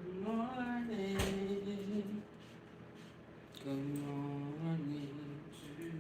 Good morning. Good morning to you.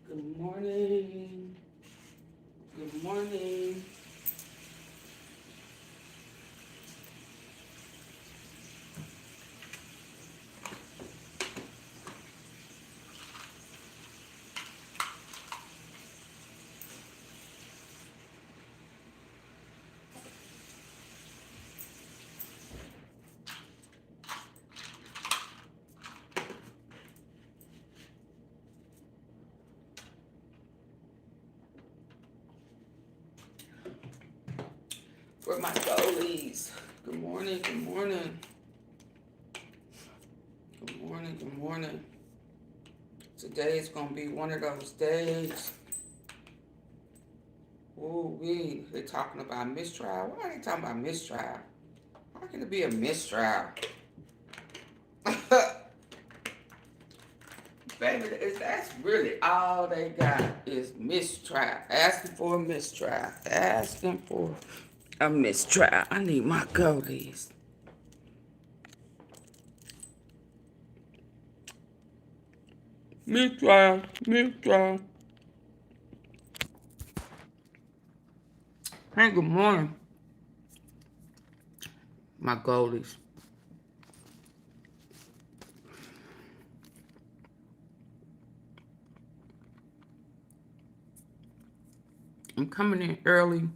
Good morning. Good morning. Good morning. For my goalies. Good morning. Good morning. Good morning. Good morning. Today is going to be one of those days. Ooh, they're talking about mistrial. Why are they talking about mistrial? How can it be a mistrial? Baby, that's really all they got is mistrial. Asking for a mistrial. Asking for a mistrial. I need my goalies. Mistrial. Mistrial. Hey, good morning. My goalies. I'm coming in early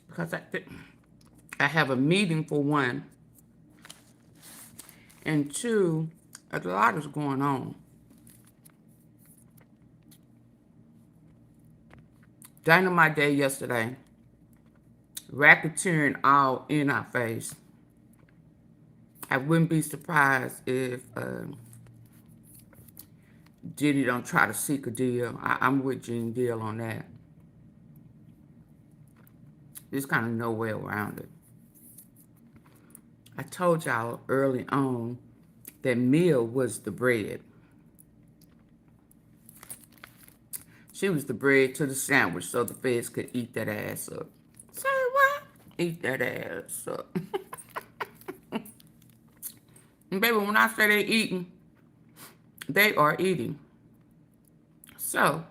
because I have a meeting for one. And two, a lot is going on. Dynamite day yesterday. Racketeering all in our face. I wouldn't be surprised if Diddy don't try to seek a deal. I'm with Gene Deal on that. There's kind of no way around it. I told y'all early on that Mia was the bread. She was the bread to the sandwich so the feds could eat that ass up. Say what? Eat that ass up. And baby, when I say they eating, they are eating. So,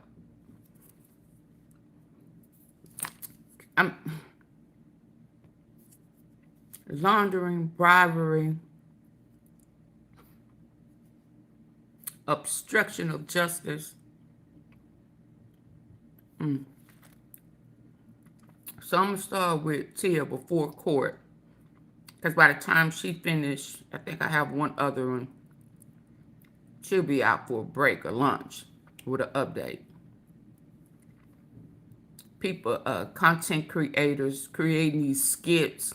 I'm laundering, bribery, obstruction of justice. So I'm gonna start with Tia before court. Because by the time she finished, I think I have one other one. She'll be out for a break or lunch with an update. People, content creators creating these skits,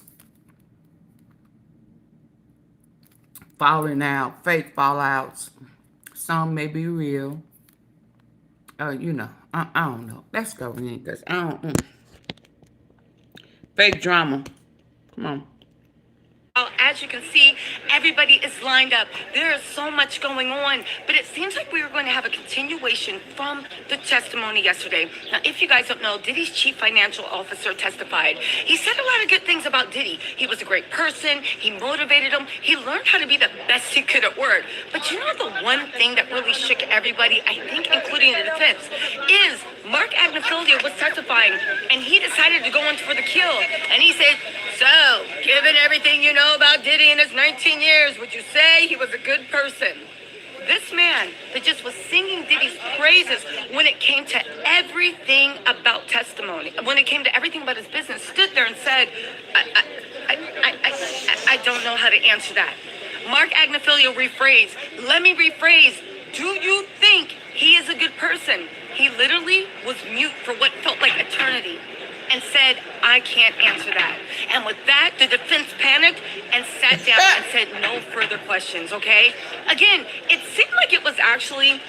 falling out, fake fallouts. Some may be real. You know, I don't know. Let's go in because I don't. Fake drama. Come on. As as you can see, everybody is lined up. There is so much going on, but it seems like we are going to have a continuation from the testimony yesterday. Now, if you guys don't know, Diddy's chief financial officer testified. He said a lot of good things about Diddy. He was a great person. He motivated him. He learned how to be the best he could at work. But you know the one thing that really shook everybody, I think including the defense, is Mark Agnifilio was testifying, and he decided to go in for the kill. And he said, so, given everything you know about Diddy in his 19 years, would you say he was a good person? This man that just was singing Diddy's praises when it came to everything about testimony, when it came to everything about his business, stood there and said, I don't know how to answer that. Mark Agnifilio rephrased, let me rephrase, do you think he is a good person? He literally was mute for what felt like eternity and said, I can't answer that. And with that, the defense panicked and sat down and said, no further questions, okay? Again, it seemed like it was actually...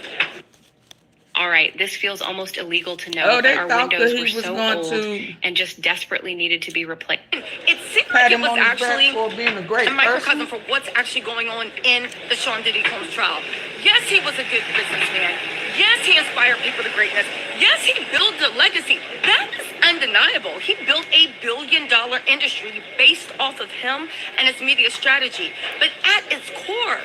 All right, this feels almost illegal to know that our windows were so old and just desperately needed to be replaced. It seemed like it was actually a microcosm for what's actually going on in the Sean Diddy Combs trial. Yes, he was a good businessman. Yes, he inspired people to greatness. Yes, he built a legacy. That is undeniable. He built $1 billion industry based off of him and his media strategy. But at its core,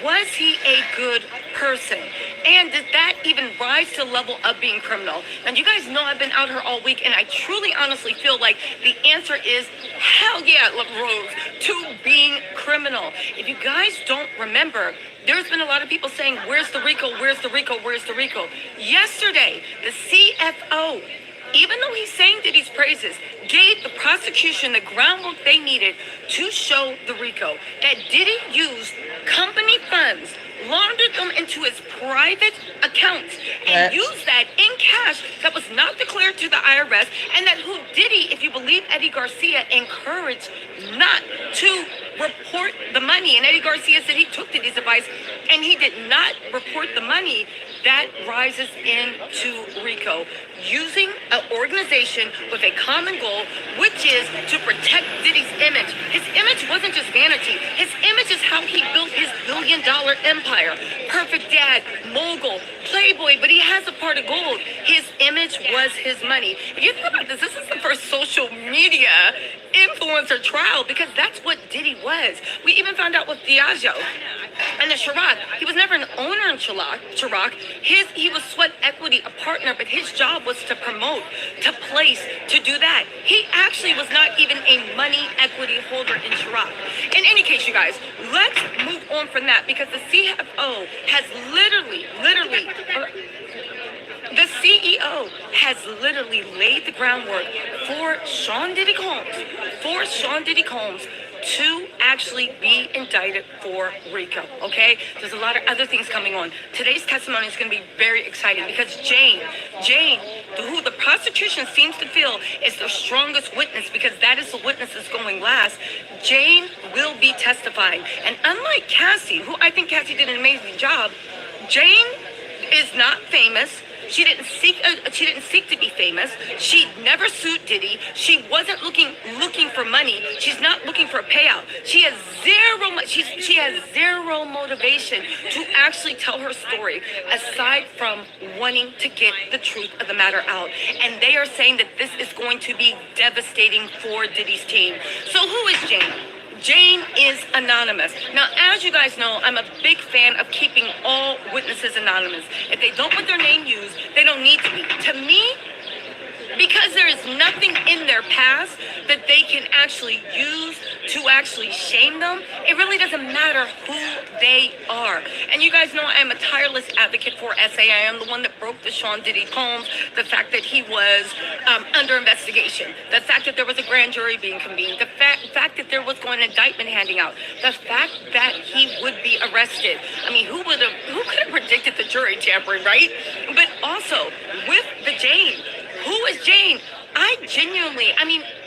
was he a good person? And did that even rise to the level of being criminal? And you guys know I've been out here all week, and I truly honestly feel like the answer is hell yeah, Rose, to being criminal. If you guys don't remember, there's been a lot of people saying, where's the RICO, where's the RICO, where's the RICO? Yesterday, the CFO, even though he sang Diddy's praises, gave the prosecution the groundwork they needed to show the RICO that Diddy used company funds, laundered them into his private accounts, and used that in cash that was not declared to the IRS, and that who Diddy, if you believe Eddie Garcia, encouraged not to report the money. And Eddie Garcia said he took Diddy's advice and he did not report the money. That rises into RICO, using an organization with a common goal, which is to protect Diddy's image. His image wasn't just vanity. His image is how he built his billion-dollar empire. Perfect dad, mogul, playboy, but he has a part of gold. His image was his money. If you think about this, this is the first social media influencer trial, because that's what Diddy was. We even found out with Daddyo and the Ciroc. He was never an owner in Ciroc. He was sweat equity, a partner, but his job was to promote, to place, to do that. He actually was not even a money equity holder in Ciroc. In any case, you guys, let's move on from that, because the CFO has literally, the CEO has literally laid the groundwork for Sean Diddy Combs, to actually be indicted for RICO, okay? There's a lot of other things coming on. Today's testimony is going to be very exciting, because Jane, who the prosecution seems to feel is the strongest witness, because that is the witness that's going last, Jane will be testifying. And unlike Cassie, who I think Cassie did an amazing job, Jane is not famous. She didn't seek to be famous. She never sued Diddy. She wasn't looking for money. She's not looking for a payout. She has zero motivation to actually tell her story, aside from wanting to get the truth of the matter out. And they are saying that this is going to be devastating for Diddy's team. So who is Jane? Jane is anonymous. Now, as you guys know, I'm a big fan of keeping all witnesses anonymous. If they don't want their name used, they don't need to be. To me, because there is nothing in their past that they can actually use to actually shame them, it really doesn't matter who they are. And you guys know I'm a tireless advocate for SA. I am the one that broke the Sean Diddy Combs, the fact that he was under investigation, the fact that there was a grand jury being convened, the fact that there was going indictment handing out, the fact that he would be arrested. I mean, who could have predicted the jury tampering, right? But also with the Jane. Who is Jane? I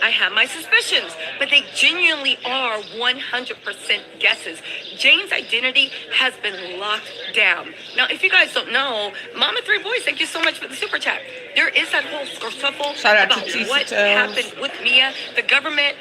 I have my suspicions, but they genuinely are 100% guesses. Jane's identity has been locked down. Now, if you guys don't know, Mama Three Boys, thank you so much for the super chat. There is that whole scuffle about what happened with Mia. The government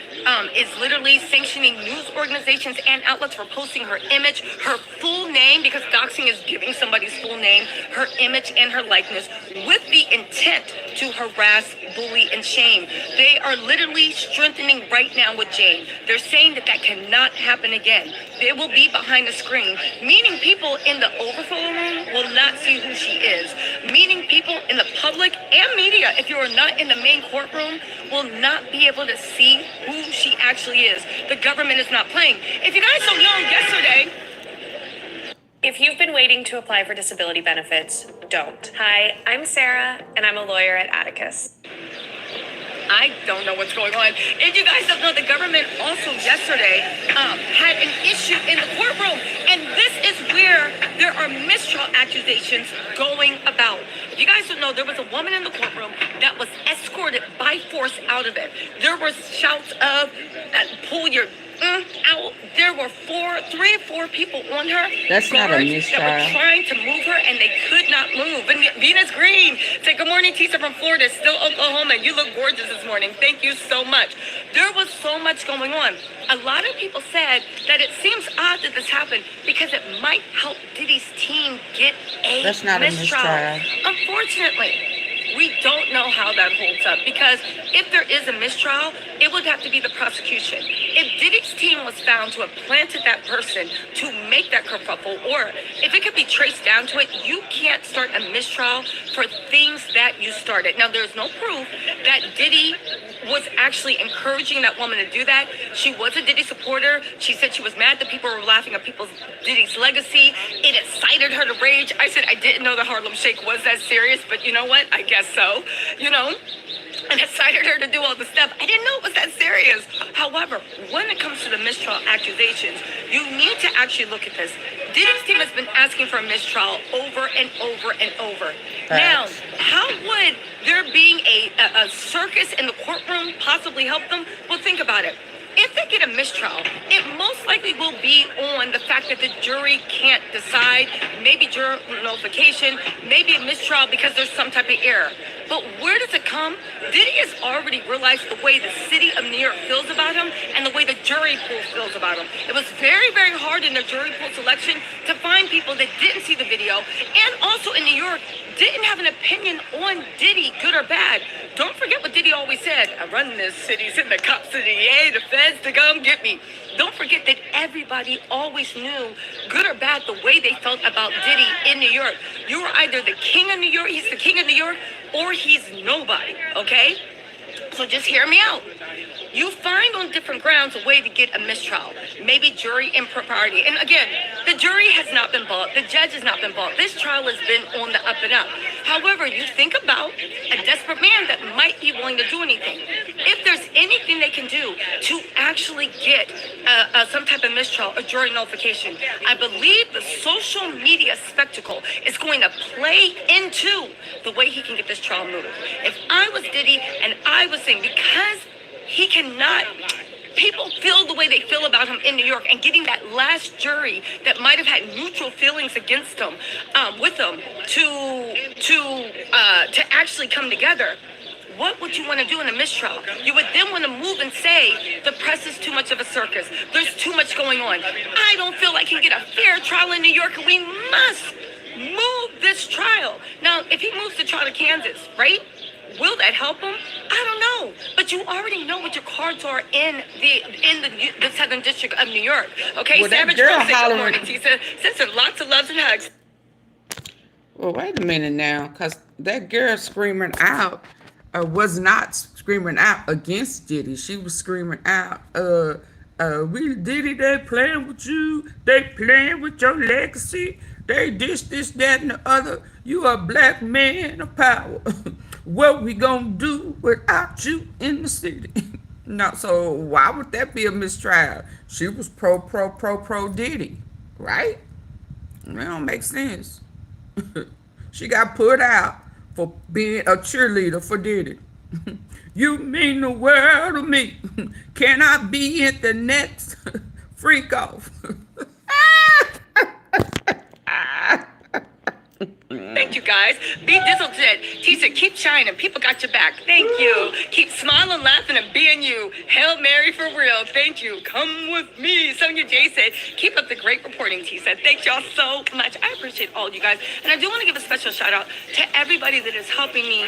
is literally sanctioning news organizations and outlets for posting her image, her full name, because doxing is giving somebody's full name, her image and her likeness, with the intent to harass, bully, and shame. They are literally strengthening right now with Jane. They're saying that that cannot happen again. They will be behind the screen, meaning people in the overflow room will not see who she is, meaning people in the public and media, if you are not in the main courtroom, will not be able to see who she actually is. The government is not playing. If you guys don't know, yesterday, if you've been waiting to apply for disability benefits, don't. Hi, I'm Sarah, and I'm a lawyer at Atticus. I don't know what's going on. If you guys don't know, the government also yesterday had an issue in the courtroom. And this is where there are mistrial accusations going about. If you guys don't know, there was a woman in the courtroom that was escorted by force out of it. There were shouts of, pull your out. There were 3 or 4 people on her. That's not a mistrial. That were trying to move her, and they could not move. And Venus Green said, "Good morning, Tisa from Florida, still Oklahoma. You look gorgeous this morning. Thank you so much." There was so much going on. A lot of people said that it seems odd that this happened because it might help Diddy's team get a That's not mistrial. a mistrial. Unfortunately, we don't know how that holds up, because if there is a mistrial, it would have to be the prosecution. If Diddy's team was found to have planted that person to make that kerfuffle, or if it could be traced down to it, you can't start a mistrial for things that you started. Now, there's no proof that Diddy was actually encouraging that woman to do that. She was a Diddy supporter. She said she was mad that people were laughing at Diddy's legacy. It excited her to rage. I said I didn't know the Harlem Shake was that serious, but you know what? I guess so, and excited her to do all the stuff. I didn't know it was that serious. However, when it comes to the mistrial accusations, you need to actually look at this. Diddy's team has been asking for a mistrial over and over and over. Now, how would there being a circus in the courtroom possibly help them? Well, think about it. If they get a mistrial, it most likely will be on the fact that the jury can't decide, maybe jury nullification, maybe a mistrial because there's some type of error. But where does it come? Diddy has already realized the way the city of New York feels about him and the way the jury pool feels about him. It was very, very hard in the jury pool selection to find people that didn't see the video, and also in New York, didn't have an opinion on Diddy, good or bad. Don't forget what Diddy always said: "I run this city, send the cops to the EA, the feds to come get me." Don't forget that everybody always knew, good or bad, the way they felt about Diddy in New York. You were either the king of New York, he's the king of New York, or he's nobody, okay? So just hear me out. You find on different grounds a way to get a mistrial, maybe jury impropriety. And again, the jury has not been bought. The judge has not been bought. This trial has been on the up and up. However, you think about a desperate man that might be willing to do anything. If there's anything they can do to actually get some type of mistrial or jury nullification, I believe the social media spectacle is going to play into the way he can get this trial moved. If I was Diddy and I was saying, because he cannot, people feel the way they feel about him in New York, and getting that last jury that might have had neutral feelings against him, with him, to actually come together. What would you want to do in a mistrial? You would then want to move and say, the press is too much of a circus. There's too much going on. I don't feel I can get a fair trial in New York, and we must move this trial. Now, if he moves the trial to Kansas, right? Will that help him? I don't know. But you already know what your cards are in the Southern District of New York. Okay, well, Savage Rose, good morning. She said, lots of loves and hugs. Well, wait a minute now, because that girl screaming out was not screaming out against Diddy. She was screaming out, we Diddy, they playing with you. They playing with your legacy. They this, that, and the other. You are a black man of power. What we gonna do without you in the city? No, so why would that be a mistrial? She was pro Diddy, right? That don't make sense. She got put out for being a cheerleader for Diddy. You mean the world to me. Can I be at the next freak off? Thank you, guys. Be Dizzled. Teacher, keep shining. People got your back. Thank you. Keep smiling, laughing, and being you. Hail Mary for real. Thank you. Come with me. Sonia J said, keep up the great reporting, T said. Thank y'all so much. I appreciate all you guys. And I do want to give a special shout out to everybody that is helping me.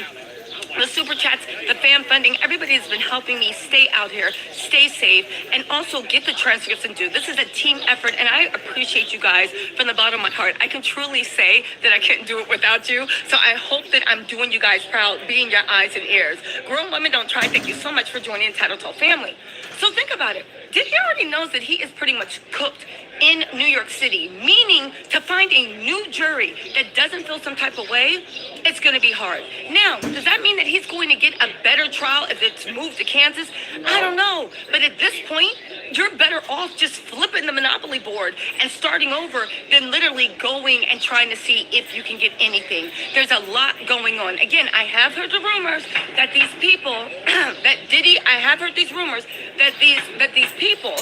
The super chats, the fan funding, everybody has been helping me stay out here, stay safe, and also get the transcripts and do. This is a team effort, and I appreciate you guys from the bottom of my heart. I can truly say that I couldn't do it without you, so I hope that I'm doing you guys proud, being your eyes and ears. Grown women don't try. Thank you so much for joining the Tattletale family. So think about it. Diddy already knows that he is pretty much cooked in New York City, meaning to find a new jury that doesn't feel some type of way, it's going to be hard. Now, does that mean that he's going to get a better trial if it's moved to Kansas? I don't know. But at this point, you're better off just flipping the Monopoly board and starting over than literally going and trying to see if you can get anything. There's a lot going on. Again, I have heard the rumors that these people, that Diddy, I have heard these rumors that these people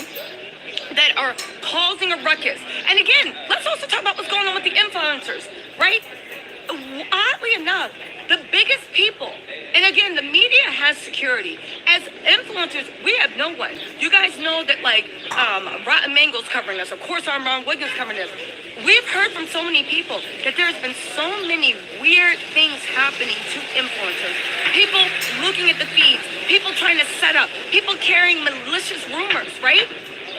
that are causing a ruckus. And again, let's also talk about what's going on with the influencers, right? Oddly enough, the biggest people, and again, the media has security. As influencers, we have no one. You guys know that, like, Rotten Mango's covering us. Of course, Ron Wiggins covering us. We've heard from so many people that there's been so many weird things happening to influencers. People looking at the feeds, people trying to set up, people carrying malicious rumors, right?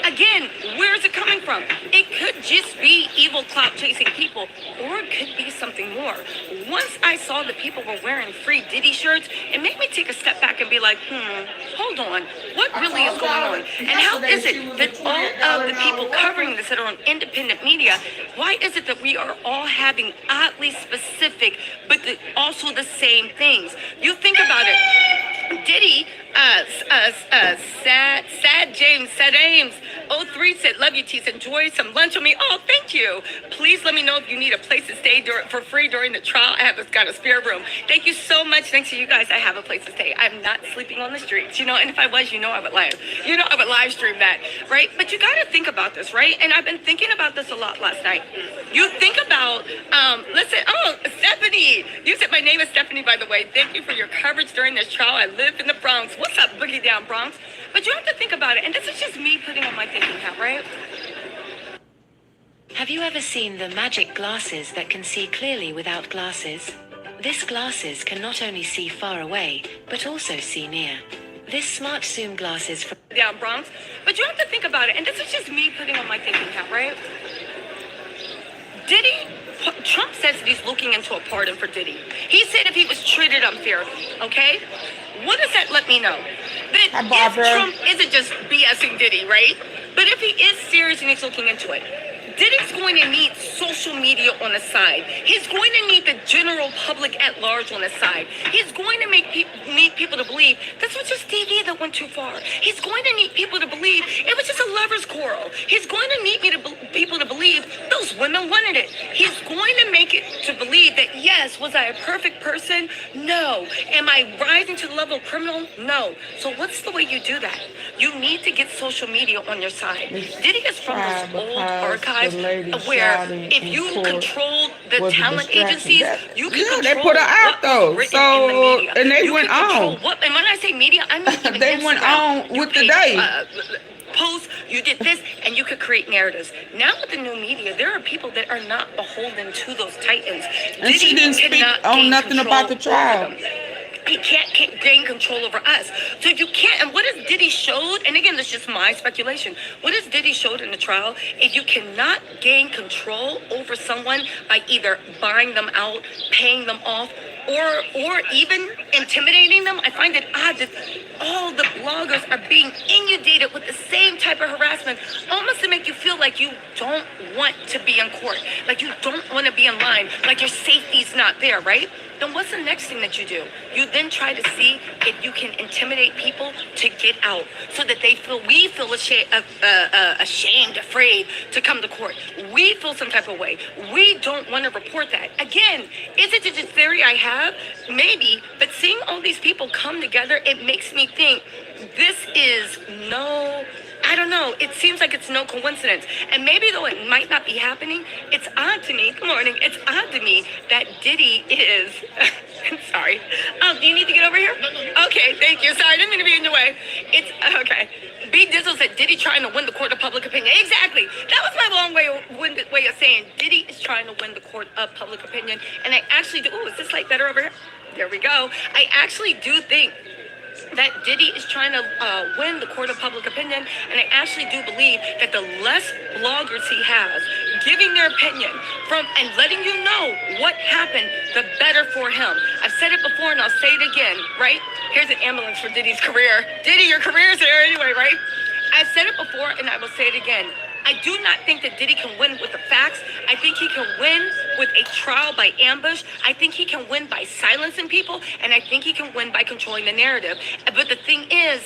Again, where is it coming from? It could just be evil clout-chasing people, or it could be something more. Once I saw that people were wearing free Diddy shirts, it made me take a step back and be like, hold on, what really is going on? And how is it that all of the people covering this that are on independent media, why is it that we are all having oddly specific, but also the same things? You think about it. Diddy, Sad Ames, 03 said, love you, Tease. Enjoy some lunch with me. Oh, thank you. Please let me know if you need a place to stay for free during the trial. I have got a spare room. Thank you so much. Thanks to you guys, I have a place to stay. I'm not sleeping on the streets, and if I was, I would live stream that, right? But you got to think about this, right? And I've been thinking about this a lot last night. You think about, listen, Stephanie, you said my name is Stephanie, by the way. Thank you for your coverage during this trial. I live in the Bronx. What's up, Boogie Down Bronx? But you have to think about it, and this is just me putting on my thinking hat, right? Have you ever seen the magic glasses that can see clearly without glasses? This glasses can not only see far away, but also see near. This smart zoom glasses from down Bronx. But you have to think about it, and this is just me putting on my thinking hat, right? Trump says that he's looking into a pardon for Diddy. He said if he was treated unfairly, okay? What does that let me know? That if Trump isn't just BSing Diddy, right? But if he is serious and he's looking into it, Diddy's going to need social media on the side. He's going to need the general public at large on the side. He's going to need people to believe this was just TV that went too far. He's going to need people to believe it was just a lover's quarrel. He's going to need people to believe those women wanted it. He's going to make it to believe that, yes, was I a perfect person? No. Am I rising to the level of criminal? No. So what's the way you do that? You need to get social media on your side. Diddy is from those old archives where if you control the talent agencies, you can control they put her out though. So and they went on. And when I say media, I mean they went on with the day. Post, you did this, and you could create narratives. Now with the new media, there are people that are not beholden to those titans. And she didn't speak on nothing about the trial. He can't gain control over us. So if you can't, and what is Diddy showed, and again, this is just my speculation, what is Diddy showed in the trial, if you cannot gain control over someone by either buying them out, paying them off, or even intimidating them, I find it odd that all the bloggers are being inundated with the same type of harassment, almost to make you feel like you don't want to be in court, like you don't want to be in line, like your safety's not there, right? then what's the next thing that you do? You then try to see if you can intimidate people to get out so that we feel ashamed, afraid to come to court. We feel some type of way. We don't want to report that. Again, is it just a theory I have? Maybe, but seeing all these people come together, it makes me think this is I don't know. It seems like it's no coincidence. And maybe though it might not be happening, it's odd to me. Good morning. It's odd to me that Diddy is... Sorry. Do you need to get over here? Okay, thank you. Sorry, I didn't mean to be in your way. It's... Okay. B. Dizzle said Diddy trying to win the court of public opinion. Exactly. That was my long way of saying Diddy is trying to win the court of public opinion. And I actually do... Ooh, is this light better over here? There we go. I actually do think that Diddy is trying to win the court of public opinion, and I actually do believe that the less bloggers he has giving their opinion and letting you know what happened, the better for him. I've said it before and I'll say it again, right? Here's an ambulance for Diddy's career. Diddy, your career's there anyway, right? I've said it before and I will say it again. I do not think that Diddy can win with the facts. I think he can win with a trial by ambush. I think he can win by silencing people. And I think he can win by controlling the narrative. But the thing is,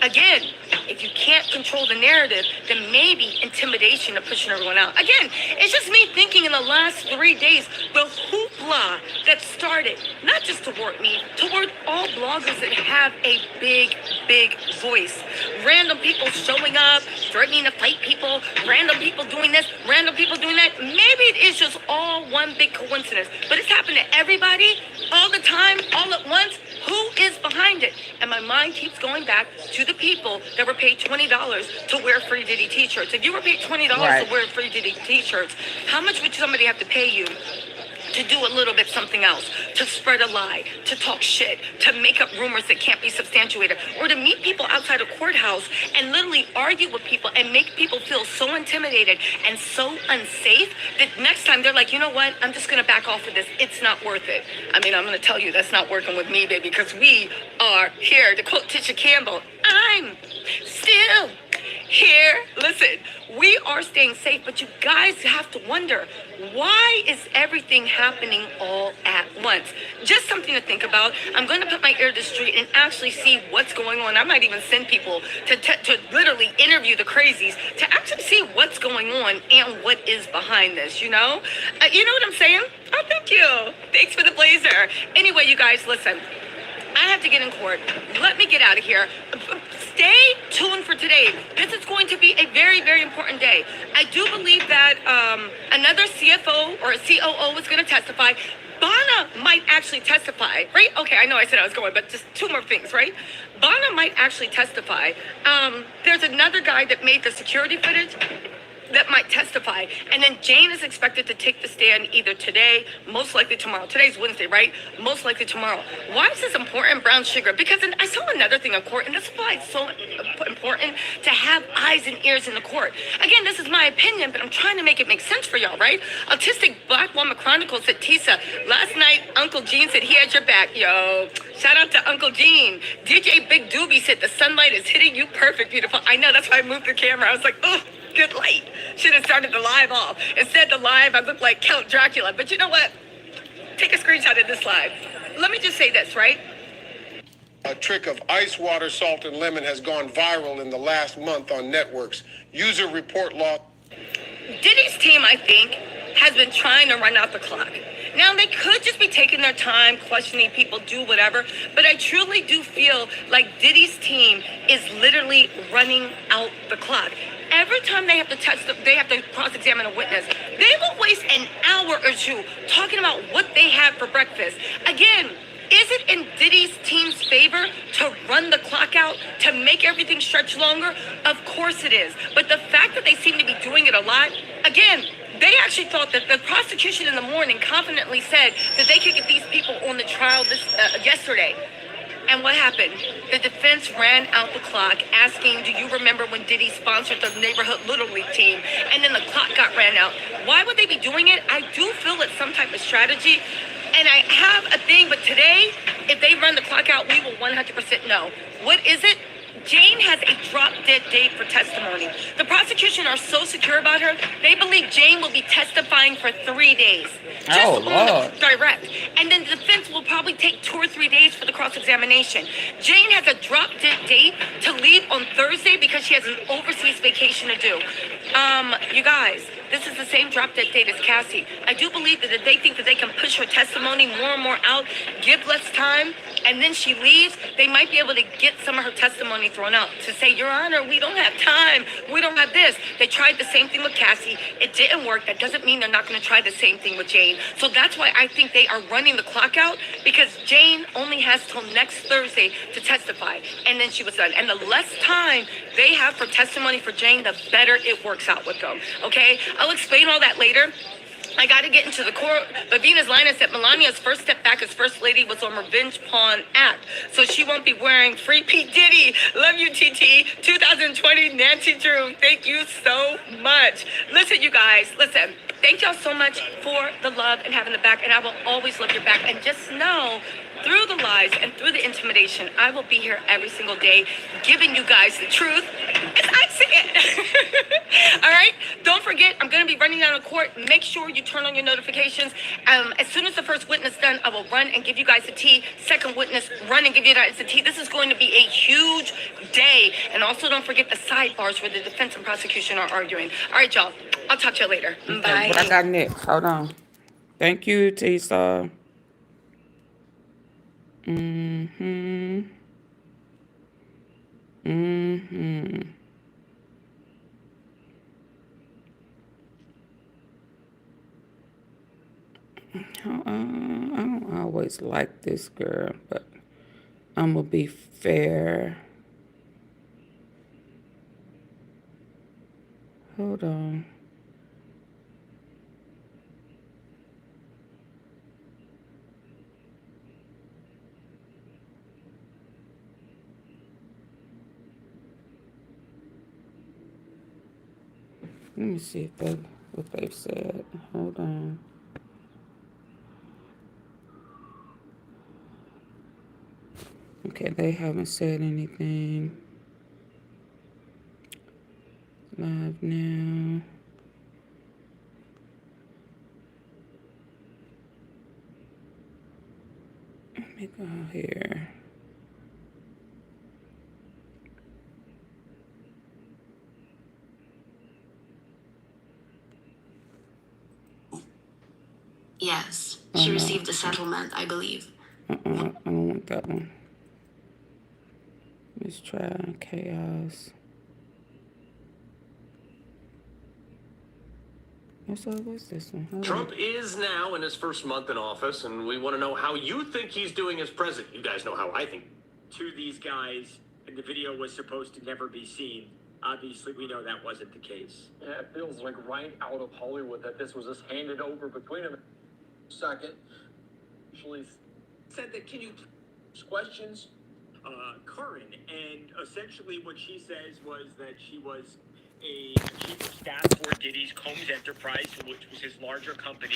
again, if you can't control the narrative, then maybe intimidation of pushing everyone out. Again, it's just me thinking in the last 3 days, the hoopla that started, not just toward me, toward all bloggers that have a big, big voice. Random people showing up, threatening to fight people, random people doing this, random people doing that. Maybe it is just all one big coincidence, but it's happened to everybody, all the time, all at once. Who is behind it? And my mind keeps going back to the people that were paid $20 to wear free Diddy t-shirts. If you were paid $20 to wear free Diddy t-shirts, how much would somebody have to pay you to do a little bit something else, to spread a lie, to talk shit, to make up rumors that can't be substantiated, or to meet people outside a courthouse and literally argue with people and make people feel so intimidated and so unsafe that next time they're like, you know what, I'm just going to back off of this. It's not worth it. I mean, I'm going to tell you that's not working with me, baby, because we are here. To quote Tisha Campbell, I'm still here. Listen, we are staying safe, but you guys have to wonder, why is everything happening all at once? Just something to think about. I'm going to put my ear to the street and actually see what's going on. I might even send people to literally interview the crazies to actually see what's going on and what is behind this, you know? You know what I'm saying? Oh, thank you. Thanks for the blazer. Anyway, you guys, listen. I have to get in court. Let me get out of here. Stay tuned for today. This is going to be a very, very important day. I do believe that another CFO or a COO is going to testify. Bana might actually testify, right? Okay, I know I said I was going, but just two more things, right? Bana might actually testify. There's another guy that made the security footage that might testify. And then Jane is expected to take the stand either today, most likely tomorrow. Today's Wednesday, right? Most likely tomorrow. Why is this important, brown sugar? Because I saw another thing in court, and this is why it's so important to have eyes and ears in the court. Again, this is my opinion, but I'm trying to make it make sense for y'all, right? Autistic Black Woman Chronicles said, Tisa, last night Uncle Gene said he had your back. Yo, shout out to Uncle Gene. DJ Big Doobie said the sunlight is hitting you perfect, beautiful. I know, that's why I moved the camera. I was like, oh, good light. Should have started the live off. Instead, the live, I look like Count Dracula. But you know what? Take a screenshot of this live. Let me just say this, right? A trick of ice water, salt, and lemon has gone viral in the last month on networks. User report log. Diddy's team, I think, has been trying to run out the clock. Now, they could just be taking their time, questioning people, do whatever, but I truly do feel like Diddy's team is literally running out the clock. Every time they have to cross-examine a witness, they will waste an hour or two talking about what they had for breakfast. Again, is it in Diddy's team's favor to run the clock out, to make everything stretch longer? Of course it is. But the fact that they seem to be doing it a lot, again, they actually thought that the prosecution in the morning confidently said that they could get these people on the trial yesterday. And what happened? The defense ran out the clock asking, do you remember when Diddy sponsored the neighborhood Little League team? And then the clock got ran out. Why would they be doing it? I do feel it's some type of strategy. And I have a thing, but today, if they run the clock out, we will 100% know. What is it? Jane has a drop-dead date for testimony. The prosecution are so secure about her, they believe Jane will be testifying for 3 days. Just Oh, on Lord. the direct. And then the defense will probably take 2 or 3 days for the cross-examination. Jane has a drop-dead date to leave on Thursday because she has an overseas vacation to do. You guys, this is the same drop-dead date as Cassie. I do believe that if they think that they can push her testimony more and more out, give less time, and then she leaves, they might be able to get some of her testimony thrown out to say, Your Honor, we don't have time. We don't have this. They tried the same thing with Cassie. It didn't work. That doesn't mean they're not going to try the same thing with Jane. So that's why I think they are running the clock out, because Jane only has till next Thursday to testify. And then she was done. And the less time they have for testimony for Jane, the better it works out with them. Okay? I'll explain all that later. I got to get into the court. But Venus Linus said Melania's first step back as first lady was on Revenge Pawn Act. So she won't be wearing Free P. Diddy. Love you, TT. 2020, Nancy Drew. Thank you so much. Listen, you guys, listen. Thank y'all so much for the love and having the back. And I will always love your back. And just know, through the lies and through the intimidation, I will be here every single day giving you guys the truth as I see it. All right? Don't forget, I'm going to be running down to court. Make sure you turn on your notifications. As soon as the first witness done, I will run and give you guys the tea. Second witness, run and give you guys the tea. This is going to be a huge day. And also don't forget the sidebars where the defense and prosecution are arguing. All right, y'all. I'll talk to you later. Bye. What I got next? Hold on. Thank you, T-Star. I don't always like this girl, but I'm gonna be fair. Hold on. Let me see if what they've said. Hold on. Okay, they haven't said anything. Live now. Let me go here. Yes, she received a settlement, I believe. I don't want that one. Let's try chaos. What's this one? Hold Trump on. is now in his first month in office, and we want to know how you think he's doing as president. You guys know how I think. To these guys, and the video was supposed to never be seen. Obviously, we know that wasn't the case. Yeah, it feels like right out of Hollywood that this was just handed over between them. Second, actually Said that, can you questions. Curran, and essentially what she says was that she was a chief of staff for Diddy's Combs Enterprise, which was his larger company,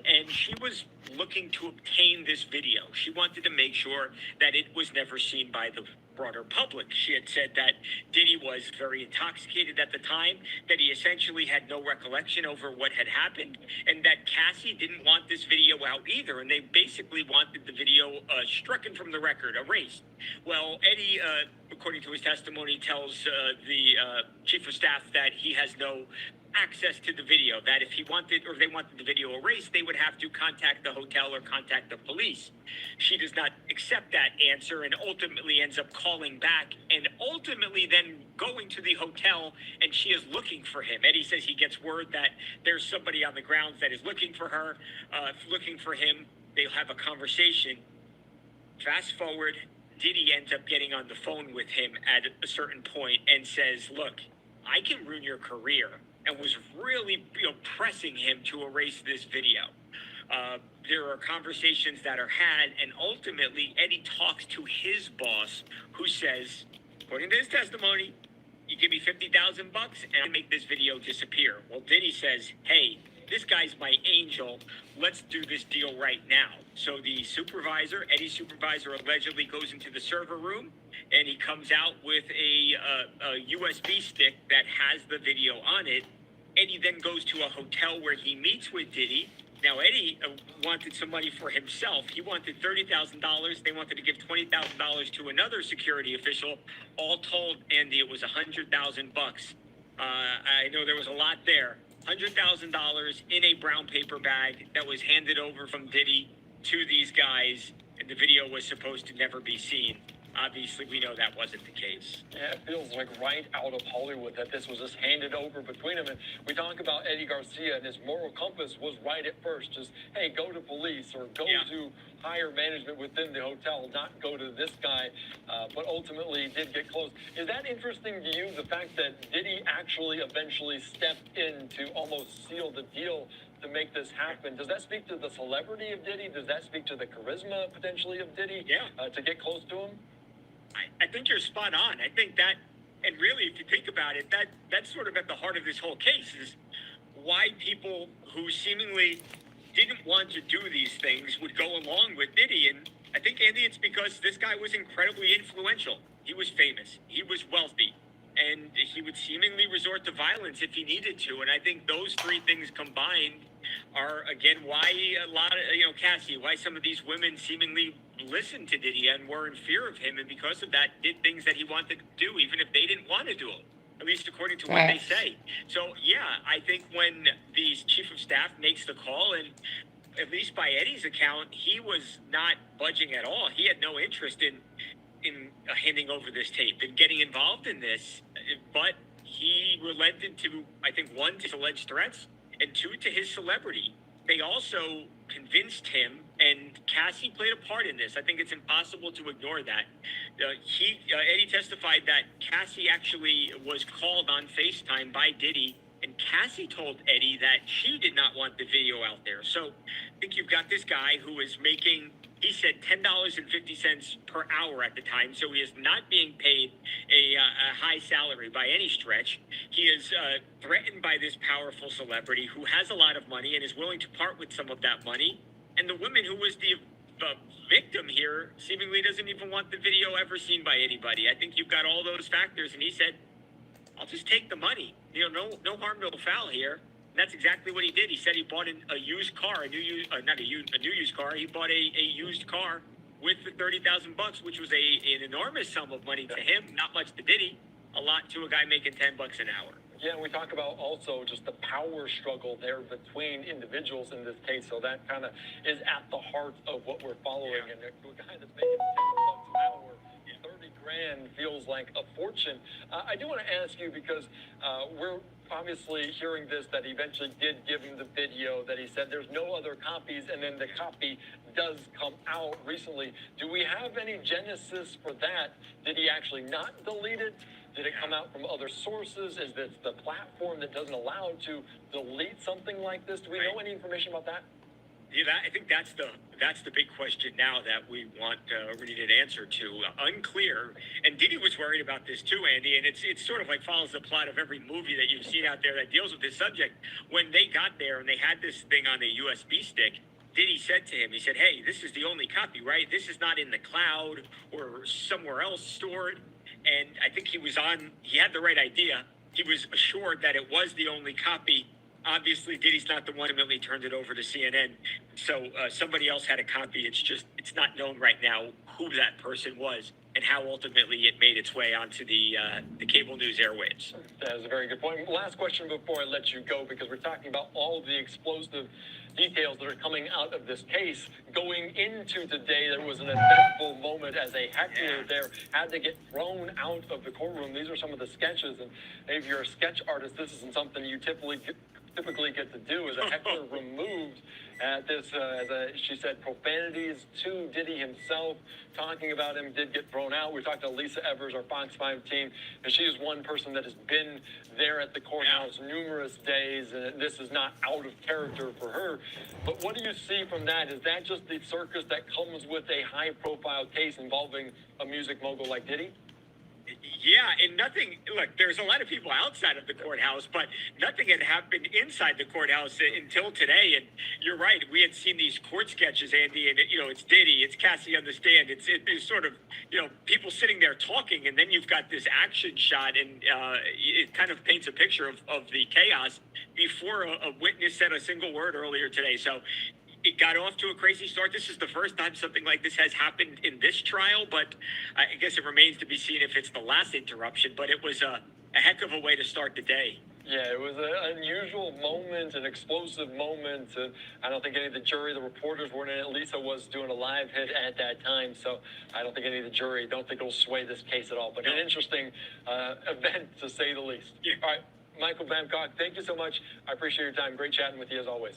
and she was looking to obtain this video. She wanted to make sure that it was never seen by the broader public. She had said that Diddy was very intoxicated at the time, that he essentially had no recollection over what had happened, and that Cassie didn't want this video out either, and they basically wanted the video stricken from the record, erased. Well, Eddie, according to his testimony, tells the chief of staff that he has no access to the video, that if he wanted, or they wanted the video erased, they would have to contact the hotel or contact the police. She does not accept that answer and ultimately ends up calling back and ultimately then going to the hotel, and she is looking for him. Eddie says he gets word that there's somebody on the grounds that is looking for her, looking for him. They'll have a conversation. Fast forward, Diddy ends up getting on the phone with him at a certain point and says, look, I can ruin your career, and was really pressing him to erase this video. There are conversations that are had, and ultimately Eddie talks to his boss, who says, according to his testimony, you give me $50,000 and I make this video disappear. Well, Diddy says, hey, this guy's my angel. Let's do this deal right now. So the supervisor, Eddie's supervisor, allegedly goes into the server room, and he comes out with a USB stick that has the video on it. Eddie then goes to a hotel where he meets with Diddy. Now, Eddie wanted some money for himself. He wanted $30,000. They wanted to give $20,000 to another security official. All told, Andy, it was $100,000. I know there was a lot there. $100,000 in a brown paper bag that was handed over from Diddy to these guys, and the video was supposed to never be seen. Obviously, we know that wasn't the case. Yeah, it feels like right out of Hollywood that this was just handed over between them. And we talk about Eddie Garcia, and his moral compass was right at first. Just, hey, go to police or go to higher management within the hotel, not go to this guy. But ultimately, did get close. Is that interesting to you, the fact that Diddy actually eventually stepped in to almost seal the deal to make this happen? Does that speak to the celebrity of Diddy? Does that speak to the charisma, potentially, of Diddy to get close to him? I think you're spot on. I think that, and really, if you think about it, that's sort of at the heart of this whole case, is why people who seemingly didn't want to do these things would go along with Diddy. And I think, Andy, it's because this guy was incredibly influential. He was famous. He was wealthy. And he would seemingly resort to violence if he needed to. And I think those three things combined are, again, why a lot of, Cassie, why some of these women seemingly listened to Diddy and were in fear of him. And because of that, did things that he wanted to do, even if they didn't want to do them, at least according to what they say. So, yeah, I think when the chief of staff makes the call, and at least by Eddie's account, he was not budging at all. He had no interest in handing over this tape and getting involved in this, but he relented to, I think, one, to alleged threats, and two, to his celebrity. They also convinced him, and Cassie played a part in this. I think it's impossible to ignore that. Eddie testified that Cassie actually was called on FaceTime by Diddy, and Cassie told Eddie that she did not want the video out there. So I think you've got this guy who is making, he said, $10.50 per hour at the time, so he is not being paid a high salary by any stretch. He is threatened by this powerful celebrity who has a lot of money and is willing to part with some of that money. And the woman who was the victim here seemingly doesn't even want the video ever seen by anybody. I think you've got all those factors, and he said, I'll just take the money. No harm, no foul here. And that's exactly what he did. He said he bought a used car, a new used car. He bought a used car with the $30,000, which was an enormous sum of money to him, not much to Diddy, a lot to a guy making $10 an hour. Yeah, and we talk about also just the power struggle there between individuals in this case. So that kind of is at the heart of what we're following. And to a guy that's making $10 an hour, 30 grand feels like a fortune. I do want to ask you, because we're obviously hearing this, that he eventually did give him the video, that he said there's no other copies, and then the copy does come out recently. Do we have any genesis for that? Did he actually not delete it? Did it come out from other sources? Is this the platform that doesn't allow to delete something like this? Do we know any information about that? Yeah, I think that's the big question now that we want we need an answer to. Unclear. And Diddy was worried about this too, Andy, and it's sort of like follows the plot of every movie that you've seen out there that deals with this subject. When they got there and they had this thing on a USB stick, Diddy said to him, he said, hey, this is the only copy, right? This is not in the cloud or somewhere else stored. And I think he had the right idea. He was assured that it was the only copy. Obviously, Diddy's not the one who ultimately turned it over to CNN. So somebody else had a copy. It's not known right now who that person was and how ultimately it made its way onto the cable news airwaves. That is a very good point. Last question before I let you go, because we're talking about all the explosive details that are coming out of this case. Going into today, there was an eventful moment as a heckler there had to get thrown out of the courtroom. These are some of the sketches, and if you're a sketch artist, this isn't something you typically get to do, as a heckler removed at this, she said, profanities to Diddy himself, talking about him, did get thrown out. We talked to Lisa Evers, our Fox 5 team, and she is one person that has been there at the courthouse numerous days, and this is not out of character for her. But what do you see from that? Is that just the circus that comes with a high-profile case involving a music mogul like Diddy? Yeah, and nothing. Look, there's a lot of people outside of the courthouse, but nothing had happened inside the courthouse until today. And you're right, we had seen these court sketches, Andy, and it's Diddy, it's Cassie on the stand, it's sort of people sitting there talking, and then you've got this action shot, and it kind of paints a picture of the chaos before a witness said a single word earlier today. So it got off to a crazy start. This is the first time something like this has happened in this trial, but I guess it remains to be seen if it's the last interruption. But it was a heck of a way to start the day. Yeah, it was an unusual moment, an explosive moment. I don't think any of the jury, the reporters weren't in it. Lisa was doing a live hit at that time, so I don't think any of the jury, don't think it'll sway this case at all. But an interesting event, to say the least. Yeah. All right, Michael Babcock, thank you so much. I appreciate your time. Great chatting with you as always.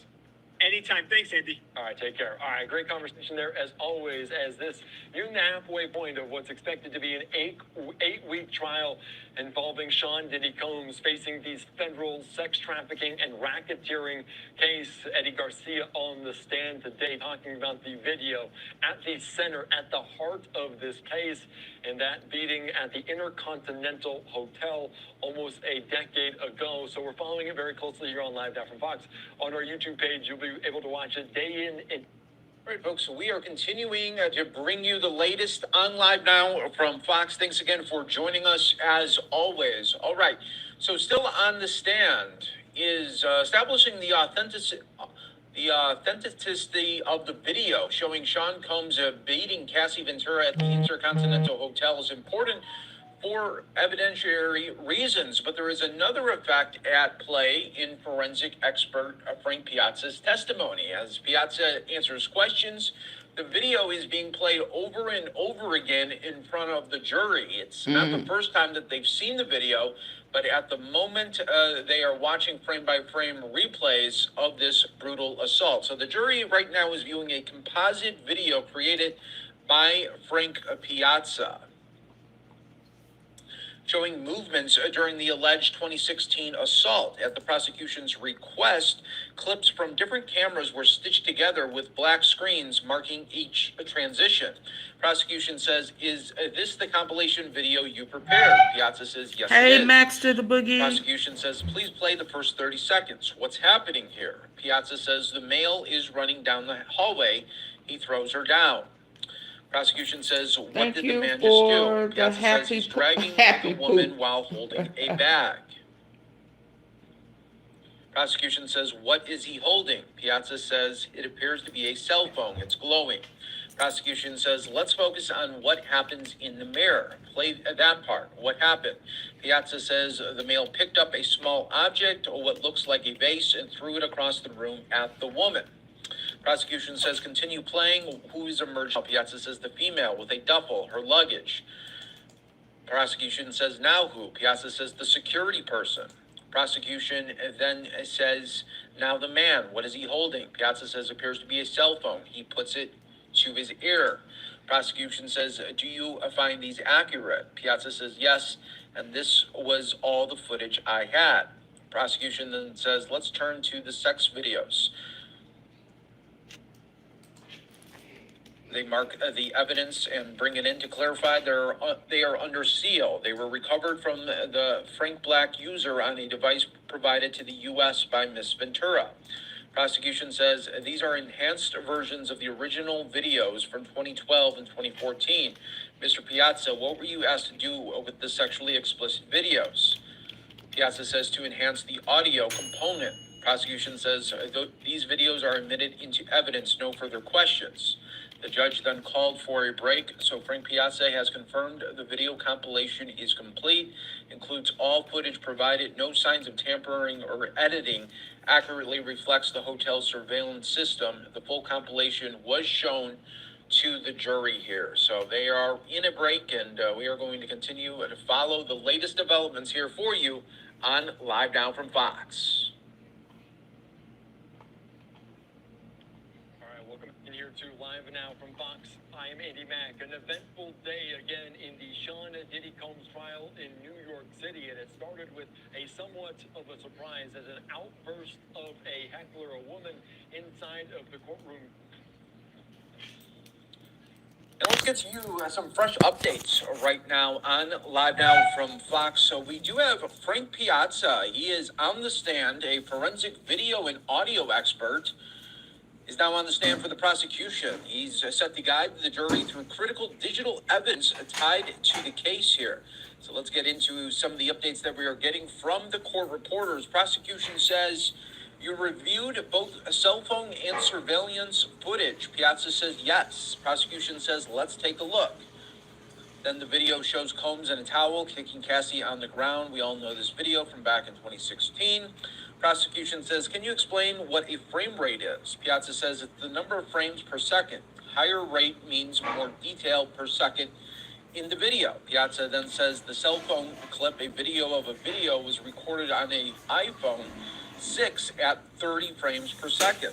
Anytime. Thanks, Andy. All right, take care. All right, great conversation there as always, as this near the halfway point of what's expected to be an eight-week trial involving Sean Diddy Combs facing these federal sex trafficking and racketeering case. Eddie Garcia on the stand today talking about the video at the center, at the heart of this case, and that beating at the Intercontinental Hotel almost a decade ago. So we're following it very closely here on Live Now from Fox. On our YouTube page, you'll be able to watch it day in and all right, folks, so we are continuing to bring you the latest on Live Now from Fox. Thanks again for joining us as always. All right, so still on the stand is establishing the authenticity of the video showing Sean Combs beating Cassie Ventura at the Intercontinental Hotel is important for evidentiary reasons, but there is another effect at play in forensic expert Frank Piazza's testimony. As Piazza answers questions, the video is being played over and over again in front of the jury. It's not the first time that they've seen the video, but at the moment they are watching frame-by-frame replays of this brutal assault. So the jury right now is viewing a composite video created by Frank Piazza, showing movements during the alleged 2016 assault. At the prosecution's request, clips from different cameras were stitched together with black screens marking each transition. Prosecution says, "Is this the compilation video you prepared?" Piazza says, "Yes, it is." Hey, Max to the boogie. Prosecution says, "Please play the first 30 seconds. What's happening here?" Piazza says, "The male is running down the hallway. He throws her down." Prosecution says, "What Thank did you the man for just do?" the Piazza says he's dragging the woman while holding a bag. Prosecution says, "What is he holding?" Piazza says, "It appears to be a cell phone. It's glowing." Prosecution says, "Let's focus on what happens in the mirror. Play that part. What happened?" Piazza says the male picked up a small object, or what looks like a vase, and threw it across the room at the woman. Prosecution says, "Continue playing. Who is emerging?" Piazza says, "The female with a duffel, her luggage." Prosecution says, "Now who?" Piazza says, "The security person." Prosecution then says, "Now the man. What is he holding?" Piazza says, "Appears to be a cell phone. He puts it to his ear." Prosecution says, "Do you find these accurate?" Piazza says, "Yes, and this was all the footage I had." Prosecution then says, "Let's turn to the sex videos." They mark the evidence and bring it in to clarify they are under seal. They were recovered from the Frank Black user on a device provided to the U.S. by Ms. Ventura. Prosecution says these are enhanced versions of the original videos from 2012 and 2014. Mr. Piazza, what were you asked to do with the sexually explicit videos? Piazza says to enhance the audio component. Prosecution says these videos are admitted into evidence, no further questions. The judge then called for a break, so Frank Piazza has confirmed the video compilation is complete, includes all footage provided, no signs of tampering or editing, accurately reflects the hotel's surveillance system. The full compilation was shown to the jury here. So they are in a break, and we are going to continue to follow the latest developments here for you on Live Now from Fox. Here to Live Now from Fox. I am Andy Mack. An eventful day again in the Sean Diddy Combs trial in New York City, and it started with a somewhat of a surprise as an outburst of a heckler, a woman inside of the courtroom. And let's get to you some fresh updates right now on Live Now from Fox. So we do have Frank Piazza. He is on the stand, a forensic video and audio expert. Is now on the stand for the prosecution. He's set to guide the jury through critical digital evidence tied to the case here. So let's get into some of the updates that we are getting from the court reporters. Prosecution says you reviewed both a cell phone and surveillance footage. Piazza says yes. Prosecution says let's take a look. Then the video shows Combs in a towel kicking Cassie on the ground. We all know this video from back in 2016. Prosecution says, can you explain what a frame rate is? Piazza says it's the number of frames per second. Higher rate means more detail per second in the video. Piazza then says the cell phone clip, a video of a video, was recorded on an iPhone 6 at 30 frames per second.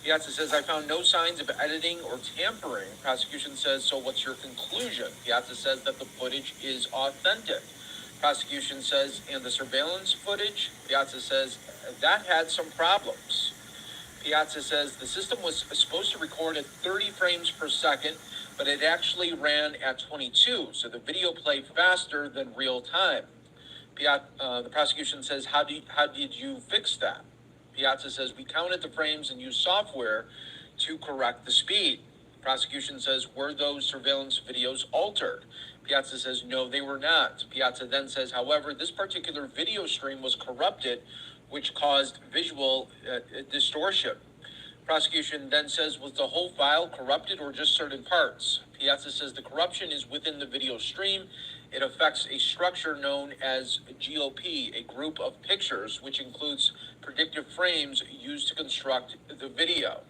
Piazza says, I found no signs of editing or tampering. Prosecution says, so what's your conclusion? Piazza says that the footage is authentic. Prosecution says, and the surveillance footage, Piazza says, that had some problems. Piazza says the system was supposed to record at 30 frames per second, but it actually ran at 22, so the video played faster than real time. The prosecution says, how did you fix that? Piazza says, we counted the frames and used software to correct the speed. Prosecution says, were those surveillance videos altered? Piazza says, no, they were not. Piazza then says, however, this particular video stream was corrupted, which caused visual distortion. Prosecution then says, was the whole file corrupted or just certain parts? Piazza says the corruption is within the video stream. It affects a structure known as GOP, a group of pictures, which includes predictive frames used to construct the video.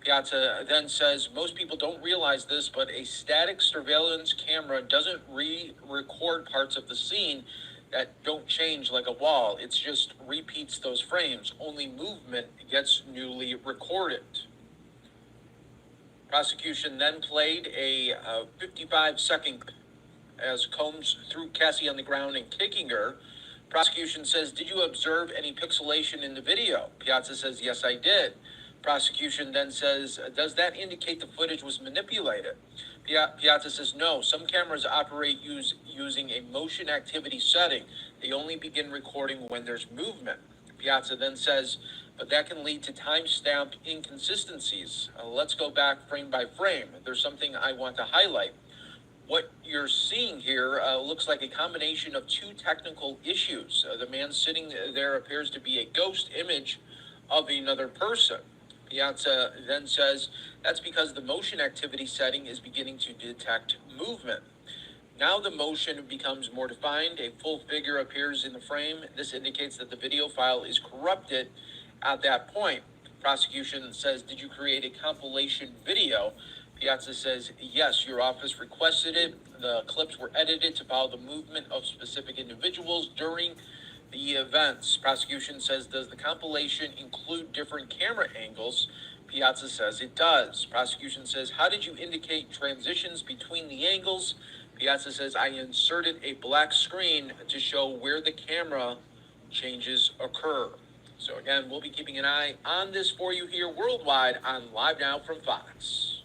Piazza then says, most people don't realize this, but a static surveillance camera doesn't record parts of the scene that don't change like a wall. It just repeats those frames. Only movement gets newly recorded. Prosecution then played a 55-second as Combs threw Cassie on the ground and kicking her. Prosecution says, did you observe any pixelation in the video? Piazza says, yes, I did. Prosecution then says, does that indicate the footage was manipulated? Piazza says, no. Some cameras operate using a motion activity setting. They only begin recording when there's movement. Piazza then says, but that can lead to timestamp inconsistencies. Let's go back frame by frame. There's something I want to highlight. What you're seeing here looks like a combination of two technical issues. The man sitting there appears to be a ghost image of another person. Piazza then says that's because the motion activity setting is beginning to detect movement. Now the motion becomes more defined. A full figure appears in the frame. This indicates that the video file is corrupted at that point. Prosecution says, did you create a compilation video? Piazza says, yes, your office requested it. The clips were edited to follow the movement of specific individuals during the events. Prosecution says, does the compilation include different camera angles? Piazza says it does. Prosecution says, how did you indicate transitions between the angles? Piazza says, I inserted a black screen to show where the camera changes occur. So again, we'll be keeping an eye on this for you here worldwide on Live Now from Fox.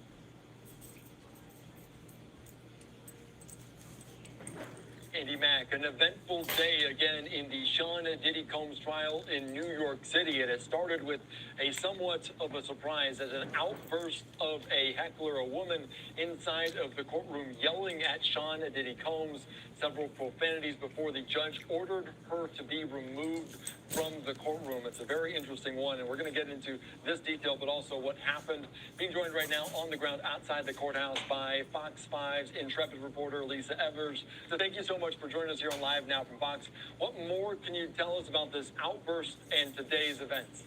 Andy Mack, an eventful day again in the Sean Diddy Combs trial in New York City. And it started with a somewhat of a surprise as an outburst of a heckler, a woman inside of the courtroom yelling at Sean Diddy Combs, several profanities before the judge ordered her to be removed from the courtroom. It's a very interesting one, and we're going to get into this detail, but also what happened. Being joined right now on the ground outside the courthouse by Fox 5's intrepid reporter Lisa Evers. So thank you so much for joining us here on Live Now from Fox. What more can you tell us about this outburst and today's events?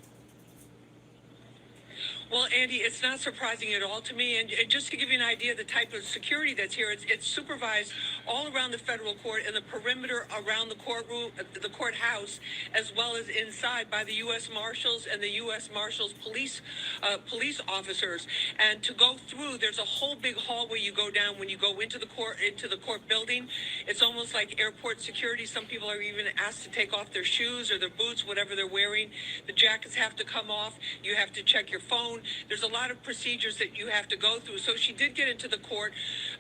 Well, Andy, it's not surprising at all to me. And just to give you an idea of the type of security that's here, it's supervised all around the federal court and the perimeter around the courtroom, the courthouse, as well as inside by the U.S. Marshals and the U.S. Marshals police officers. And to go through, there's a whole big hallway you go down when you go into the court building. It's almost like airport security. Some people are even asked to take off their shoes or their boots, whatever they're wearing. The jackets have to come off. You have to check your phone phone. There's a lot of procedures that you have to go through. So she did get into the court.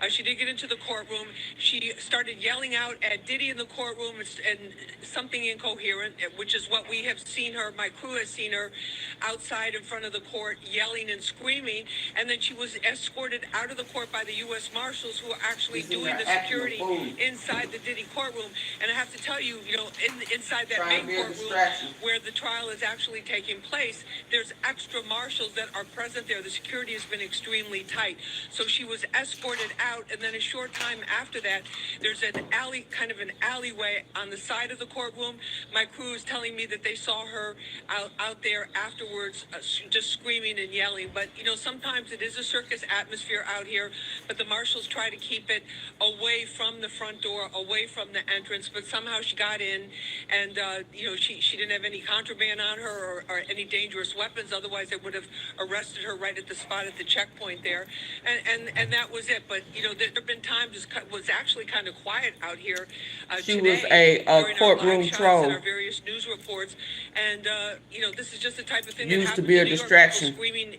She did get into the courtroom. She started yelling out at Diddy in the courtroom and something incoherent, which is what we have seen her, my crew has seen her outside in front of the court yelling and screaming. And then she was escorted out of the court by the U.S. Marshals, who are actually doing the security inside the Diddy courtroom. And I have to tell you, inside that main courtroom where the trial is actually taking place, there's extra marshals that are present there. The security has been extremely tight. So she was escorted out, and then a short time after that, there's an alleyway on the side of the courtroom. My crew is telling me that they saw her out there afterwards, just screaming and yelling. But, sometimes it is a circus atmosphere out here, but the marshals try to keep it away from the front door, away from the entrance. But somehow she got in, and, she didn't have any contraband on her or any dangerous weapons. Otherwise, they would have arrested her right at the spot at the checkpoint there. And that was it. But, there have been times it was actually kind of quiet out here she today. Was a courtroom troll. In our various news reports. And, this is just the type of thing used that happens to be a in New York. distraction. People screaming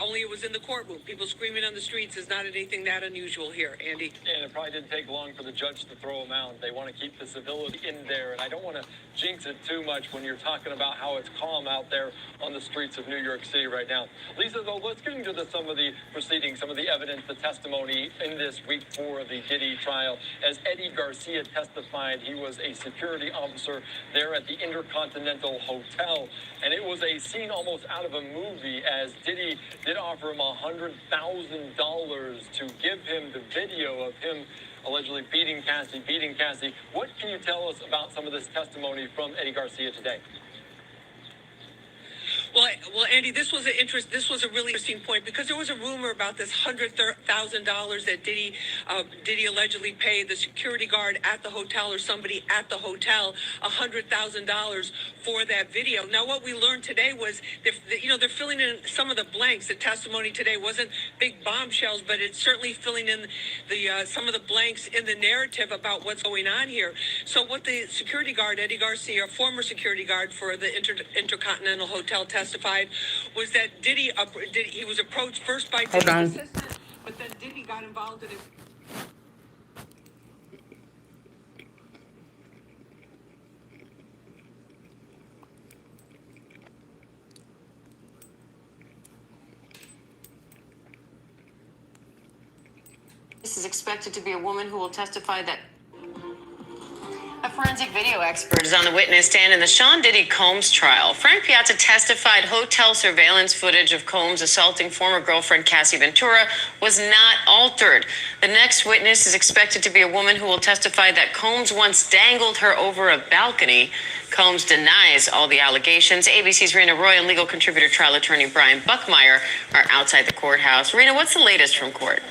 only it was in the courtroom. People screaming on the streets is not anything that unusual here, Andy. And it probably didn't take long for the judge to throw him out. They want to keep the civility in there, and I don't want to jinx it too much when you're talking about how it's calm out there on the streets of New York City right now. Lisa, though, let's get into some of the proceedings, some of the evidence, the testimony in this week for the Diddy trial. As Eddie Garcia testified, he was a security officer there at the Intercontinental Hotel, and it was a scene almost out of a movie, as Diddy did offer him $100,000 to give him the video of him allegedly beating Cassie. What can you tell us about some of this testimony from Eddie Garcia today? Well, Andy, this was a really interesting point, because there was a rumor about this $100,000 that Diddy allegedly paid the security guard at the hotel, or somebody at the hotel, $100,000 for that video. Now, what we learned today was they're filling in some of the blanks. The testimony today wasn't big bombshells, but it's certainly filling in some of the blanks in the narrative about what's going on here. So what the security guard, Eddie Garcia, former security guard for the Intercontinental Hotel, testified was that Diddy he was approached first by Diddy's assistant, but then Diddy got involved in it. This is expected to be a woman who will testify that a forensic video expert is on the witness stand in the Sean Diddy Combs trial. Frank Piazza testified hotel surveillance footage of Combs assaulting former girlfriend Cassie Ventura was not altered. The next witness is expected to be a woman who will testify that Combs once dangled her over a balcony. Combs denies all the allegations. ABC's Rena Roy and legal contributor trial attorney Brian Buckmeyer are outside the courthouse. Rena, what's the latest from court?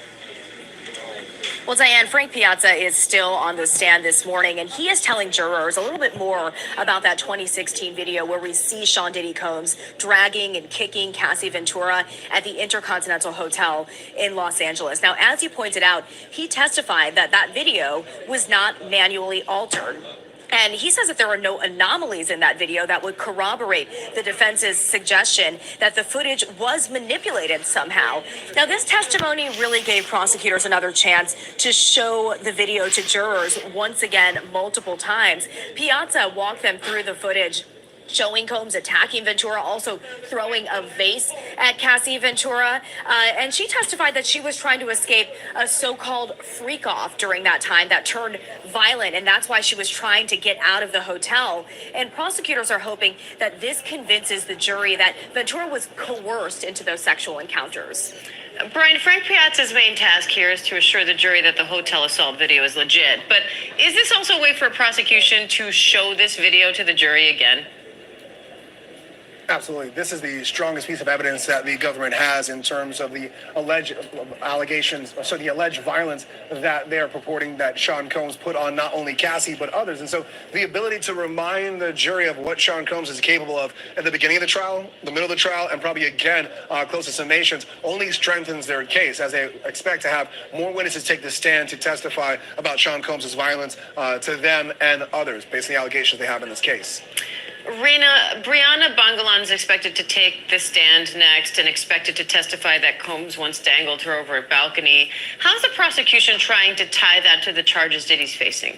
Well, Diane, Frank Piazza is still on the stand this morning, and he is telling jurors a little bit more about that 2016 video where we see Sean Diddy Combs dragging and kicking Cassie Ventura at the Intercontinental Hotel in Los Angeles. Now, as you pointed out, he testified that that video was not manually altered. And he says that there are no anomalies in that video that would corroborate the defense's suggestion that the footage was manipulated somehow. Now, this testimony really gave prosecutors another chance to show the video to jurors once again, multiple times. Piazza walked them through the footage, showing Combs attacking Ventura, also throwing a vase at Cassie Ventura. And she testified that she was trying to escape a so-called freak-off during that time that turned violent, and that's why she was trying to get out of the hotel. And prosecutors are hoping that this convinces the jury that Ventura was coerced into those sexual encounters. Brian, Frank Piazza's main task here is to assure the jury that the hotel assault video is legit. But is this also a way for a prosecution to show this video to the jury again? Absolutely. This is the strongest piece of evidence that the government has in terms of the alleged allegations, so the alleged violence that they're purporting that Sean Combs put on not only Cassie, but others. And so the ability to remind the jury of what Sean Combs is capable of at the beginning of the trial, the middle of the trial, and probably again, close to summations, only strengthens their case, as they expect to have more witnesses take the stand to testify about Sean Combs' violence to them and others, based on the allegations they have in this case. Rena, Brianna Bongalan is expected to take the stand next and expected to testify that Combs once dangled her over a balcony. How's the prosecution trying to tie that to the charges Diddy's facing?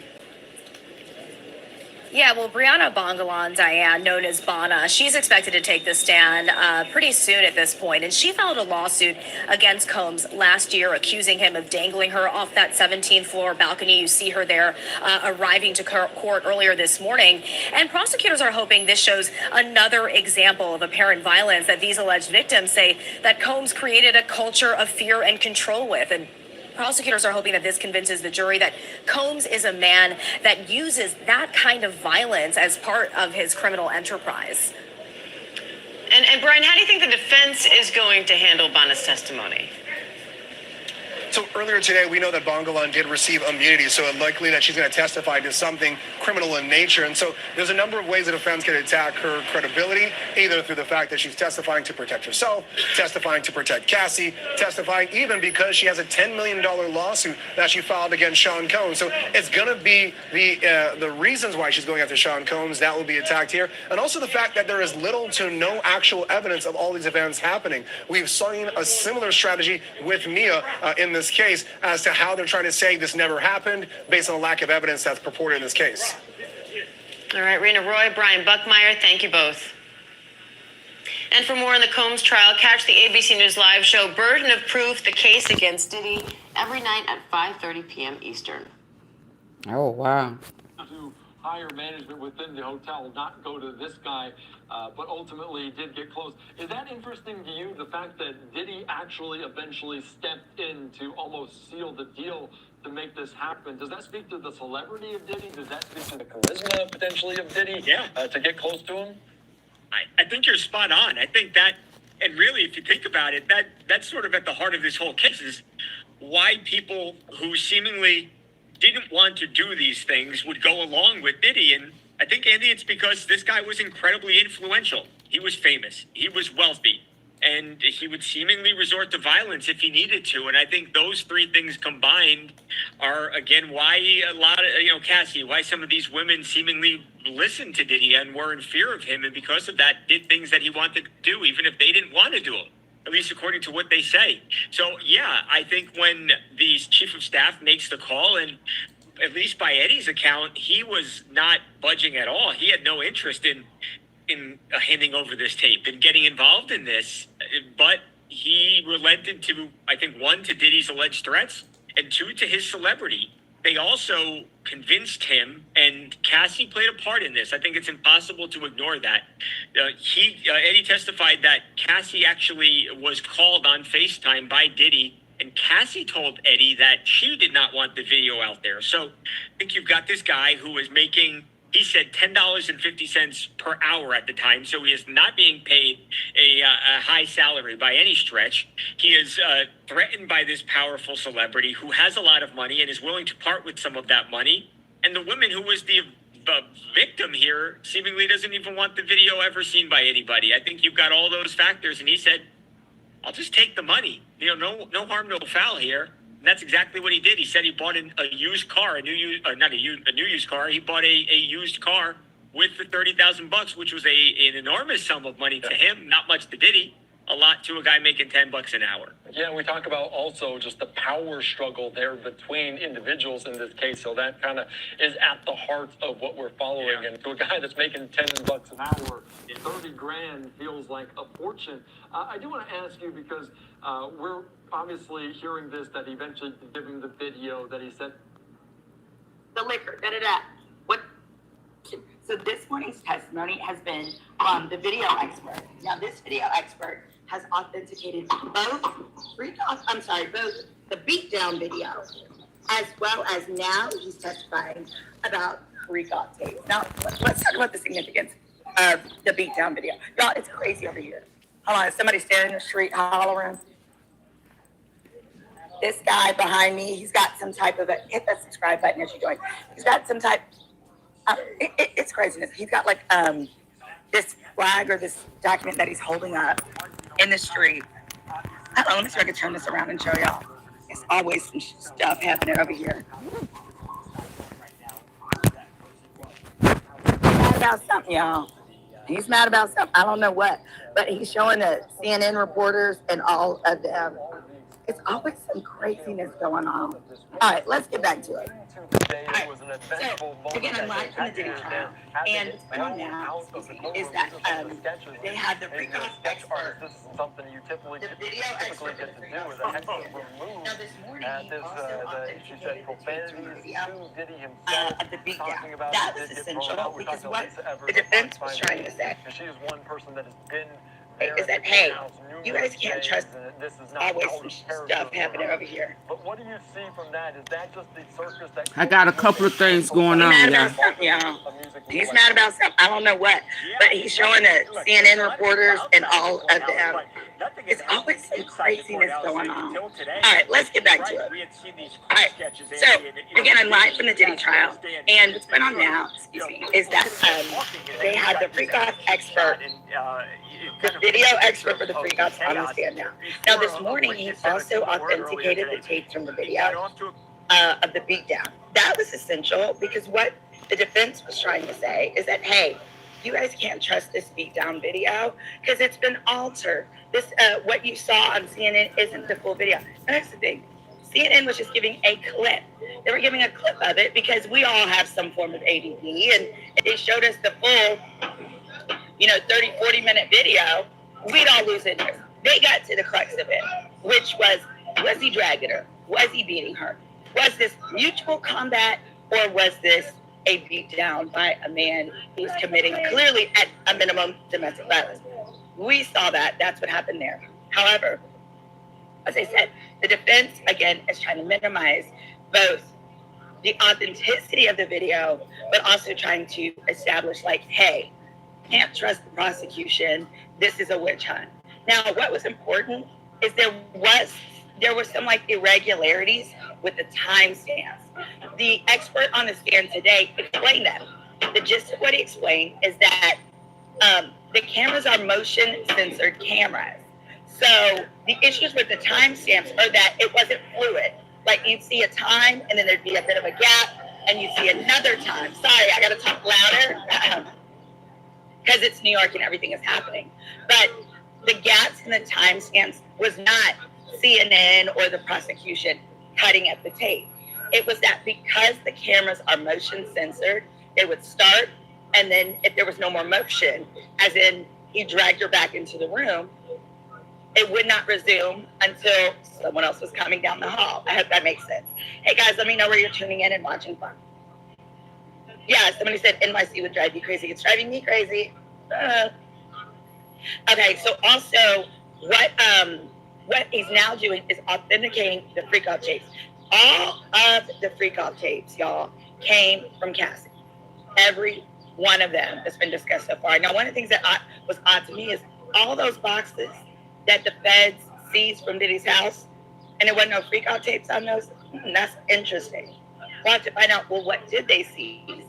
Yeah, well, Brianna Bongalan, Diane, known as Bana, she's expected to take the stand pretty soon at this point. And she filed a lawsuit against Combs last year, accusing him of dangling her off that 17th floor balcony. You see her there arriving to court earlier this morning. And prosecutors are hoping this shows another example of apparent violence that these alleged victims say that Combs created a culture of fear and control with. And prosecutors are hoping that this convinces the jury that Combs is a man that uses that kind of violence as part of his criminal enterprise. And Brian, how do you think the defense is going to handle Bana's testimony? So earlier today, we know that Bongalan did receive immunity, so it's likely that she's going to testify to something criminal in nature. And so there's a number of ways the defense can attack her credibility, either through the fact that she's testifying to protect herself, testifying to protect Cassie, testifying even because she has a $10 million lawsuit that she filed against Sean Combs. So it's going to be the reasons why she's going after Sean Combs that will be attacked here, and also the fact that there is little to no actual evidence of all these events happening. We've seen a similar strategy with Mia in this case as to how they're trying to say this never happened based on a lack of evidence that's purported in this case. All right, Rena Roy, Brian Buckmeyer, thank you both. And for more on the Combs trial, catch the ABC News Live show Burden of Proof, the case against Diddy, every night at 5:30 p.m. Eastern. Oh, wow. To higher management within the hotel, not go to this guy, but ultimately did get close. Is that interesting to you, the fact that Diddy actually eventually stepped in to almost seal the deal to make this happen? Does that speak to the celebrity of Diddy? Does that speak to the charisma potentially of Diddy? Yeah. To get close to him? I think you're spot on. I think that, and really, if you think about it, that's sort of at the heart of this whole case is why people who seemingly didn't want to do these things would go along with Diddy. And I think, Andy, it's because this guy was incredibly influential. He was famous. He was wealthy. And he would seemingly resort to violence if he needed to. And I think those three things combined are, again, why a lot of, Cassie, why some of these women seemingly listened to Diddy and were in fear of him. And because of that, did things that he wanted to do, even if they didn't want to do them, at least according to what they say. So, yeah, I think when the chief of staff makes the call, and at least by Eddie's account, he was not budging at all. He had no interest in handing over this tape and getting involved in this, but he relented to, I think, one, to Diddy's alleged threats, and two, to his celebrity. They also convinced him, and Cassie played a part in this. I think it's impossible to ignore that. Eddie testified that Cassie actually was called on FaceTime by Diddy, and Cassie told Eddie that she did not want the video out there. So I think you've got this guy who was making, he said, $10.50 per hour at the time, so he is not being paid a high salary by any stretch. He is threatened by this powerful celebrity who has a lot of money and is willing to part with some of that money. And the woman who was the victim here seemingly doesn't even want the video ever seen by anybody. I think you've got all those factors, and he said, I'll just take the money. No harm, no foul here. And that's exactly what he did. He said he bought a used car, a new used car. He bought a used car with the $30,000, which was an enormous sum of money to him. Not much to Diddy, a lot to a guy making $10 an hour. Yeah, we talk about also just the power struggle there between individuals in this case. So that kind of is at the heart of what we're following. Yeah. And to a guy that's making $10 an hour, 30 grand feels like a fortune. I do want to ask you, because we're obviously hearing this, that he eventually giving the video that he said the liquor, what? So this morning's testimony has been the video expert. Now this video expert has authenticated both the beatdown video, as well as now he's testifying about freak-off tapes. Now let's talk about the significance of the beatdown video. Y'all, it's crazy over here. Hold on, is somebody standing in the street hollering? This guy behind me, he's got some type of hit that subscribe button as you join. He's got some type, it's craziness. He's got like this flag or this document that he's holding up in the street. Let me see if I can turn this around and show y'all. There's always some stuff happening over here. About something, y'all. He's mad about something. I don't know what, but he's showing the CNN reporters and all of them. It's always some craziness going on. All right, let's get back to it. So, again, I'm live from the Diddy trial, and what's going on now is that they had the freak-off expert, the video expert for the freak-off expert. Now, this morning, he also authenticated the tapes from the video of the beatdown. That was essential because what the defense was trying to say is that, hey, you guys can't trust always some stuff happening over here. But what do you see from that? Is that just the circus that I got a couple of things going on, y'all. He's mad about something. I don't know what, but he's showing the CNN reporters and all of them. It's always some craziness going on. All right, let's get back to it. All right, so again, I'm live from the Diddy trial, and what's going on now, excuse me, is that they had the freak-off expert, the video expert for the freak-offs on the stand now. Now, this morning, he also authenticated the tapes from the video of the beatdown. That was essential because what the defense was trying to say is that, hey, you guys can't trust this beatdown video because it's been altered. This, what you saw on CNN isn't the full video. And that's the thing. CNN was just giving a clip. They were giving a clip of it because we all have some form of ADD, and if they showed us the full, 30, 40-minute video, we'd all lose interest. They got to the crux of it, which was he dragging her? Was he beating her? Was this mutual combat, or was this a beatdown by a man who's committing clearly at a minimum domestic violence? We saw that. That's what happened there. However, as I said, the defense, again, is trying to minimize both the authenticity of the video, but also trying to establish, like, hey, can't trust the prosecution. This is a witch hunt. Now, what was important is there were some like irregularities with the timestamps. The expert on the stand today explained that. The gist of what he explained is that the cameras are motion censored cameras. So the issues with the timestamps are that it wasn't fluid. Like you'd see a time and then there'd be a bit of a gap and you'd see another time. Sorry, I gotta talk louder because it's New York and everything is happening. But the gaps in the timestamps was not CNN or the prosecution cutting at the tape. It was that because the cameras are motion censored, they would start, and then if there was no more motion, as in he dragged her back into the room, it would not resume until someone else was coming down the hall. I hope that makes sense. Hey guys, let me know where you're tuning in and watching from. Yeah, somebody said NYC would drive you crazy. It's driving me crazy. Okay, so also what he's now doing is authenticating the freak-off tapes. All of the freak-off tapes, y'all, came from Cassie. Every one of them that's been discussed so far. Now, one of the things that was odd to me is all those boxes that the feds seized from Diddy's house, and there wasn't no freak-off tapes on those. That's interesting. We'll have to find out, well, what did they seize?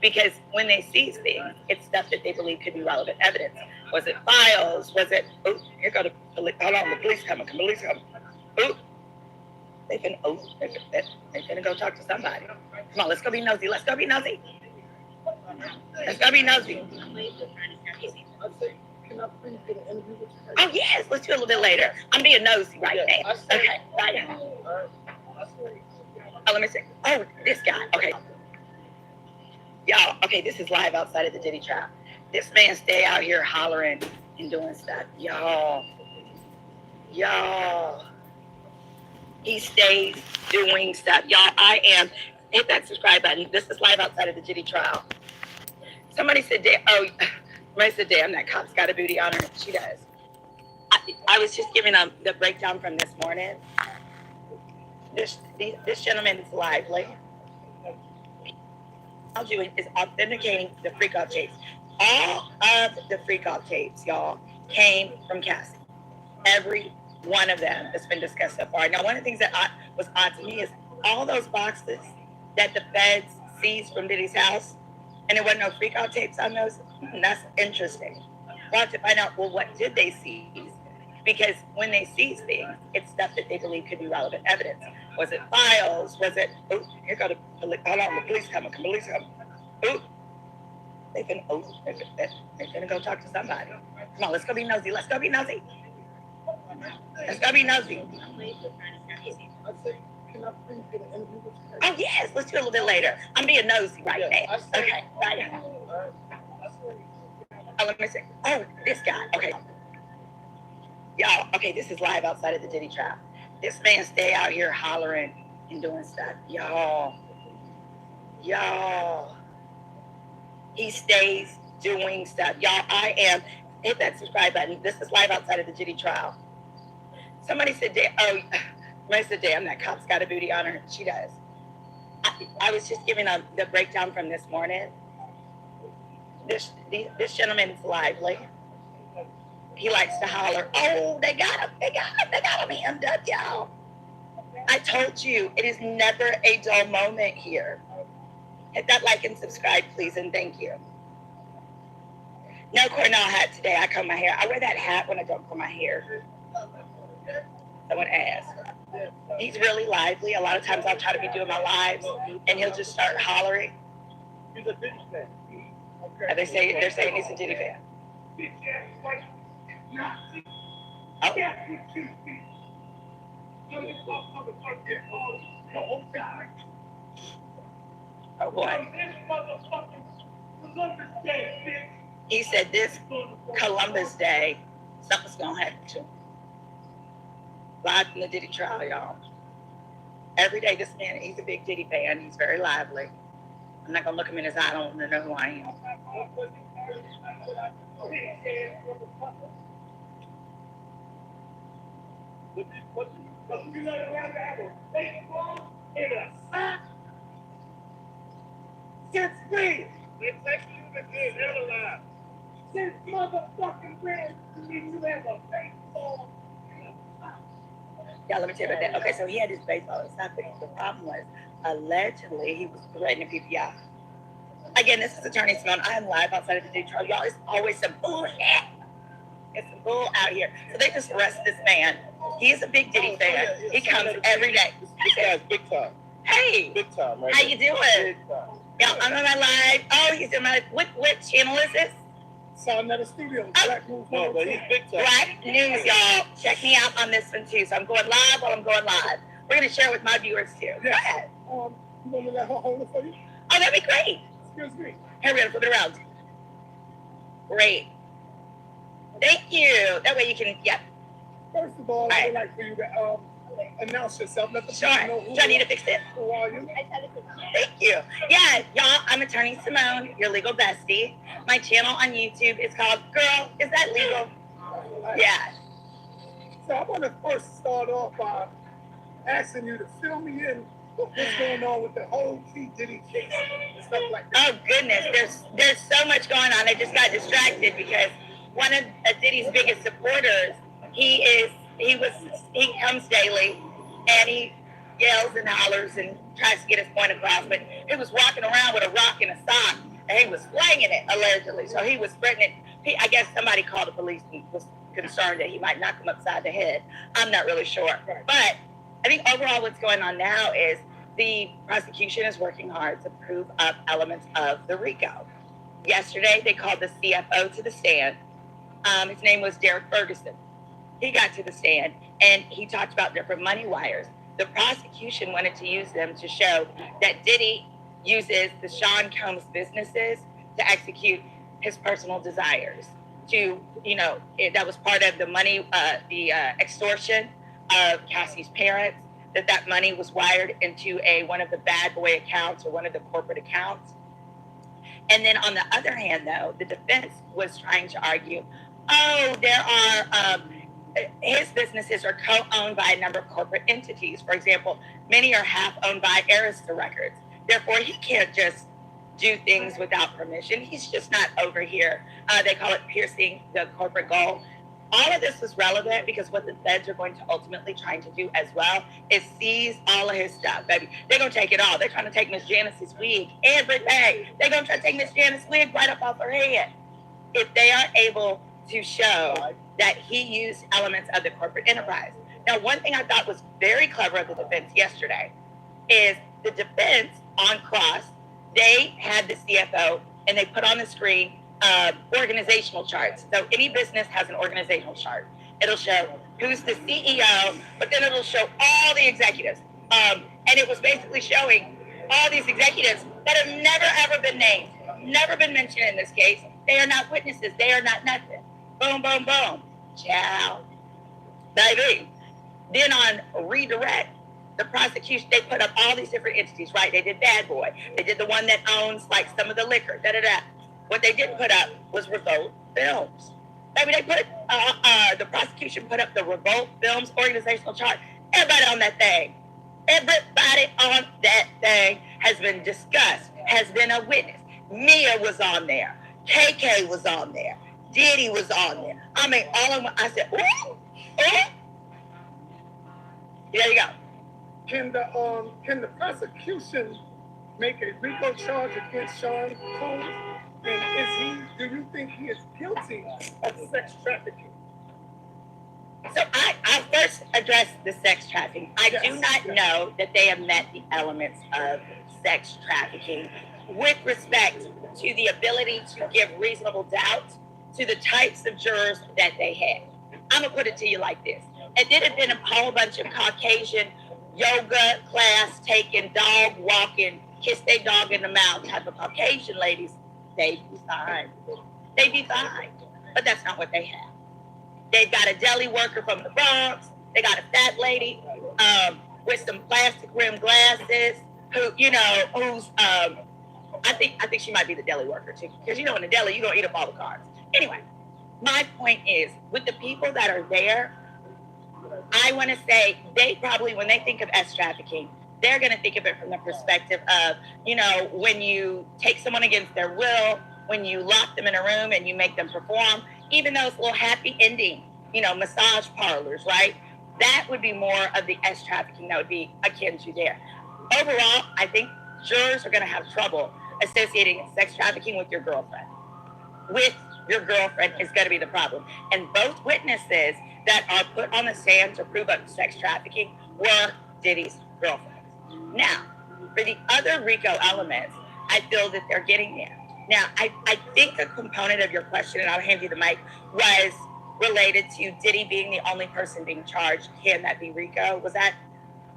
Because when they seize things, it's stuff that they believe could be relevant evidence. Was it files? Was it, oh, here go the police. Hold on, the police coming. Police coming. Oh, they're gonna go talk to somebody. Come on, let's go be nosy. Let's go be nosy. Let's go be nosy. Oh, yes, let's do it a little bit later. I'm being nosy right now. Okay, right now. Oh, let me see. Oh, this guy. Okay. Y'all, okay, this is live outside of the Diddy trial. This man stay out here hollering and doing stuff. Y'all. He stays doing stuff. Y'all, hit that subscribe button. This is live outside of the Diddy trial. Somebody said, damn, that cop's got a booty on her. She does. I was just giving the breakdown from this morning. This gentleman is lively. All doing is authenticating the freak-off tapes. All of the freak-off tapes, y'all, came from Cassie. Every one of them that's been discussed so far. Now, one of the things that was odd to me is all those boxes that the feds seized from Diddy's house, and there wasn't no freak-off tapes on those. That's interesting. We'll have to find out, well, what did they seize? Because when they seize things, it's stuff that they believe could be relevant evidence. Was it files? Was it, oh, here go the police. Hold on, the police coming. Police coming. Oh, They're gonna go talk to somebody. Come on, let's go be nosy. Let's go be nosy. Let's go be nosy. Oh yes, let's do it a little bit later. I'm being nosy right now. Okay, right now. Oh, let me see. Oh, this guy. Okay. Y'all, okay, this is live outside of the Diddy trial. This man stay out here hollering and doing stuff. Y'all. He stays doing stuff. Y'all, hit that subscribe button. This is live outside of the Diddy trial. Somebody said, damn, that cop's got a booty on her. She does. I was just giving the breakdown from this morning. This gentleman's lively. He likes to holler, oh, they got him hemmed up, y'all. I told you, it is never a dull moment here. Hit that like and subscribe, please, and thank you. No Cornell hat today. I comb my hair. I wear that hat when I don't comb my hair. Someone asked. He's really lively. A lot of times I'll try to be doing my lives, and he'll just start hollering. He's a Diddy fan. They're saying he's a Diddy fan. Oh. Oh boy. He said this Columbus Day, something's gonna happen to him. Live from the Diddy trial, y'all. Every day this man, he's a big Diddy fan. He's very lively. I'm not gonna look him in his eye. I don't want to know who I am. Since when? Since motherfucking when did you have a baseball? Yeah, let me tell you about that. Okay, so he had his baseball and stuff, but the problem was, allegedly, he was threatening people. Yeah. Again, this is Attorney Simone. I am live outside of the Diddy trial. Y'all, it's always some bullshit. It's some bull out here. So they just arrested this man. He's a big Diddy fan. He comes every day. This guy's big time. Hey. Big time, right? How you doing? Big time. Yeah, I'm on my live. Oh, he's in my, what channel is this? Sound at the studio. Black News. No, but he's big time. Black News, y'all. Check me out on this one too. So I'm going live while I'm going live. We're going to share with my viewers too. Yes. Go ahead. You want me to let her hold it for you? Oh, that'd be great. Excuse me. Here, we're going to flip it around. Great. Thank you. That way you can, yep. First of all, I would like for you to announce yourself. Let the people know who Do I need to fix it? Who are you? Thank you. Yeah, y'all, I'm Attorney Simone, your legal bestie. My channel on YouTube is called Girl, Is That Legal? Yeah. So I want to first start off by asking you to fill me in what's going on with the whole P. Diddy case and stuff like that. Oh goodness, there's so much going on. I just got distracted because one of Diddy's biggest supporters, he comes daily and he yells and hollers and tries to get his point across, but he was walking around with a rock and a sock and he was slanging it allegedly. So he was spreading it. I guess somebody called the police and was concerned that he might knock him upside the head. I'm not really sure. But I think overall what's going on now is the prosecution is working hard to prove up elements of the RICO. Yesterday, they called the CFO to the stand. His name was Derek Ferguson. He got to the stand and he talked about different money wires. The prosecution wanted to use them to show that Diddy uses the Sean Combs businesses to execute his personal desires. That was part of the money, the extortion of Cassie's parents, that money was wired into one of the bad boy accounts or one of the corporate accounts. And then on the other hand, though, the defense was trying to argue, his businesses are co-owned by a number of corporate entities. For example, many are half owned by Arista Records. Therefore, he can't just do things without permission. He's just not over here. They call it piercing the corporate goal. All of this was relevant because what the feds are going to ultimately trying to do as well is seize all of his stuff, baby. They're going to take it all. They're trying to take Miss Janice's wig, everything. They're going to try to take Miss Janice's wig right up off her head. If they are able to show that he used elements of the corporate enterprise. Now, one thing I thought was very clever of the defense yesterday is the defense on cross, they had the CFO and they put on the screen organizational charts. So any business has an organizational chart. It'll show who's the CEO, but then it'll show all the executives. And it was basically showing all these executives that have never ever been named, never been mentioned in this case. They are not witnesses. They are not nothing. Boom, boom, boom. Ciao. Baby. Then on redirect, the prosecution, they put up all these different entities, right? They did Bad Boy. They did the one that owns like some of the liquor, da-da-da. What they didn't put up was Revolt Films. I mean, they put, the prosecution put up the Revolt Films organizational chart. Everybody on that thing. Everybody on that thing has been discussed, has been a witness. Mia was on there. KK was on there. Diddy was on there. I mean, all of them, I said, ooh, ooh. There you go. Can the prosecution make a RICO charge against Sean Combs? And do you think he is guilty of sex trafficking? So I'll first address the sex trafficking. I do not know that they have met the elements of sex trafficking with respect to the ability to give reasonable doubt to the types of jurors that they had. I'm gonna put it to you like this. It did have been a whole bunch of Caucasian yoga class taking, dog walking, kiss their dog in the mouth type of Caucasian ladies, they'd be fine. They'd be fine. But that's not what they have. They've got a deli worker from the Bronx. They got a fat lady with some plastic rim glasses who, you know, who's I think she might be the deli worker too. Because you know in the deli you don't eat up all the carbs. Anyway, my point is with the people that are there, I want to say they probably, when they think of S trafficking, they're going to think of it from the perspective of, you know, when you take someone against their will, when you lock them in a room and you make them perform, even those little happy ending, you know, massage parlors, right? That would be more of the S trafficking that would be akin to there. Overall, I think jurors are going to have trouble associating sex trafficking with your girlfriend. With your girlfriend is going to be the problem. And both witnesses that are put on the stand to prove up sex trafficking were Diddy's girlfriends. Now, for the other RICO elements, I feel that they're getting there. Now, I think a component of your question, and I'll hand you the mic, was related to Diddy being the only person being charged. Can that be RICO? Was that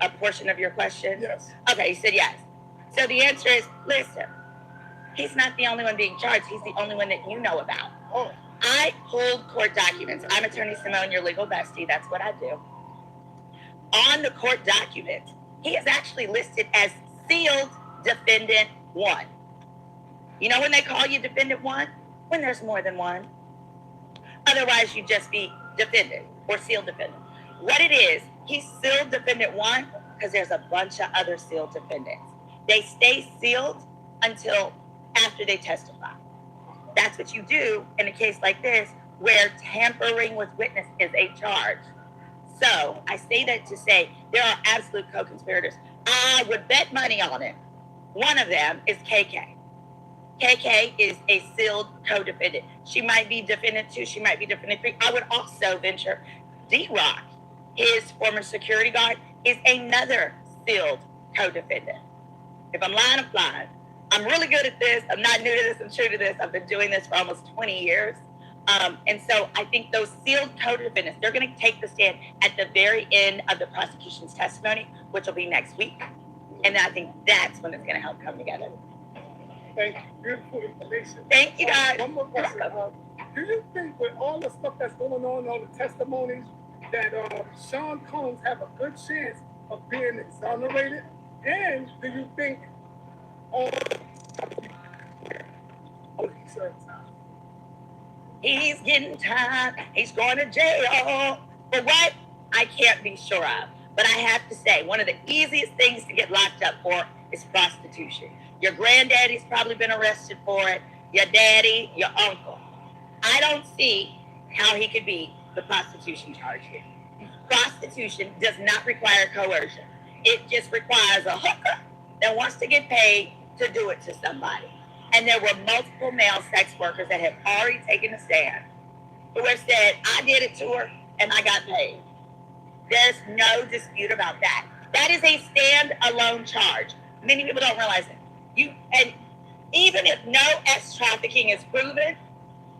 a portion of your question? Yes. Okay, you said yes. So the answer is, listen, he's not the only one being charged. He's the only one that you know about. Oh. I pulled court documents. I'm Attorney Simone, your legal bestie. That's what I do. On the court documents, he is actually listed as sealed defendant 1. You know when they call you defendant 1? When there's more than one. Otherwise, you just be defendant or sealed defendant. What it is, he's sealed defendant 1 because there's a bunch of other sealed defendants. They stay sealed until after they testify. That's what you do in a case like this where tampering with witness is a charge. So I say that to say there are absolute co-conspirators. I would bet money on it. One of them is KK. KK is a sealed co-defendant. She might be defendant 2, she might be defendant 3. I would also venture D-Rock, his former security guard, is another sealed co-defendant. If I'm lying, I'm flying. I'm really good at this. I'm not new to this. I'm true to this. I've been doing this for almost 20 years. And so I think those sealed co-defendants, they're going to take the stand at the very end of the prosecution's testimony, which will be next week. And I think that's when it's going to help come together. Thank you. Beautiful information. Thank you, guys. One more question. Do you think with all the stuff that's going on, all the testimonies, that Sean Combs have a good chance of being exonerated? And do you think he's getting time, he's going to jail? For what? I can't be sure of. But I have to say, one of the easiest things to get locked up for is prostitution. Your granddaddy's probably been arrested for it, your daddy, your uncle. I don't see how he could be the prostitution charge here. Prostitution does not require coercion. It just requires a hooker that wants to get paid to do it to somebody. And there were multiple male sex workers that have already taken a stand who have said, I did it to her and I got paid. There's no dispute about that. That is a stand-alone charge. Many people don't realize it. Even if no S trafficking is proven,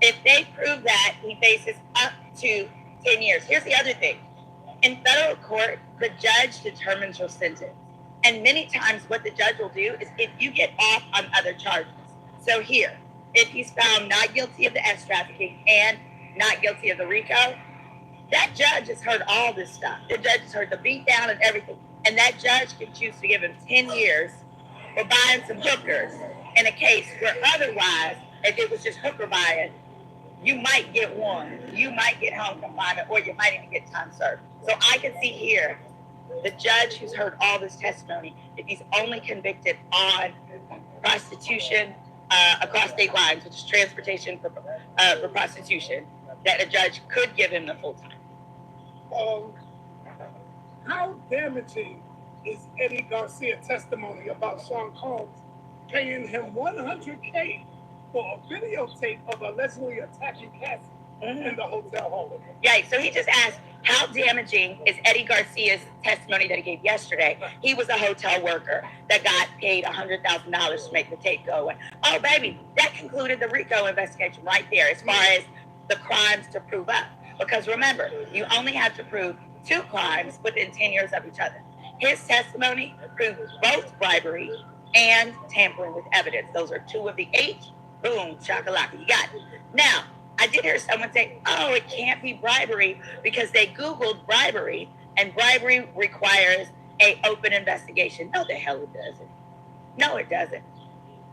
if they prove that, he faces up to 10 years. Here's the other thing. In federal court, the judge determines your sentence. And many times what the judge will do is if you get off on other charges. So here, if he's found not guilty of the S trafficking and not guilty of the RICO, that judge has heard all this stuff. The judge has heard the beat down and everything. And that judge can choose to give him 10 years for buying some hookers in a case where otherwise, if it was just hooker buying, you might get one. You might get home confinement, or you might even get time served. So I can see here the judge who's heard all this testimony, if he's only convicted on prostitution across state lines, which is transportation for prostitution, that a judge could give him the full time. How damaging is Eddie Garcia's testimony about Sean Combs paying him $100K for a videotape of allegedly attacking Cassie in the hotel hallway? Yeah, so he just asked, how damaging is Eddie Garcia's testimony that he gave yesterday? He was a hotel worker that got paid $100,000 to make the tape go away. Oh, baby, that concluded the RICO investigation right there as far as the crimes to prove up. Because remember, you only have to prove 2 crimes within 10 years of each other. His testimony proved both bribery and tampering with evidence. Those are 2 of the 8. Boom, shakalaka, you got it. Now, I did hear someone say, oh, it can't be bribery because they Googled bribery, and bribery requires an open investigation. No, the hell it doesn't. No, it doesn't.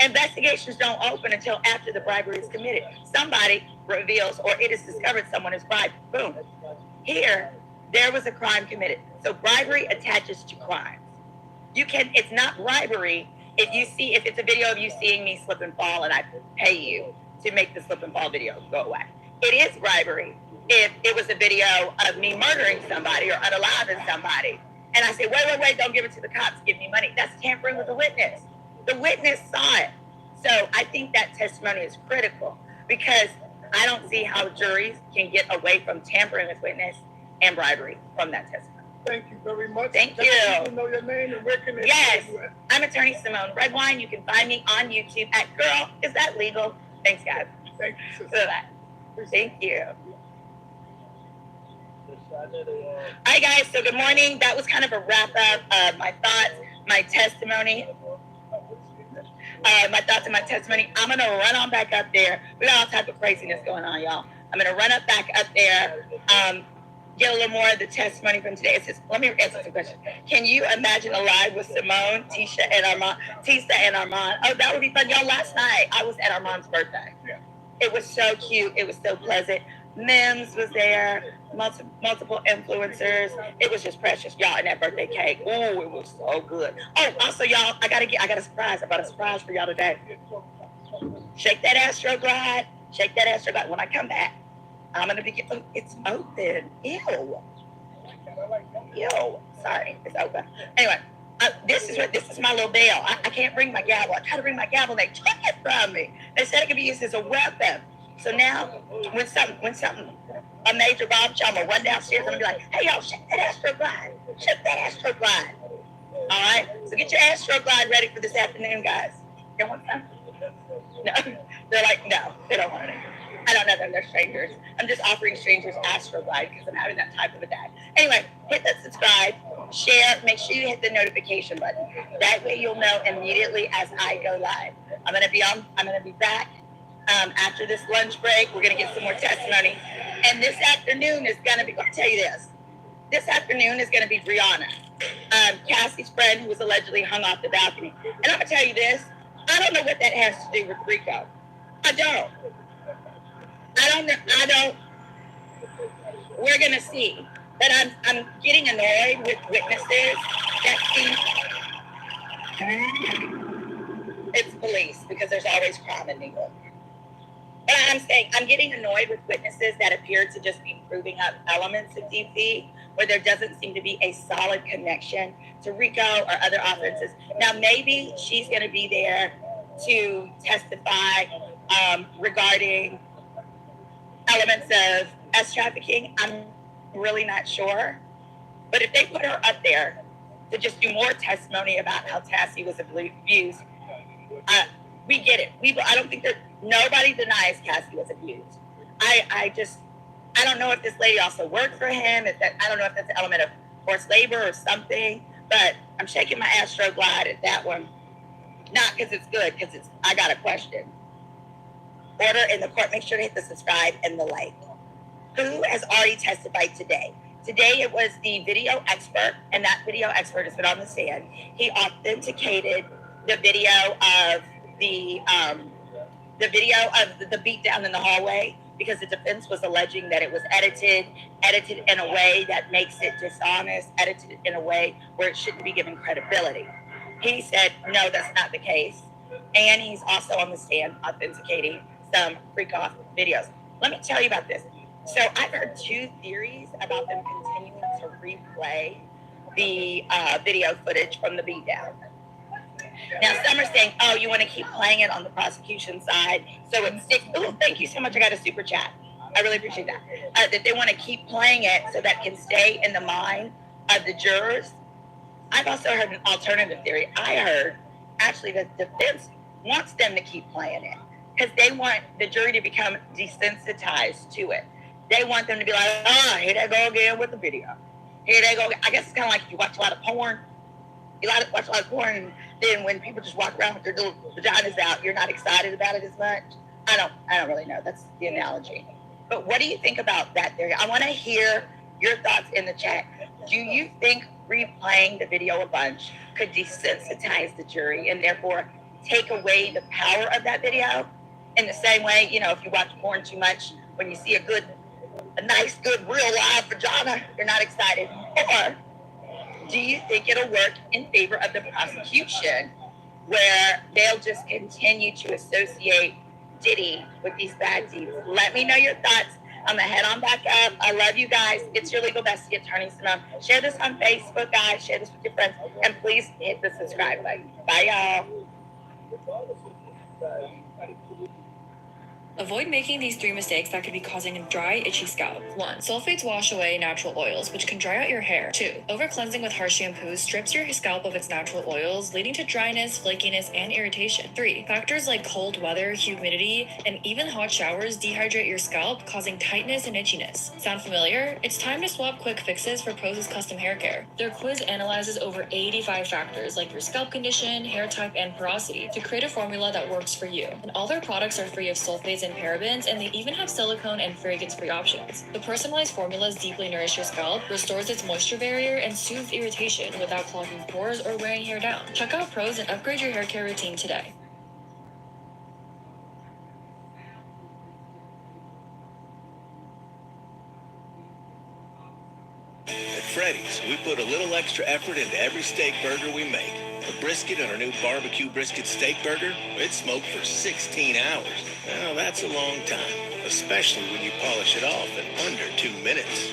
Investigations don't open until after the bribery is committed. Somebody reveals, or it is discovered someone is bribed. Boom. Here, there was a crime committed. So bribery attaches to crimes. It's not bribery if it's a video of you seeing me slip and fall and I pay you to make the slip and fall video go away. It is bribery if it was a video of me murdering somebody or unaliving somebody. And I say, wait, don't give it to the cops, give me money. That's tampering with the witness. The witness saw it. So I think that testimony is critical because I don't see how juries can get away from tampering with witness and bribery from that testimony. Thank you very much. Thank you. People know your name and where can they Yes, find you at? I'm Attorney Simone Redwine. You can find me on YouTube at Girl, Is That Legal? Thanks, guys. Thank you, For that. Thank you. All right, guys, so good morning. That was kind of a wrap-up of my thoughts, my testimony. My thoughts and my testimony. I'm going to run on back up there. We got all type of craziness going on, y'all. I'm going to run up back up there, get a little more of the testimony from today. It says, let me answer some questions. Can you imagine a live with Simone, Tisa, and Armand? Oh, that would be fun. Y'all, last night, I was at Armand's birthday. Yeah. It was so cute. It was so pleasant. Mims was there, multiple influencers. It was just precious, y'all, and that birthday cake. Ooh, it was so good. Oh, also, y'all, I got a surprise. I brought a surprise for y'all today. Shake that Astro Glide. Shake that Astro Glide. When I come back, I'm going to be, it's open. Ew. Sorry, it's open. Anyway, this is my little bell. I can't bring my gavel. I try to bring my gavel, and they took it from me. They said it could be used as a weapon. So now, when something, a major bomb, I'm going to run downstairs. I'm going to be like, hey, y'all, shake that Astro Glide. Shake that Astro Glide. All right? So get your Astro Glide ready for this afternoon, guys. You want some? No. They're like, no, they don't want it. I don't know them. They're strangers. I'm just offering strangers Astro Glide because I'm having that type of a day. Anyway, hit the subscribe, share. Make sure you hit the notification button. That way you'll know immediately as I go live. I'm going to be back. After this lunch break, we're going to get some more testimony. And this afternoon is going to be, I'll tell you this. This afternoon is going to be Brianna, Cassie's friend who was allegedly hung off the balcony. And I'm going to tell you this. I don't know what that has to do with RICO. I don't. We're going to see. But I'm getting annoyed with witnesses that think it's police because there's always crime in New York. But I'm saying I'm getting annoyed with witnesses that appear to just be proving up elements of DP where there doesn't seem to be a solid connection to RICO or other offenses. Now, maybe she's going to be there to testify regarding elements of S trafficking. I'm really not sure. But if they put her up there to just do more testimony about how Tassie was abused, We get it. I don't think that nobody denies Cassie was abused. I don't know if this lady also worked for him. I don't know if that's an element of forced labor or something, but I'm shaking my Astro Glide at that one. Not because it's good, because I got a question. Order in the court, make sure to hit the subscribe and the like. Who has already testified today? Today it was the video expert, and that video expert has been on the stand. He authenticated the video of the beatdown in the hallway, because the defense was alleging that it was edited in a way that makes it dishonest, edited in a way where it shouldn't be given credibility. He said, no, that's not the case. And he's also on the stand authenticating some freak-off videos. Let me tell you about this. So I've heard two theories about them continuing to replay the video footage from the beatdown. Now, some are saying, oh, you want to keep playing it on the prosecution side, so it sticks. Oh, thank you so much. I got a super chat. I really appreciate that. That they want to keep playing it so that can stay in the mind of the jurors. I've also heard an alternative theory. I heard, actually, that the defense wants them to keep playing it because they want the jury to become desensitized to it. They want them to be like, oh, here they go again with the video. Here they go. I guess it's kind of like if you watch a lot of porn. You watch a lot of porn, and then when people just walk around with their little vaginas out, you're not excited about it as much. I don't really know. That's the analogy. But what do you think about that theory? I want to hear your thoughts in the chat. Do you think replaying the video a bunch could desensitize the jury and therefore take away the power of that video? In the same way, if you watch porn too much, when you see a nice, good, real live vagina, you're not excited. Or do you think it'll work in favor of the prosecution, where they'll just continue to associate Diddy with these bad deeds? Let me know your thoughts. I'm gonna head on back up. I love you guys. It's your legal bestie, Attorney Simone. Share this on Facebook, guys. Share this with your friends, and please hit the subscribe button. Bye, y'all. Avoid making these 3 mistakes that could be causing a dry, itchy scalp. 1. Sulfates wash away natural oils, which can dry out your hair. 2. Over-cleansing with harsh shampoos strips your scalp of its natural oils, leading to dryness, flakiness, and irritation. 3. Factors like cold weather, humidity, and even hot showers dehydrate your scalp, causing tightness and itchiness. Sound familiar? It's time to swap quick fixes for Prose's custom hair care. Their quiz analyzes over 85 factors like your scalp condition, hair type, and porosity to create a formula that works for you. And all their products are free of sulfates and parabens, and they even have silicone and fragrance-free options. The personalized formulas deeply nourish your scalp, restores its moisture barrier, and soothes irritation without clogging pores or wearing hair down. Check out Prose and upgrade your hair care routine today. At Freddy's, we put a little extra effort into every steak burger we make. The brisket on our new barbecue brisket steak burger, it's smoked for 16 hours. Now that's a long time, especially when you polish it off in under 2 minutes.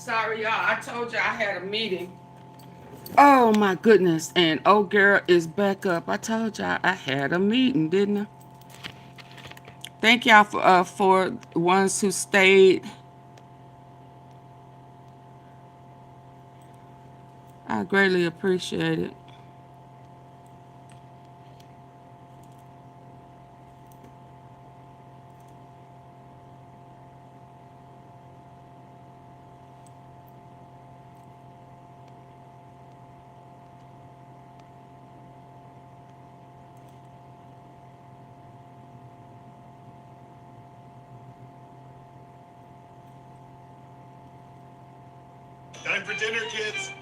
Sorry, y'all. I told you I had a meeting. Oh, my goodness. And old girl is back up. I told y'all I had a meeting, didn't I? Thank y'all for the ones who stayed. I greatly appreciate it. Time for dinner, kids.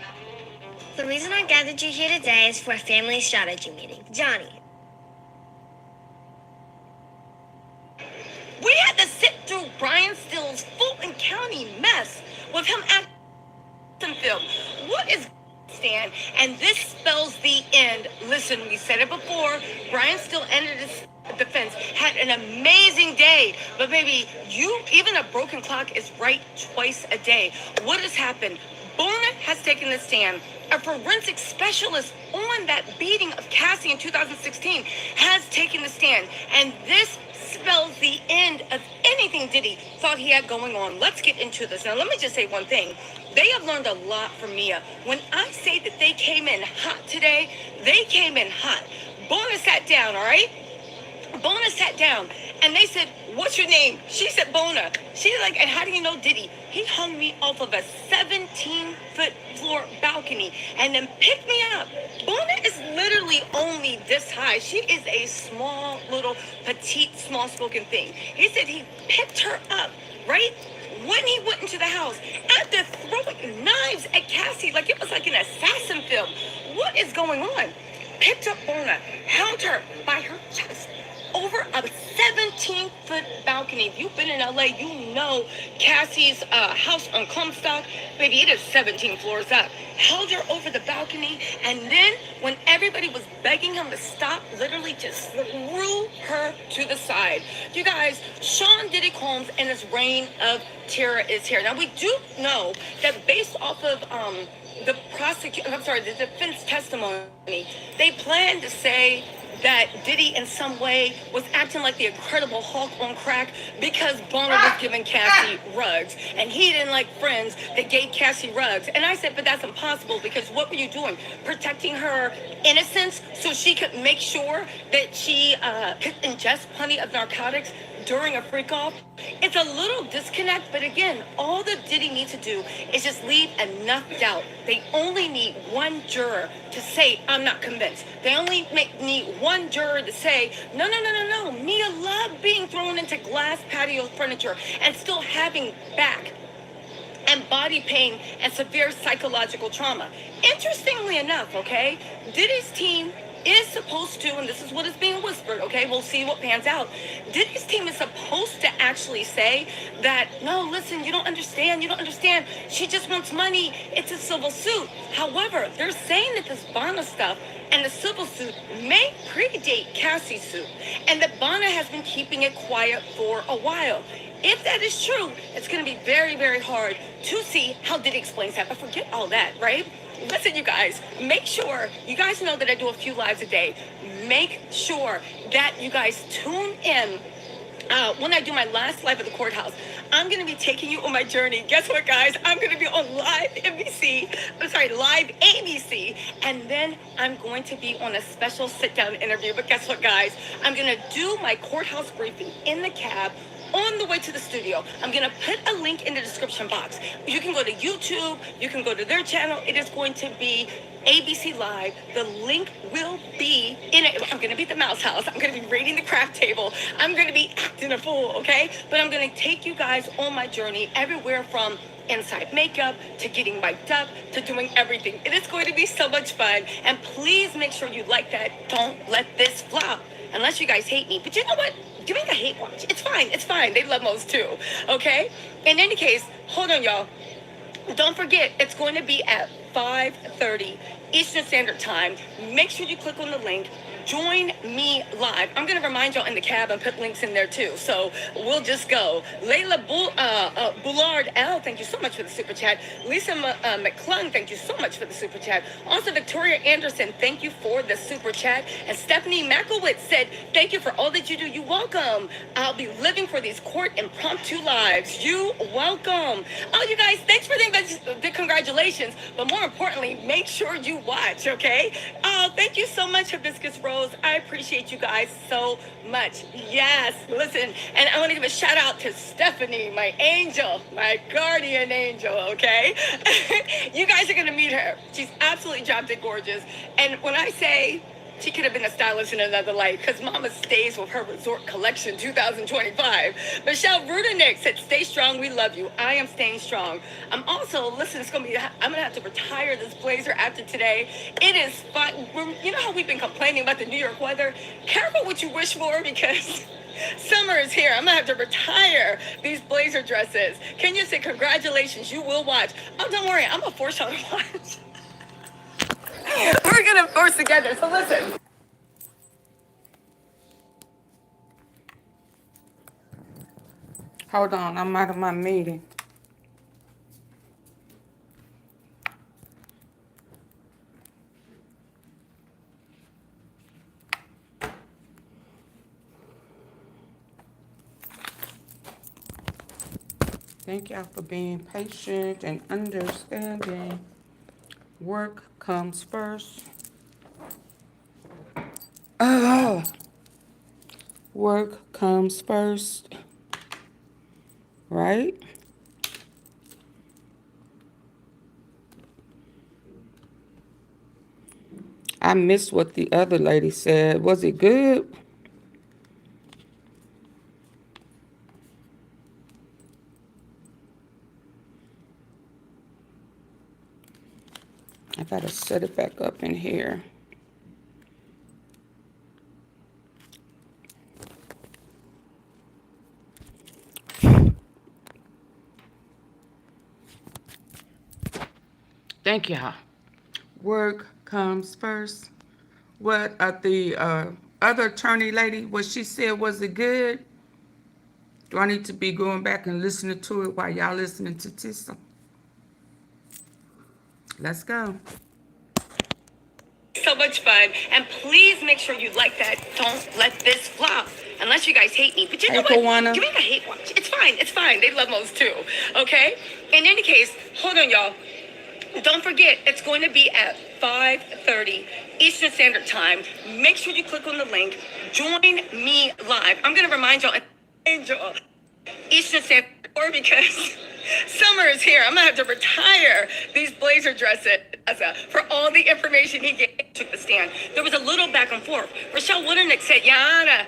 The reason I gathered you here today is for a family strategy meeting. Johnny. We had to sit through Brian Still's Fulton County mess with him acting film. What is stand? And this spells the end. Listen, we said it before. Brian Still ended his defense, had an amazing day. But baby, even a broken clock is right twice a day. What has happened? Bona has taken the stand. A forensic specialist on that beating of Cassie in 2016 has taken the stand. And this spells the end of anything Diddy thought he had going on. Let's get into this. Now, let me just say one thing. They have learned a lot from Mia. When I say that they came in hot today, they came in hot. Bona sat down, all right? Bona sat down, and they said, what's your name? She said, Bona. She's like, and how do you know Diddy? He hung me off of a 17-foot floor balcony and then picked me up. Bona is literally only this high. She is a small, little, petite, small-spoken thing. He said he picked her up, right? When he went into the house, after throwing knives at Cassie, like it was like an assassin film. What is going on? Picked up Bona, held her by her chest over a 17-foot balcony. If you've been in LA, you know Cassie's house on Comstock. Baby, it is 17 floors up. Held her over the balcony, and then when everybody was begging him to stop, literally just threw her to the side. You guys, Sean Diddy Combs and his reign of terror is here. Now, we do know that based off of the defense testimony, they plan to say that Diddy in some way was acting like the Incredible Hulk on crack because Bona was giving Cassie rugs. And he didn't like friends that gave Cassie rugs. And I said, but that's impossible because what were you doing? Protecting her innocence so she could make sure that she could ingest plenty of narcotics during a freak-off? It's a little disconnect, but again, all that Diddy needs to do is just leave enough doubt. They only need one juror to say, I'm not convinced. They only need one juror to say, no. Mia loved being thrown into glass patio furniture and still having back and body pain and severe psychological trauma. Interestingly enough, okay, Diddy's team is supposed to, and this is what is being whispered, okay, we'll see what pans out. Diddy's team is supposed to actually say that, no, listen, you don't understand. She just wants money. It's a civil suit. However, they're saying that this Bona stuff and the civil suit may predate Cassie's suit, and that Bona has been keeping it quiet for a while. If that is true, it's going to be very, very hard to see how Diddy explains that. But forget all that, right? Listen, you guys, make sure, you guys know that I do a few lives a day. Make sure that you guys tune in when I do my last live at the courthouse. I'm going to be taking you on my journey. Guess what, guys? I'm going to be on live ABC, and then I'm going to be on a special sit-down interview. But guess what, guys? I'm going to do my courthouse briefing in the cab on the way to the studio. I'm going to put a link in the description box. You can go to YouTube. You can go to their channel. It is going to be ABC Live. The link will be in it. I'm going to be at the Mouse House. I'm going to be raiding the craft table. I'm going to be acting a fool, okay? But I'm going to take you guys on my journey everywhere from inside makeup to getting mic'd up to doing everything. It is going to be so much fun. And please make sure you like that. Don't let this flop. Unless you guys hate me. But you know what? Give me the hate watch. It's fine. They love most too. Okay? In any case, hold on, y'all. Don't forget, it's going to be at 5:30 Eastern Standard Time. Make sure you click on the link. Join me live. I'm going to remind y'all in the cab and put links in there too. So we'll just go. Layla Bullard L, thank you so much for the super chat. Lisa McClung, thank you so much for the super chat. Also, Victoria Anderson, thank you for the super chat. And Stephanie Makowitz said, thank you for all that you do. You welcome. I'll be living for these court impromptu lives. You welcome. Oh, you guys, thanks for the congratulations. But more importantly, make sure you watch, okay? Oh, thank you so much, Hibiscus Rose. I appreciate you guys so much. Yes, listen, and I want to give a shout out to Stephanie, my angel, my guardian angel, okay? You guys are going to meet her. She's absolutely drop dead gorgeous. And when I say she could have been a stylist in another life, because Mama stays with her resort collection 2025. Michelle Rudenick said, stay strong, we love you. I am staying strong. I'm also, listen, I'm going to have to retire this blazer after today. It is fun. You know how we've been complaining about the New York weather? Careful what you wish for, because summer is here. I'm going to have to retire these blazer dresses. Can you say congratulations? You will watch. Oh, don't worry. I'm going to force y'all to watch. We're going to force together. So listen. Hold on. I'm out of my meeting. Thank y'all for being patient and understanding. Work comes first. Oh, work comes first, right? I missed what the other lady said. Was it good? I gotta set it back up in here. Thank y'all. Work comes first. What the other attorney lady, what she said, was it good? Do I need to be going back and listening to it while y'all listening to Tissa? Let's go. So much fun. And please make sure you like that. Don't let this flop. Unless you guys hate me. But you know what? Kawana. Give me a hate watch. It's fine. It's fine. They love those too. Okay? In any case, hold on, y'all. Don't forget, it's going to be at 5:30 Eastern Standard Time. Make sure you click on the link. Join me live. I'm going to remind y'all, Angel, Eastern Standard Time, because summer is here. I'm going to have to retire these blazer dresses for all the information he gave. Took the stand. There was a little back and forth. Rochelle Woodenick said, Yana,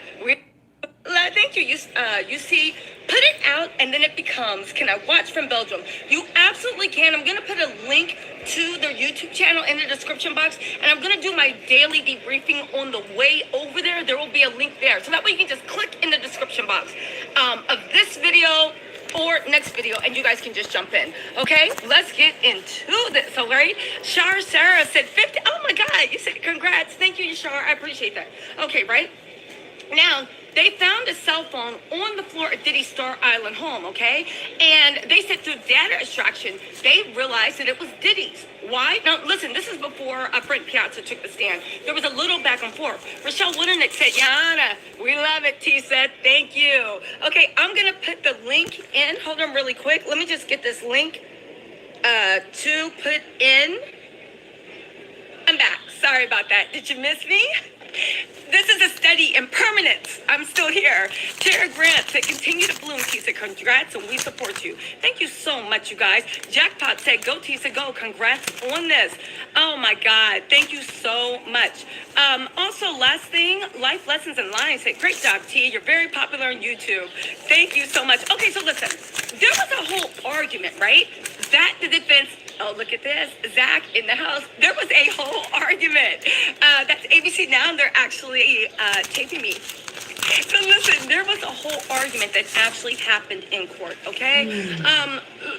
thank you. You see, put it out and then it becomes, can I watch from Belgium? You absolutely can. I'm going to put a link to their YouTube channel in the description box, and I'm going to do my daily debriefing on the way over there. There will be a link there. So that way you can just click in the description box of this video or next video, and you guys can just jump in. Okay, let's get into this. All right, Shar Sarah said 50. Oh my God, you said congrats. Thank you, Shar. I appreciate that. Okay, right now, they found a cell phone on the floor of Diddy's Star Island home, okay? And they said through data extraction, they realized that it was Diddy's. Why? Now, listen, this is before Frank Piazza took the stand. There was a little back and forth. Rochelle Woodenick said, Yana, we love it, T said, thank you. Okay, I'm going to put the link in. Hold on really quick. Let me just get this link to put in. I'm back. Sorry about that. Did you miss me? This is a study in permanence. I'm still here. Tara Grant said, continue to bloom, Tisa. Congrats, and we support you. Thank you so much, you guys. Jackpot said, go, Tisa, go. Congrats on this. Oh, my God. Thank you so much. Also, last thing, Life Lessons in Lines said, great job, T. You're very popular on YouTube. Thank you so much. Okay, so listen. There was a whole argument, right? That the defense... Oh, look at this. Zach in the house. There was a whole argument. That's ABC Now. They're actually taping me. So listen, there was a whole argument that actually happened in court, okay?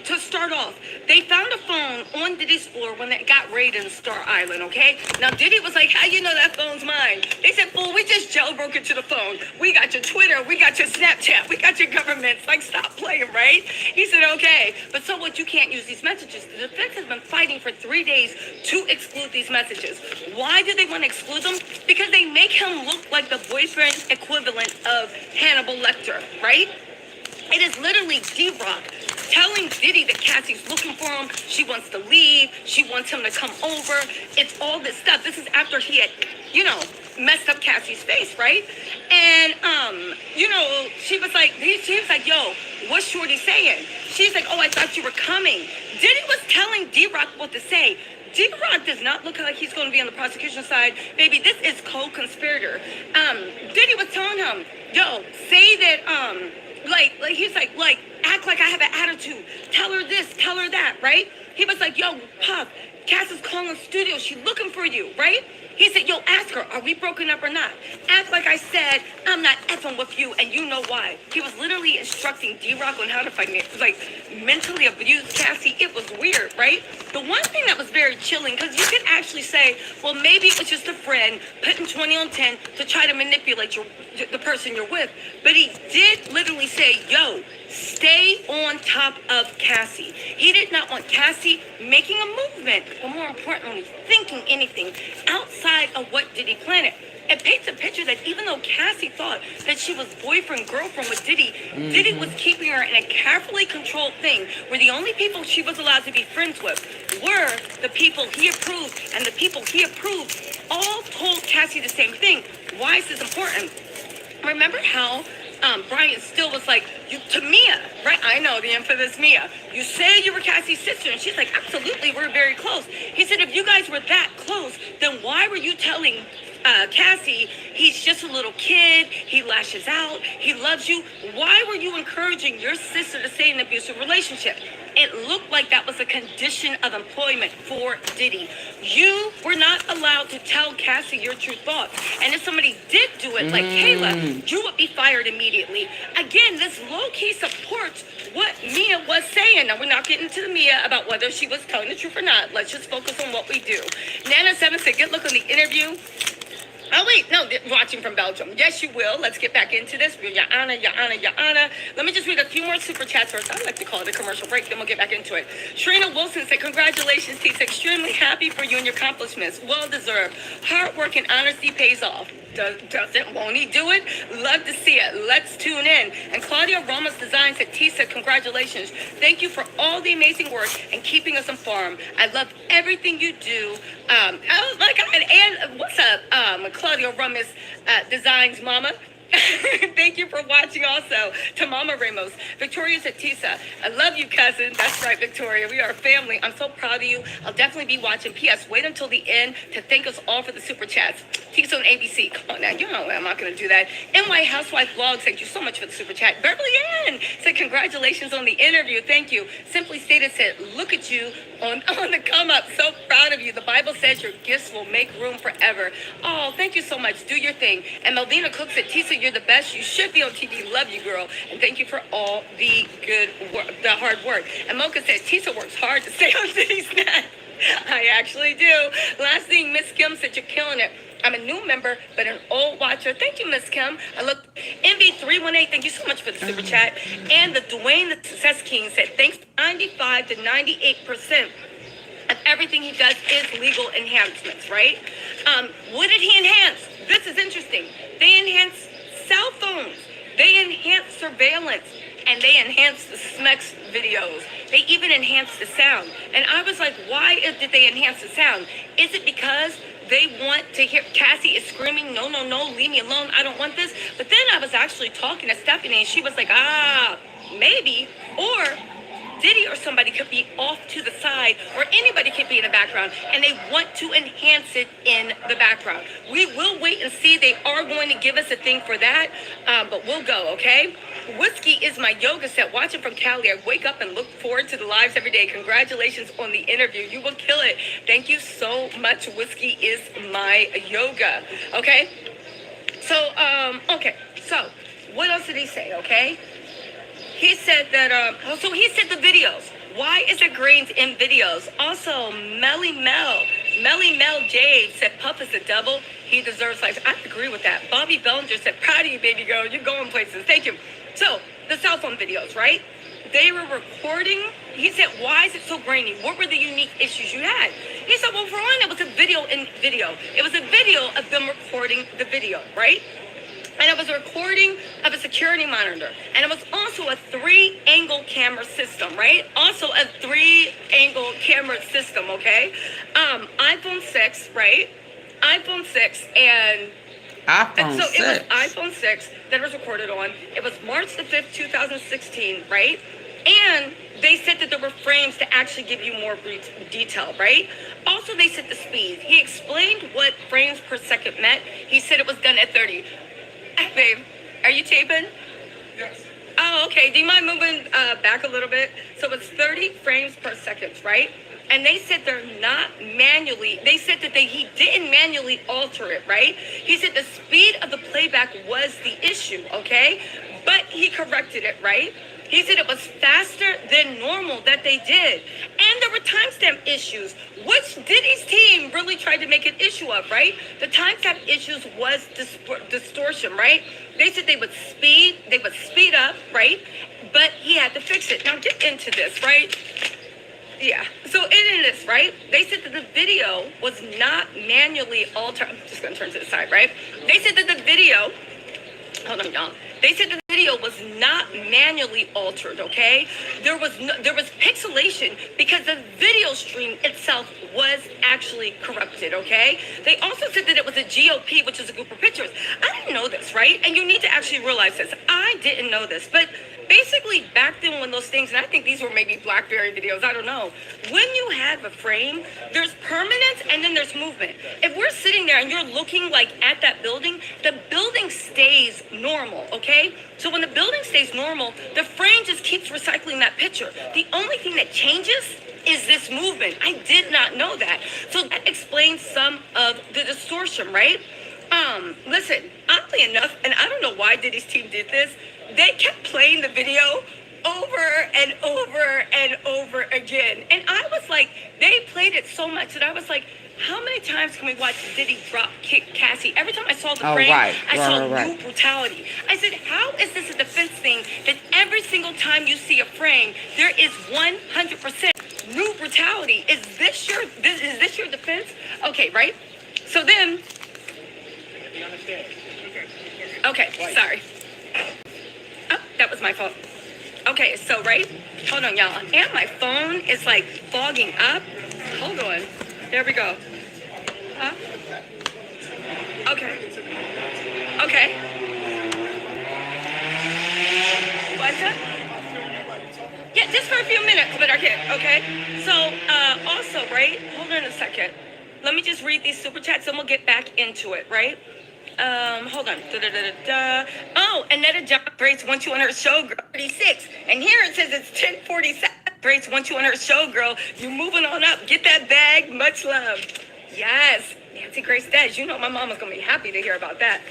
To start off, they found a phone on Diddy's floor when they got raided in Star Island, okay? Now Diddy was like, how you know that phone's mine? They said, fool, we just jailbroke into the phone. We got your Twitter, we got your Snapchat, we got your governments. Like, stop playing, right? He said, okay, but so what, you can't use these messages. The defense has been fighting for 3 days to exclude these messages. Why do they want to exclude them? Because they make him look like the boyfriend equivalent of Hannibal Lecter, right? It is literally D-Rock telling Diddy that Cassie's looking for him. She wants to leave. She wants him to come over. It's all this stuff. This is after he had, you know, messed up Cassie's face, right? And, you know, she was like, yo, what's Shorty saying? She's like, oh, I thought you were coming. Diddy was telling D-Rock what to say. D-Rock does not look like he's going to be on the prosecution side. Baby, this is co-conspirator. Diddy was telling him, yo, say that, he's like, act like I have an attitude. Tell her this, tell her that, right? He was like, yo, Puff, Cass is calling the studio. She's looking for you, right? He said, yo, ask her, are we broken up or not? Act like I said, I'm not effing with you, and you know why. He was literally instructing D-Rock on how to mentally abuse Cassie. It was weird, right? The one thing that was very chilling, because you could actually say, well, maybe it was just a friend putting 20 on 10 to try to manipulate the person you're with. But he did literally say, yo, stay on top of Cassie. He did not want Cassie making a movement, but more importantly, thinking anything outside of what Diddy planned. It paints a picture that even though Cassie thought that she was boyfriend-girlfriend with Diddy, Diddy was keeping her in a carefully controlled thing where the only people she was allowed to be friends with were the people he approved, and the people he approved all told Cassie the same thing. Why is this important? Remember how Brian still was like, to Mia, right? I know, the infamous Mia. You said you were Cassie's sister. And she's like, absolutely, we're very close. He said, if you guys were that close, then why were you telling Cassie he's just a little kid, he lashes out, he loves you? Why were you encouraging your sister to stay in an abusive relationship? It looked like that was a condition of employment for Diddy. You were not allowed to tell Cassie your true thoughts. And if somebody did do it, like Kayla, you would be fired immediately. Again, this low-key supports what Mia was saying. Now, we're not getting to the Mia about whether she was telling the truth or not. Let's just focus on what we do. Nana7 said, good look on the interview. Oh, wait, no, watching from Belgium. Yes, you will. Let's get back into this. Your Honor, Your Honor, Your Honor. Let me just read a few more super chats first. I like to call it a commercial break, then we'll get back into it. Sharina Wilson said, congratulations, T's extremely happy for you and your accomplishments. Well deserved. Hard work and honesty pays off. Doesn't, won't he do it? Love to see it. Let's tune in. And Claudia Ramos Design said, Tisa, congratulations. Thank you for all the amazing work and keeping us informed. I love everything you do. Oh my God. And what's up, Claudia Ramos Designs Mama? Thank you for watching also to Mama Ramos. Victoria said, Tisa, I love you, cousin. That's right, Victoria. We are a family. I'm so proud of you. I'll definitely be watching. P.S. Wait until the end to thank us all for the super chats. Tisa on ABC. Come on now. You know I'm not going to do that. NY Housewife Vlog, thank you so much for the super chat. Beverly Ann said, congratulations on the interview. Thank you. Simply Stated said, look at you on the come up. So proud of you. The Bible says your gifts will make room forever. Oh, thank you so much. Do your thing. And Melvina Cook said, Tisa, you're the best. You should be on TV. Love you, girl. And thank you for all the good work, the hard work. And Mocha says, Tisa works hard to stay on Diddy's net. I actually do. Last thing, Miss Kim said, you're killing it. I'm a new member, but an old watcher. Thank you, Miss Kim. I look, MV318, thank you so much for the super chat. And the Dwayne the Success King said, thanks 95 to 98% of everything he does is legal enhancements, right? What did he enhance? This is interesting. They enhanced cell phones. They enhance surveillance, and they enhance the SMEX videos. They even enhance the sound. And I was like, why did they enhance the sound? Is it because they want to hear Cassie is screaming, no, no, no, leave me alone, I don't want this? But then I was actually talking to Stephanie, and she was like, maybe. Or Diddy or somebody could be off to the side, or anybody could be in the background, and they want to enhance it in the background. We will wait and see. They are going to give us a thing for that, but we'll go, okay? Whiskey is my yoga set. Watching from Cali. I wake up and look forward to the lives every day. Congratulations on the interview. You will kill it. Thank you so much. Whiskey is my yoga, okay? So, okay. So, what else did he say, okay? He said that, so he said the videos. Why is there greens in videos? Also, Melly Mel Jade said Puff is a devil. He deserves life. I agree with that. Bobby Bellinger said, proud of you, baby girl. You're going places. Thank you. So, the cell phone videos, right? They were recording. He said, why is it so grainy? What were the unique issues you had? He said, well, for one, it was a video in video. It was a video of them recording the video, right? And it was a recording of a security monitor. And it was also a 3-angle camera system, right? Also a 3-angle camera system, okay? iPhone 6, right? iPhone 6 and... iPhone 6. So it was iPhone 6 that was recorded on. It was March the 5th, 2016, right? And they said that there were frames to actually give you more detail, right? Also, they said the speed. He explained what frames per second meant. He said it was done at 30. Babe, are you taping? Yes. Oh, okay. Do you mind moving back a little bit? So it's 30 frames per second, right? And they said they're not manually, they said that he didn't manually alter it, right? He said the speed of the playback was the issue, okay? But he corrected it, right? He said it was faster than normal that they did. And there were timestamp issues, which Diddy's team really tried to make an issue of, right? The timestamp issues was distortion, right? They said they would speed up, right? But he had to fix it. Now get into this, right? Yeah. So in this, right? They said that the video was not manually altered. I'm just going to turn to the side, right? They said that the video, hold on, y'all. They said the video was not manually altered, okay? There was pixelation because the video stream itself was actually corrupted, okay? They also said that it was a GOP, which is a group of pictures. I didn't know this, right? And you need to actually realize this. I didn't know this, but basically back then when those things, and I think these were maybe BlackBerry videos, I don't know. When you have a frame, there's permanence and then there's movement. If we're sitting there and you're looking like at that building, the building stays normal, okay? So when the building stays normal, the frame just keeps recycling that picture. The only thing that changes is this movement. I did not know that. So that explains some of the distortion, right? Listen, oddly enough, and I don't know why Diddy's team did this, they kept playing the video over and over and over again. And I was like, they played it so much that I was like, how many times can we watch Diddy drop kick Cassie? Every time I saw the frame, I saw new brutality. I said, how is this a defense thing that every single time you see a frame, there is 100% new brutality? Is this your defense? Okay, right? So then, okay, sorry. Oh, that was my fault. Okay, so right, hold on, y'all. And my phone is like fogging up. Hold on. There we go. Huh? Okay. Okay. What's that? Yeah, just for a few minutes, but I can't. Okay. So, also, right? Hold on a second. Let me just read these super chats and we'll get back into it, right? Hold on. Oh, Annetta John rates 1-2 on her show, girl. 36. And here it says it's 10:47. Rates 1-2 on her show, girl. You moving on up. Get that bag. Much love. Yes. Nancy Grace Dez. You know my mama's going to be happy to hear about that.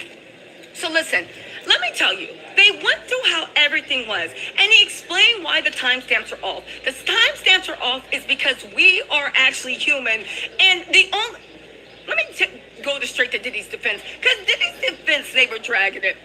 So listen, let me tell you. They went through how everything was. And he explained why the timestamps are off. The timestamps are off is because we are actually human. And the only... Let me go straight to Diddy's defense. Because Diddy's defense, they were dragging it.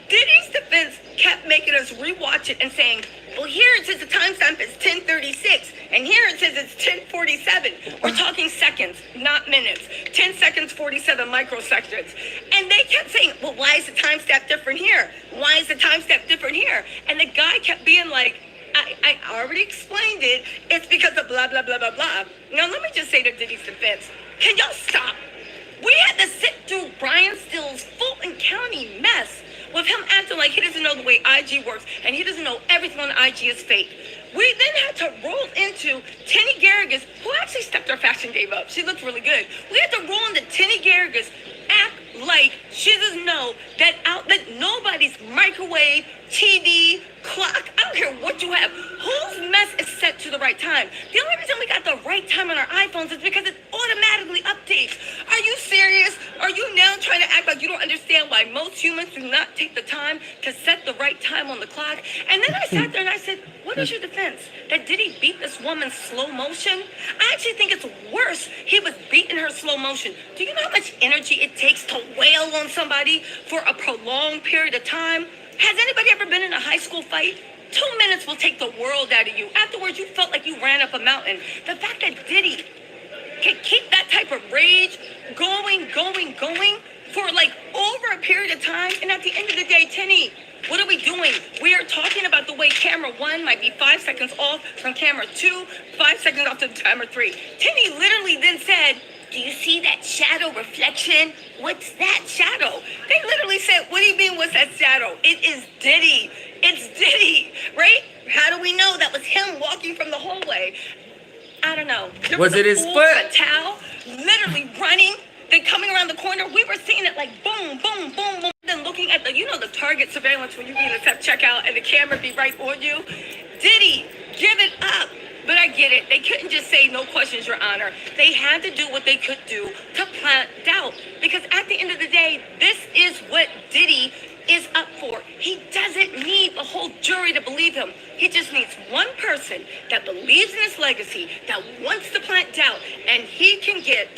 Diddy's defense kept making us rewatch it and saying, well, here it says the timestamp is 10:36, and here it says it's 10:47. We're talking seconds, not minutes. 10 seconds, 47 microseconds. And they kept saying, well, why is the timestamp different here? Why is the timestamp different here? And the guy kept being like, I already explained it. It's because of blah, blah, blah, blah, blah. Now, let me just say to Diddy's defense, can y'all stop? We had to sit through Brian Still's Fulton County mess with him acting like he doesn't know the way IG works and he doesn't know everything on IG is fake. We then had to roll into Tenny Garrigus, who actually stepped her fashion game up. She looked really good. We had to roll into Tenny Garrigus, act like she doesn't know that nobody's microwave, TV, clock, I don't care what you have, whose mess is set to the right time. The only reason we got the right time on our iPhones is because it automatically updates. Are you serious? Are you now trying to act like you don't understand why why most humans do not take the time to set the right time on the clock. And then I sat there and I said, what is your defense? That Diddy beat this woman slow motion? I actually think it's worse he was beating her slow motion. Do you know how much energy it takes to wail on somebody for a prolonged period of time? Has anybody ever been in a high school fight? 2 minutes will take the world out of you. Afterwards, you felt like you ran up a mountain. The fact that Diddy can keep that type of rage going for like over a period of time, and at the end of the day, Tenny, what are we doing? We are talking about the way camera 1 might be 5 seconds off from camera 2, 5 seconds off to camera 3. Tenny literally then said, do you see that shadow reflection? What's that shadow? They literally said, what do you mean, what's that shadow? It is Diddy. It's Diddy, right? How do we know that was him walking from the hallway? I don't know. There was it his fool foot? with a towel, literally running, then coming around the corner. We were seeing it like boom, boom, boom, boom. Then looking at the, you know, the target surveillance when you be in the self-checkout and the camera be right on you. Diddy, give it up. But I get it. They couldn't just say no questions, Your Honor. They had to do what they could do to plant doubt. Because at the end of the day, this is what Diddy is up for. He doesn't need the whole jury to believe him. He just needs one person that believes in his legacy, that wants to plant doubt, and he can get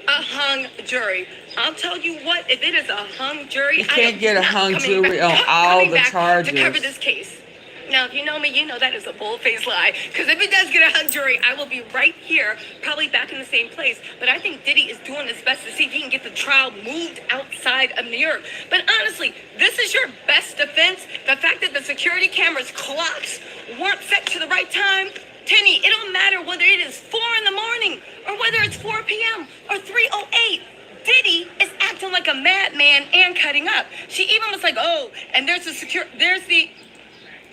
a hung jury. I'll tell you what, if it is a hung jury, You can't get a hung jury on all the charges. To cover this case. Now, if you know me, you know that is a bold-faced lie. Because if it does get a hung jury, I will be right here, probably back in the same place. But I think Diddy is doing his best to see if he can get the trial moved outside of New York. But honestly, this is your best defense. The fact that the security cameras clocks weren't set to the right time. Tenny, it don't matter whether it is 4 in the morning or whether it's 4 p.m. or 3:08. Diddy is acting like a madman and cutting up. She even was like, oh, and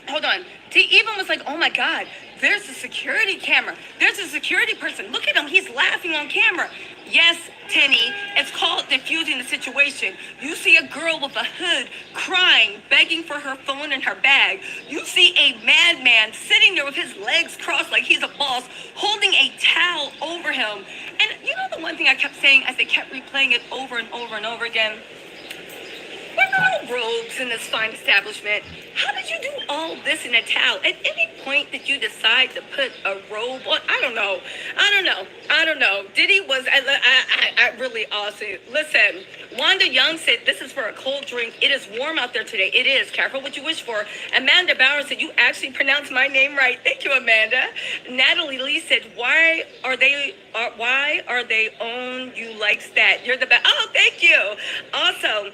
hold on. She even was like, oh my God, there's a security camera. There's a security person. Look at him. He's laughing on camera. Yes, Tenny, it's called diffusing the situation. You see a girl with a hood crying, begging for her phone and her bag. You see a madman sitting there with his legs crossed like he's a boss, holding a towel over him. And you know the one thing I kept saying as they kept replaying it over and over and over again? There are no robes in this fine establishment. How did you do all this in a towel? At any point did you decide to put a robe on? I don't know. Diddy was, I really honestly, listen, Wanda Young said, this is for a cold drink. It is warm out there today. It is. Careful what you wish for. Amanda Bauer said, you actually pronounced my name right. Thank you, Amanda. Natalie Lee said, why are they on you like that? You're the best. Oh, thank you. Also,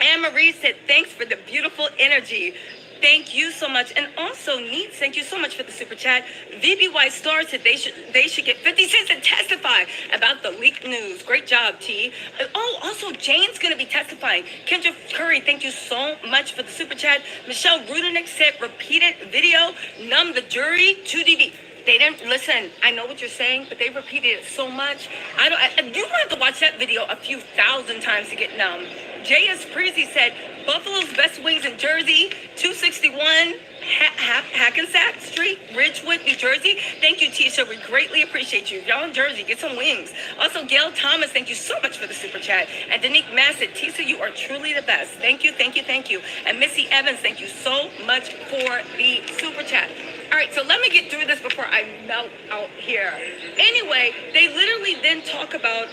Anne-Marie said, thanks for the beautiful energy. Thank you so much. And also, Neats, thank you so much for the super chat. VBY Star said they should get 50 cents to testify about the leaked news. Great job, T. Oh, also, Jane's going to be testifying. Kendra Curry, thank you so much for the super chat. Michelle Rudenik said, repeated video, numb the jury, 2DB. They didn't listen. I know what you're saying, but they repeated it so much. You don't have to watch that video a few thousand times to get numb. J.S. Preezy said, Buffalo's best wings in Jersey, 261 Hackensack Street, Ridgewood, New Jersey. Thank you, Tisha. We greatly appreciate you. Y'all in Jersey, get some wings. Also, Gail Thomas, thank you so much for the super chat. And Danique Massett, Tisha, you are truly the best. Thank you, thank you, thank you. And Missy Evans, thank you so much for the super chat. All right, so let me get through this before I melt out here. Anyway, they literally then talk about,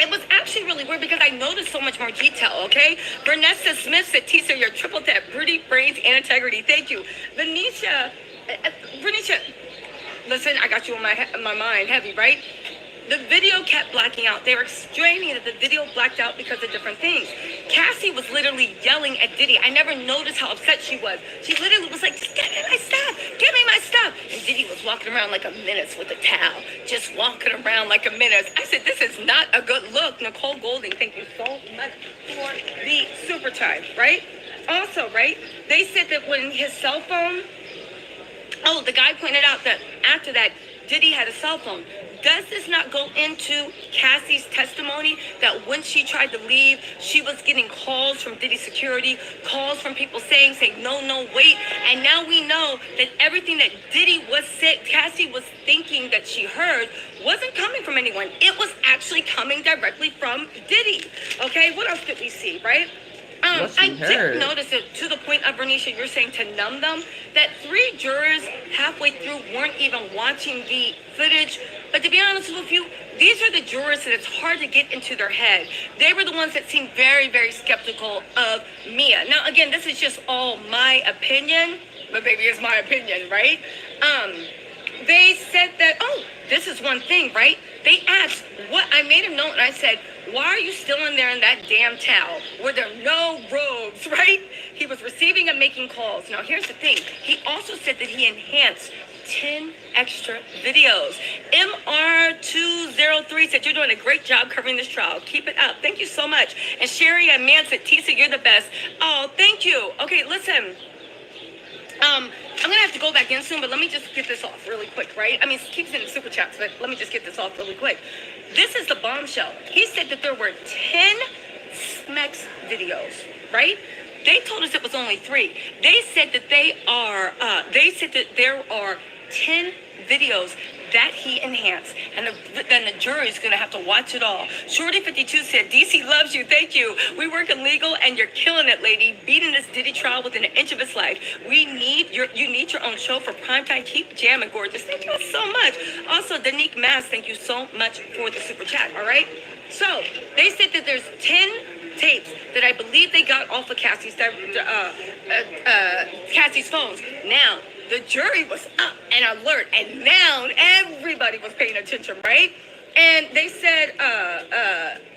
it was actually really weird because I noticed so much more detail, okay? Vanessa Smith said, Tisa, you're triple tap, pretty brains and integrity. Thank you. Venetia, listen, I got you on my mind heavy, right? The video kept blacking out. They were explaining that the video blacked out because of different things. Cassie was literally yelling at Diddy. I never noticed how upset she was. She literally was like, just give me my stuff. Give me my stuff. And Diddy was walking around like a menace with a towel. Just walking around like a menace. I said, this is not a good look. Nicole Golding, thank you so much for the super chat, right? Also, right, they said that when his cell phone, the guy pointed out that after that, Diddy had a cell phone. Does this not go into Cassie's testimony that when she tried to leave, she was getting calls from Diddy security, calls from people saying, no, wait. And now we know that everything that Diddy was said, Cassie was thinking that she heard wasn't coming from anyone. It was actually coming directly from Diddy. Okay, what else did we see, right? I did notice it to the point of, Bernicia, you're saying to numb them, that 3 jurors halfway through weren't even watching the footage. But to be honest with you, these are the jurors that it's hard to get into their head. They were the ones that seemed very, very skeptical of Mia. Now, again, this is just all my opinion, but maybe it's my opinion, right? They said that, oh, this is one thing, right? They asked, what, I made a note and I said, why are you still in there in that damn towel? Were there no robes, right? He was receiving and making calls. Now, here's the thing. He also said that he enhanced 10 extra videos. MR203 said, you're doing a great job covering this trial. Keep it up. Thank you so much. And Sherry and Man said, Tisa, you're the best. Oh, thank you. Okay, listen. I'm going to have to go back in soon, but let me just get this off really quick, right? I mean, keep sending super chats, but let me just get this off really quick. This is the bombshell. He said that there were 10 SMEX videos, right? They told us it was only 3. They said that there are 10 videos that he enhanced, and then the jury is going to have to watch it all. Shorty52 said, DC loves you, thank you. We work in legal, and you're killing it, lady. Beating this Diddy trial within an inch of his life. You need your own show for primetime. Keep jamming, gorgeous. Thank you so much. Also, Danique Mass, thank you so much for the super chat, all right? So, they said that there's 10 tapes that I believe they got off of Cassie's phones. Now, the jury was up and alert, and now everybody was paying attention, right? And they said,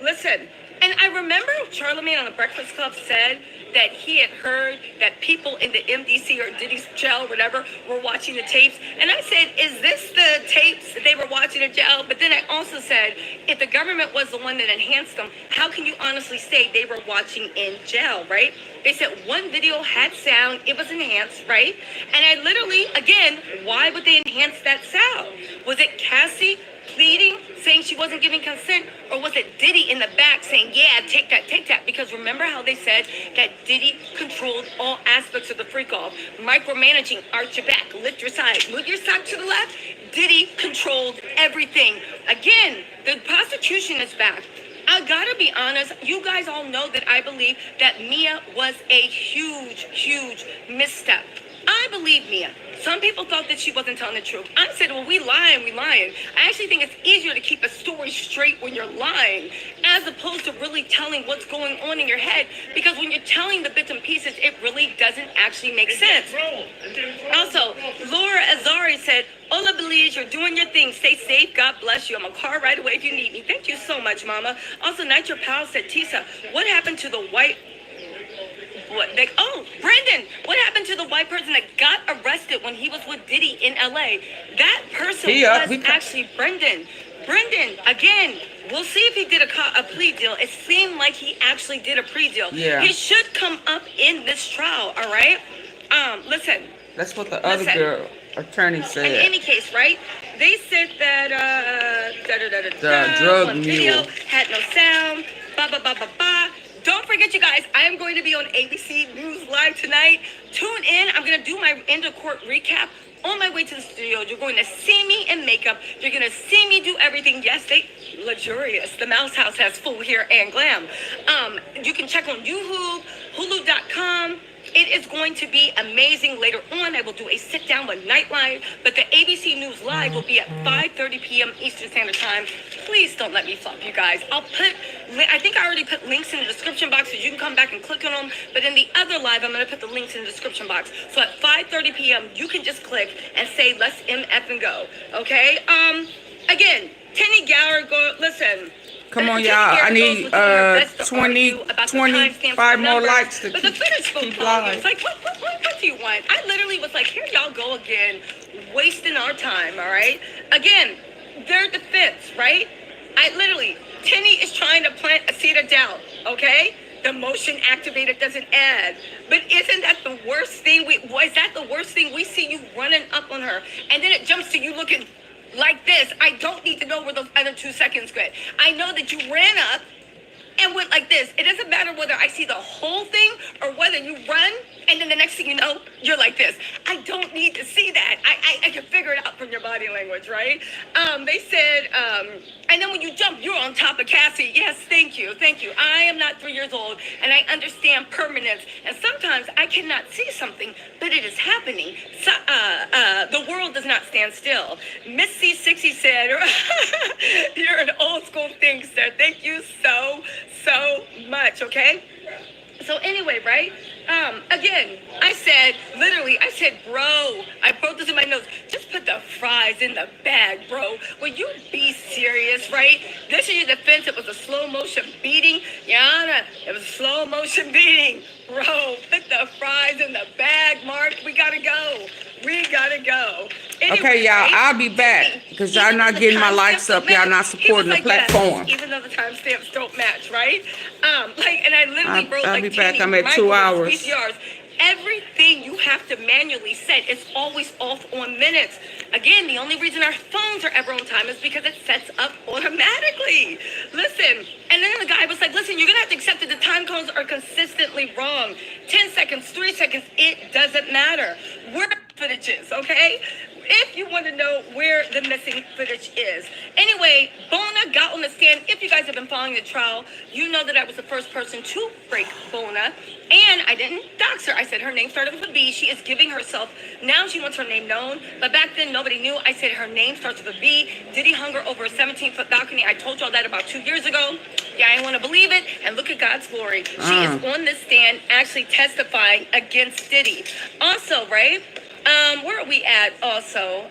listen, and I remember Charlamagne on the Breakfast Club said that he had heard that people in the MDC or Diddy's jail, whatever, were watching the tapes. And I said, is this the tapes that they were watching in jail? But then I also said, if the government was the one that enhanced them, how can you honestly say they were watching in jail, right? They said one video had sound, it was enhanced, right? And I literally, again, why would they enhance that sound? Was it Cassie pleading, saying she wasn't giving consent, or was it Diddy in the back saying, yeah, take that? Because remember how they said that Diddy controlled all aspects of the freak-off, micromanaging, arch your back, lift your side, move your sock to the left. Diddy controlled everything. Again, the prosecution is back. I gotta be honest, you guys all know that I believe that Mia was a huge, huge misstep. I believe Mia. Some people thought that she wasn't telling the truth. I said, well, we lying. I actually think it's easier to keep a story straight when you're lying, as opposed to really telling what's going on in your head. Because when you're telling the bits and pieces, it really doesn't actually make sense. Also, Laura Azari said, Ola believes you're doing your thing. Stay safe. God bless you. I'm a car right away if you need me. Thank you so much, Mama. Also, Nitro Powell said, Tisa, what happened to the white... Brendan, what happened to the white person that got arrested when he was with Diddy in LA? That person was actually Brendan. Brendan, again, we'll see if he did a plea deal. It seemed like he actually did a plea deal. Yeah. He should come up in this trial, all right? Listen. That's what the other girl attorney said. In any case, right? They said that the drug video had no sound. Don't forget, you guys, I am going to be on ABC News Live tonight. Tune in. I'm going to do my end of court recap on my way to the studio. You're going to see me in makeup. You're going to see me do everything. Yes, luxurious. The Mouse House has full hair and glam. You can check on YouTube, Hulu.com. It is going to be amazing. Later on, I will do a sit-down with Nightline, but the ABC News Live will be at 5:30 p.m. Eastern Standard Time. Please don't let me flop, you guys. I think I already put links in the description box so you can come back and click on them, but in the other live, I'm going to put the links in the description box. So at 5:30 p.m., you can just click and say, let's MF and go, okay? Again, Tenny Gower, listen. Come on, y'all. I need 25 more likes to keep live. It's like, what do you want? I literally was like, here y'all go again, wasting our time, all right? Again, their defense, right? Tenny is trying to plant a seed of doubt, okay? The motion activated doesn't add. But isn't that the worst thing? Is that the worst thing? We see you running up on her, and then it jumps to you looking like this. I don't need to know where those other 2 seconds went. I know that you ran up and went like this. It doesn't matter whether I see the whole thing or whether you run and then the next thing you know, you're like this. I don't need to see that. I can figure it out from your body language, right? They said, and then when you jump, you're on top of Cassie. Yes, thank you. I am not 3 years old, and I understand permanence. And sometimes I cannot see something, but it is happening. So, the world does not stand still. Miss C60 said, you're an old school thingster. Thank you so much, okay? So anyway, right? Again, I said, bro, I wrote this in my notes. Just put the fries in the bag, bro. Will you be serious, right? This is your defense. It was a slow motion beating. Yana, it was a slow motion beating. Bro, put the fries in the bag, Mark. We gotta go. Anyway, Okay, y'all, right? I'll be back because y'all not getting my likes up. Y'all not supporting the platform. Even though the timestamps don't match, right? And I literally wrote I'll like be back. Kenny, I'm at 2 Michael, hours. VCRs. Everything you have to manually set. It's always off on minutes. Again, the only reason our phones are ever on time is because it sets up automatically. Listen, and then the guy was like, listen, you're gonna have to accept that the time codes are consistently wrong. 10 seconds, 3 seconds, it doesn't matter. We're footages, okay? If you want to know where the missing footage is. Anyway, Bona got on the stand. If you guys have been following the trial, you know that I was the first person to break Bona. And I didn't dox her. I said her name started with a B. She is giving herself. Now she wants her name known. But back then, nobody knew. I said her name starts with a B. Diddy hung her over a 17-foot balcony. I told y'all that about 2 years ago. Yeah, I didn't want to believe it. And look at God's glory. She is on this stand actually testifying against Diddy. Also, right? Where are we at also?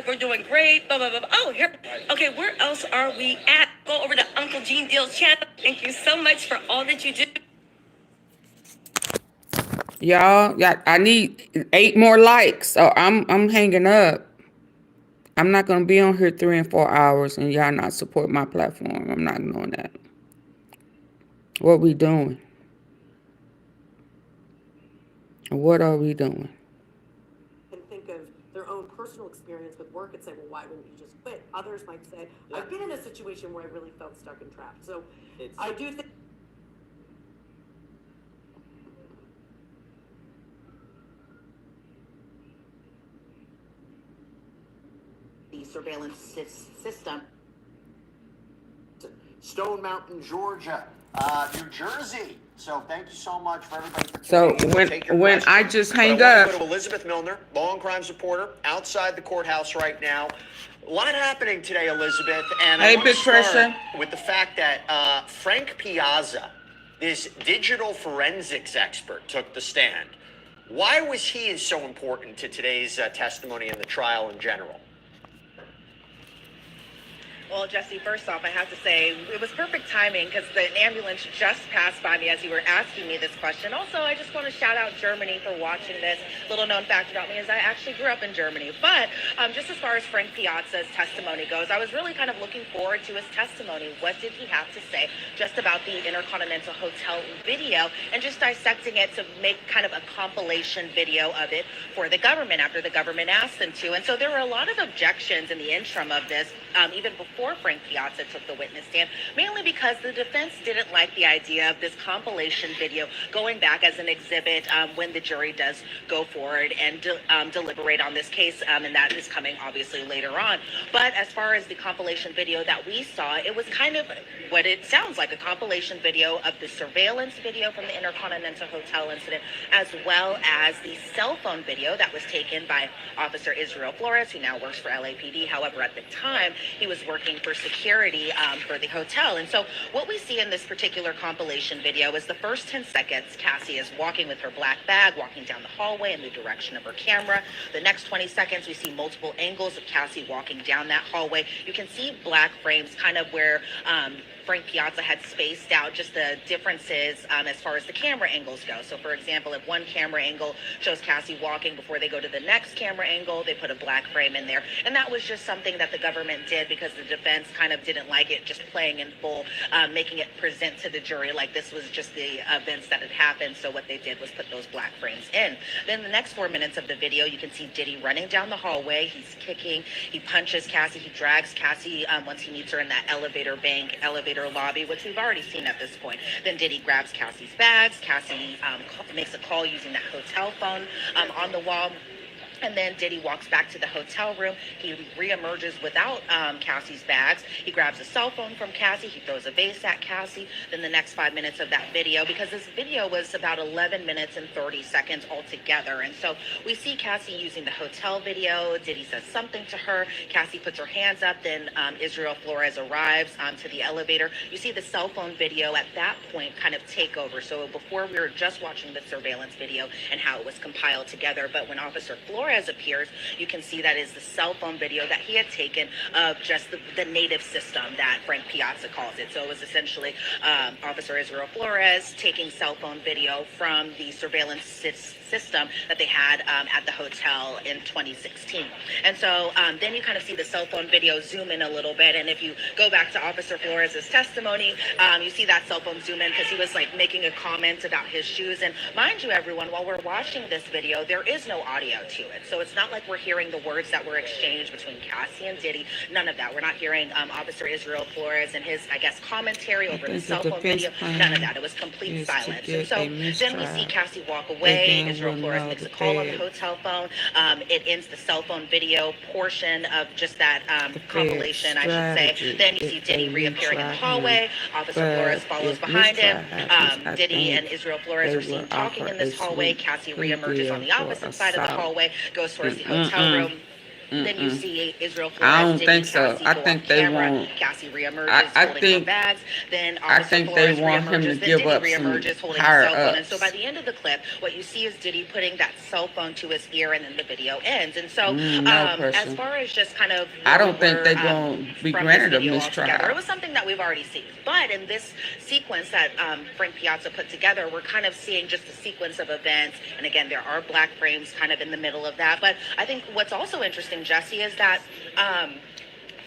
We're doing great. Blah, blah, blah. Oh, here. Okay, where else are we at? Go over to Uncle Gene Deal's channel. Thank you so much for all that you do. Y'all, I need 8 more likes. So I'm hanging up. I'm not gonna be on here 3 and 4 hours and y'all not support my platform. I'm not doing that. What we doing? What are we doing? And think of their own personal experience with work and say, well, why wouldn't you just quit? Others might say, I've been in a situation where I really felt stuck and trapped. So I do think the surveillance system. Stone Mountain, Georgia, New Jersey. So thank you so much for everybody. So when I just hang up. Go to Elizabeth Milner, law and crimes reporter, outside the courthouse right now. A lot happening today, Elizabeth, and I want to start with the fact that Frank Piazza, this digital forensics expert, took the stand. Why was he so important to today's testimony and the trial in general? Well, Jesse, first off, I have to say it was perfect timing because the ambulance just passed by me as you were asking me this question. Also, I just want to shout out Germany for watching this. Little known fact about me is I actually grew up in Germany. But just as far as Frank Piazza's testimony goes, I was really kind of looking forward to his testimony. What did he have to say just about the Intercontinental Hotel video and just dissecting it to make kind of a compilation video of it for the government after the government asked them to. And so there were a lot of objections in the interim of this, even before Frank Piazza took the witness stand, mainly because the defense didn't like the idea of this compilation video going back as an exhibit when the jury does go forward and deliberate on this case, and that is coming obviously later on. But as far as the compilation video that we saw, it was kind of what it sounds like, a compilation video of the surveillance video from the Intercontinental Hotel incident, as well as the cell phone video that was taken by Officer Israel Flores, who now works for LAPD. However, at the time, he was working for security for the hotel. And so what we see in this particular compilation video is the first 10 seconds, Cassie is walking with her black bag, walking down the hallway in the direction of her camera. The next 20 seconds, we see multiple angles of Cassie walking down that hallway. You can see black frames kind of where Frank Piazza had spaced out just the differences as far as the camera angles go. So, for example, if one camera angle shows Cassie walking before they go to the next camera angle, they put a black frame in there. And that was just something that the government did because the defense kind of didn't like it just playing in full, making it present to the jury like this was just the events that had happened. So what they did was put those black frames in. Then the next 4 minutes of the video, you can see Diddy running down the hallway. He's kicking, he punches Cassie, he drags Cassie once he meets her in that elevator lobby, which we've already seen at this point. Then Diddy grabs Cassie's bags. Cassie makes a call using that hotel phone on the wall. And then Diddy walks back to the hotel room. He reemerges without Cassie's bags. He grabs a cell phone from Cassie. He throws a vase at Cassie. Then the next 5 minutes of that video, because this video was about 11 minutes and 30 seconds altogether. And so we see Cassie using the hotel video. Diddy says something to her. Cassie puts her hands up. Then Israel Flores arrives to the elevator. You see the cell phone video at that point kind of take over. So before we were just watching the surveillance video and how it was compiled together. But when Officer Flores appears, you can see that is the cell phone video that he had taken of just the native system that Frank Piazza calls it. So it was essentially Officer Israel Flores taking cell phone video from the surveillance system that they had at the hotel in 2016. And so then you kind of see the cell phone video zoom in a little bit. And if you go back to Officer Flores' testimony, you see that cell phone zoom in because he was like making a comment about his shoes. And mind you, everyone, while we're watching this video, there is no audio to it. So it's not like we're hearing the words that were exchanged between Cassie and Diddy. None of that. We're not hearing Officer Israel Flores and his, I guess, commentary over the cell phone video. None of that. It was complete silence. And so then we see Cassie walk away. Israel Flores makes a call on the hotel phone. It ends the cell phone video portion of just that compilation, I should say. Then you see Diddy reappearing in the hallway. Officer Flores follows behind him. Diddy and Israel Flores are seen talking in this hallway. Cassie reemerges on the opposite side of the hallway, goes towards the hotel room. Then you see Israel Flores. I don't think so. I think they want. Cassie reemerges holding her bags. Then I think they want him to give up some higher ups. And so by the end of the clip, what you see is Diddy putting that cell phone to his ear, and then the video ends. And so, as far as just kind of, I don't think they're going to be granted a mistrial. It was something that we've already seen. But in this sequence that Frank Piazza put together, we're kind of seeing just a sequence of events. And again, there are black frames kind of in the middle of that. But I think what's also interesting, Jesse, is that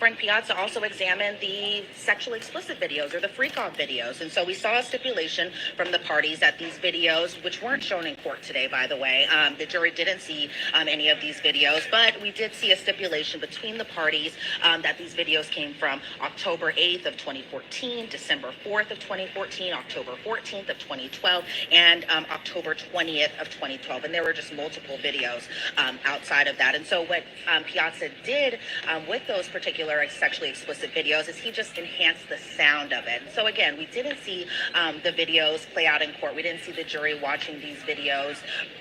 Frank Piazza also examined the sexually explicit videos or the freak-off videos. And so we saw a stipulation from the parties that these videos, which weren't shown in court today, by the way, the jury didn't see any of these videos, but we did see a stipulation between the parties that these videos came from October 8th of 2014, December 4th of 2014, October 14th of 2012, and October 20th of 2012. And there were just multiple videos outside of that. And so what Piazza did with those particular sexually explicit videos is he just enhanced the sound of it. So again, we didn't see the videos play out in court. We didn't see the jury watching these videos,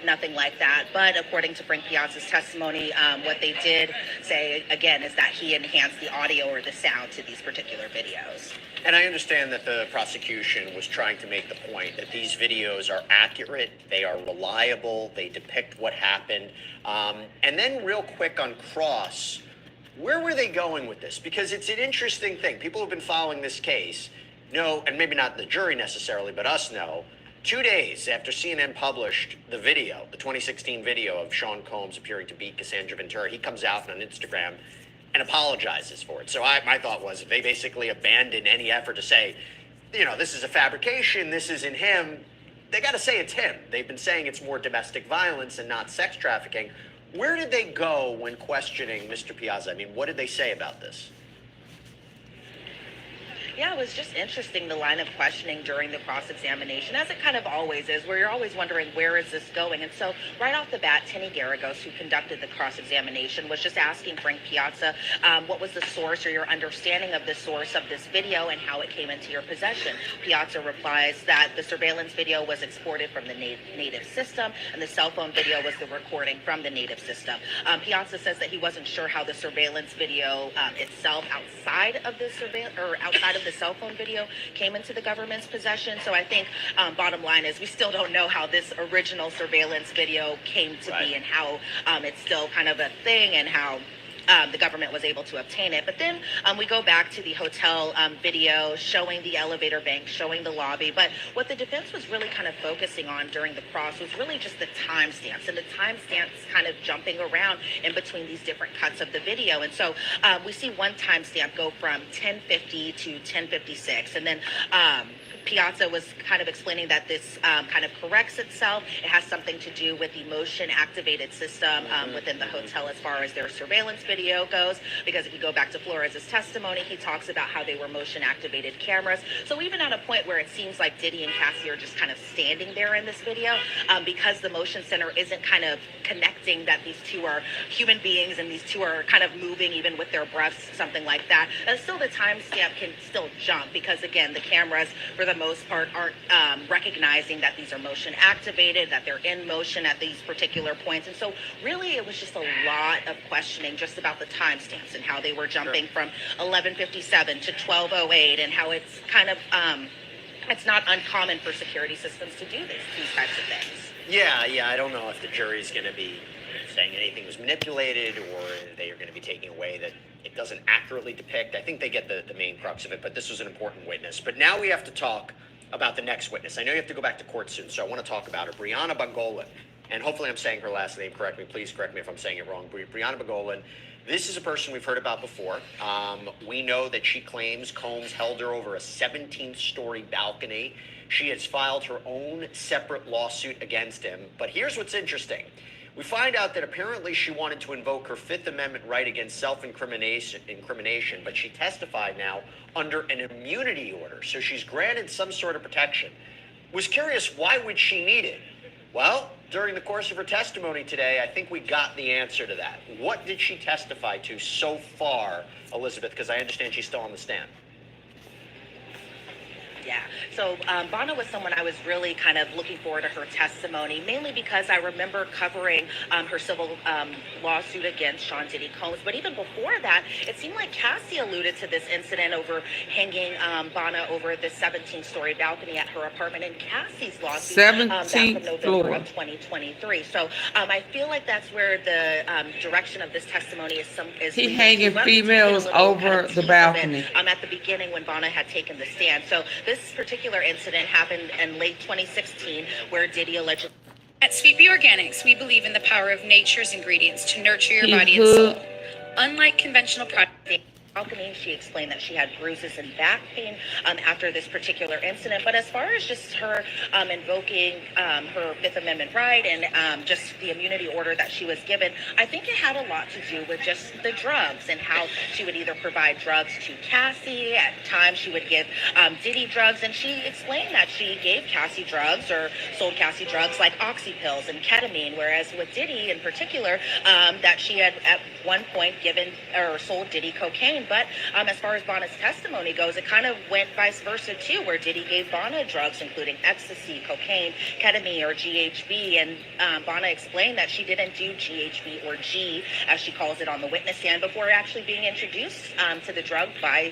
nothing like that. But according to Frank Piazza's testimony, what they did say, again, is that he enhanced the audio or the sound to these particular videos. And I understand that the prosecution was trying to make the point that these videos are accurate, they are reliable, they depict what happened. And then real quick on cross, where were they going with this? Because it's an interesting thing. People who've been following this case know, and maybe not the jury necessarily, but us know, 2 days after CNN published the video, the 2016 video of Sean Combs appearing to beat Cassandra Ventura, he comes out on Instagram and apologizes for it. So my thought was they basically abandoned any effort to say, you know, this is a fabrication, this isn't him. They got to say it's him. They've been saying it's more domestic violence and not sex trafficking. Where did they go when questioning Mr. Piazza? I mean, what did they say about this? Yeah, it was just interesting, the line of questioning during the cross-examination, as it kind of always is, where you're always wondering, where is this going? And so right off the bat, Tinny Garagos, who conducted the cross-examination, was just asking Frank Piazza, what was the source or your understanding of the source of this video and how it came into your possession? Piazza replies that the surveillance video was exported from the native system, and the cell phone video was the recording from the native system. Piazza says that he wasn't sure how the surveillance video itself outside of the cell phone video came into the government's possession. So I think bottom line is we still don't know how this original surveillance video came to be and how it's still kind of a thing and how the government was able to obtain it. But then we go back to the hotel video showing the elevator bank, showing the lobby. But what the defense was really kind of focusing on during the cross was really just the timestamps, and the timestamps kind of jumping around in between these different cuts of the video. And so we see one timestamp go from 10:50 to 10:56, and then Piazza was kind of explaining that this kind of corrects itself. It has something to do with the motion activated system within the hotel as far as their surveillance video goes, because if you go back to Flores' testimony, he talks about how they were motion activated cameras. So even at a point where it seems like Diddy and Cassie are just kind of standing there in this video, because the motion center isn't kind of connecting that these two are human beings and these two are kind of moving even with their breaths, something like that, and still the timestamp can still jump, because again, the cameras for the most part aren't recognizing that these are motion activated, that they're in motion at these particular points. And so really it was just a lot of questioning just about the timestamps and how they were jumping from 11:57 to 12:08, and how it's kind of it's not uncommon for security systems to do these types of things. Yeah, I don't know if the jury's going to be saying anything was manipulated, or they are going to be taking away that it doesn't accurately depict. I think they get the main crux of it, but this was an important witness. But now we have to talk about the next witness. I know you have to go back to court soon, so I want to talk about her, Brianna Bagolin. And hopefully I'm saying her last name correctly. Please correct me if I'm saying it wrong. Brianna Bagolin. This is a person we've heard about before. We know that she claims Combs held her over a 17th-story balcony. She has filed her own separate lawsuit against him. But here's what's interesting. We find out that apparently she wanted to invoke her Fifth Amendment right against self-incrimination, but she testified now under an immunity order. So she's granted some sort of protection. Was curious, why would she need it? Well, during the course of her testimony today, I think we got the answer to that. What did she testify to so far, Elizabeth? Because I understand she's still on the stand. Yeah. So Bonna was someone I was really kind of looking forward to her testimony, mainly because I remember covering her civil lawsuit against Sean Diddy Combs. But even before that, it seemed like Cassie alluded to this incident over hanging Bonna over the 17th-story balcony at her apartment in Cassie's lawsuit back in November of 2023. So I feel like that's where the direction of this testimony is he hanging females over the balcony. At the beginning when Bonna had taken the stand. So this particular incident happened in late 2016, where Diddy allegedly... At Sweet Bee Organics, we believe in the power of nature's ingredients to nurture your body and soul. Unlike conventional products... balcony. She explained that she had bruises and back pain after this particular incident. But as far as just her invoking her Fifth Amendment right and just the immunity order that she was given, I think it had a lot to do with just the drugs and how she would either provide drugs to Cassie. At times she would give Diddy drugs, and she explained that she gave Cassie drugs or sold Cassie drugs like oxy pills and ketamine, whereas with Diddy in particular, that she had at one point given or sold Diddy cocaine. But as far as Bonna's testimony goes, it kind of went vice versa too, where Diddy gave Bonna drugs including ecstasy, cocaine, ketamine, or GHB, and Bonna explained that she didn't do GHB or G, as she calls it, on the witness stand before actually being introduced to the drug by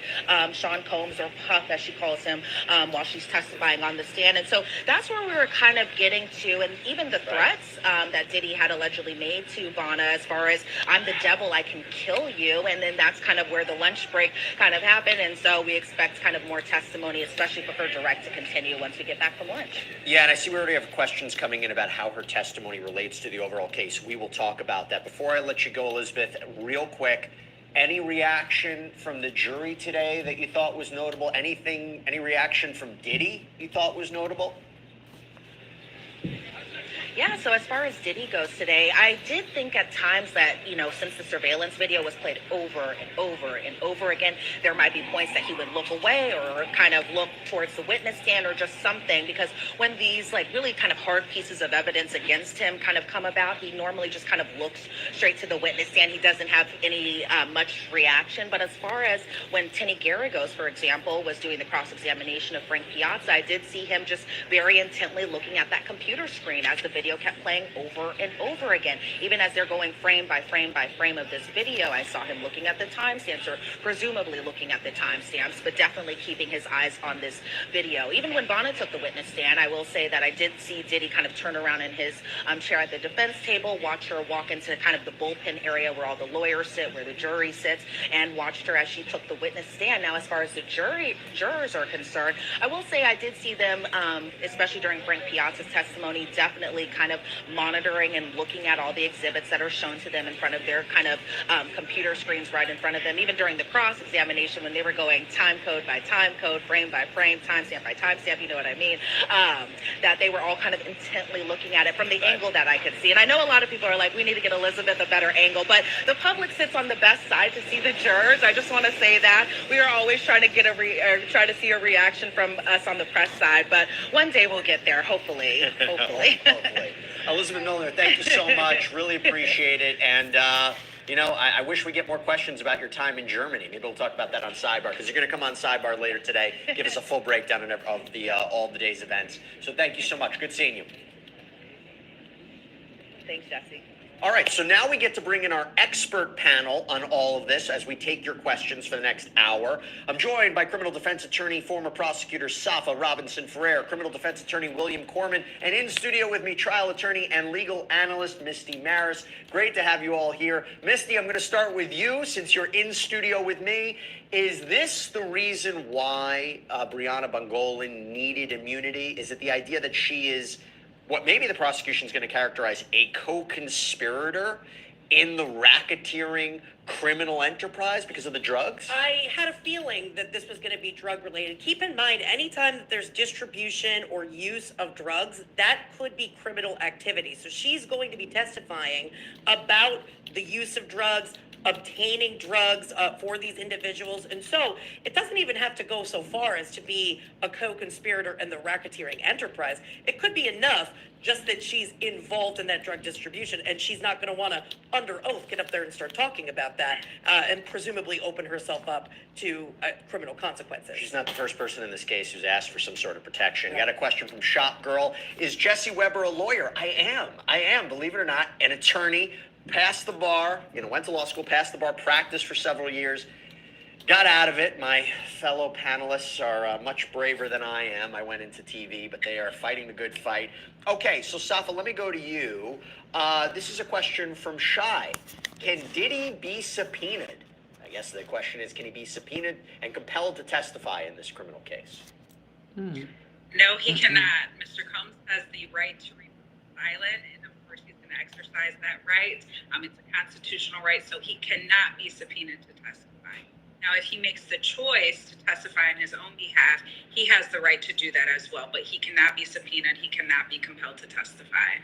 Sean Combs, or Puff as she calls him, while she's testifying on the stand. And so that's where we were kind of getting to, and even the threats that Diddy had allegedly made to Bonna as far as, I'm the devil, I can kill you, and then that's kind of where the lunch break kind of happened. And so we expect kind of more testimony, especially for her direct, to continue once we get back from lunch. Yeah, and I see we already have questions coming in about how her testimony relates to the overall case. We will talk about that. Before I let you go, Elizabeth, real quick, any reaction from the jury today that you thought was notable? Any reaction from Diddy you thought was notable? Yeah, so as far as Diddy goes today, I did think at times that, you know, since the surveillance video was played over and over and over again, there might be points that he would look away or kind of look towards the witness stand or just something, because when these like really kind of hard pieces of evidence against him kind of come about, he normally just kind of looks straight to the witness stand. He doesn't have any much reaction. But as far as when Tenny Garagos, for example, was doing the cross-examination of Frank Piazza, I did see him just very intently looking at that computer screen as the video video kept playing over and over again. Even as they're going frame by frame by frame of this video, I saw him looking at the timestamps, or presumably looking at the timestamps, but definitely keeping his eyes on this video. Even when Bonnet took the witness stand, I will say that I did see Diddy kind of turn around in his chair at the defense table, watch her walk into kind of the bullpen area where all the lawyers sit, where the jury sits, and watched her as she took the witness stand. Now, as far as the jurors are concerned, I will say I did see them, especially during Frank Piazza's testimony, definitely kind of monitoring and looking at all the exhibits that are shown to them in front of their kind of computer screens right in front of them. Even during the cross-examination, when they were going time code by time code, frame by frame, timestamp by timestamp, you know what I mean, that they were all kind of intently looking at it from the angle that I could see. And I know a lot of people are like, we need to get Elizabeth a better angle, but the public sits on the best side to see the jurors. I just want to say that we are always trying to get try to see a reaction from us on the press side, but one day we'll get there, hopefully. Hopefully. Elizabeth Milner, thank you so much. Really appreciate it. And, you know, I wish we get more questions about your time in Germany. Maybe we'll talk about that on Sidebar, because you're going to come on Sidebar later today, give us a full breakdown of all the day's events. So thank you so much. Good seeing you. Thanks, Jesse. All right, so now we get to bring in our expert panel on all of this as we take your questions for the next hour. I'm joined by criminal defense attorney, former prosecutor Safa Robinson-Ferrer, criminal defense attorney William Corman, and in studio with me, trial attorney and legal analyst Misty Maris. Great to have you all here. Misty, I'm going to start with you since you're in studio with me. Is this the reason why Brianna Bangolin needed immunity? Is it the idea that she is what maybe the prosecution is going to characterize a co-conspirator in the racketeering criminal enterprise because of the drugs? I had a feeling that this was going to be drug related. Keep in mind, anytime that there's distribution or use of drugs, that could be criminal activity. So she's going to be testifying about the use of drugs, obtaining drugs for these individuals. And so it doesn't even have to go so far as to be a co-conspirator in the racketeering enterprise. It could be enough just that she's involved in that drug distribution, and she's not going to want to, under oath, get up there and start talking about that and presumably open herself up to criminal consequences. She's not the first person in this case who's asked for some sort of protection. Got a question from Shop Girl. Is Jesse Weber a lawyer? I am, believe it or not, an attorney. Passed the bar, went to law school, passed the bar, practiced for several years, got out of it. My fellow panelists are much braver than I am. I went into TV, but they are fighting the good fight. Okay, so Safa, let me go to you. This is a question from Shai. Can Diddy be subpoenaed? I guess the question is, can he be subpoenaed and compelled to testify in this criminal case? No, he cannot. Mr. Combs has the right to remain silent, and of course he's going to exercise that right. It's a constitutional right, so he cannot be subpoenaed to testify. Now, if he makes the choice to testify on his own behalf, he has the right to do that as well, but he cannot be subpoenaed. He cannot be compelled to testify.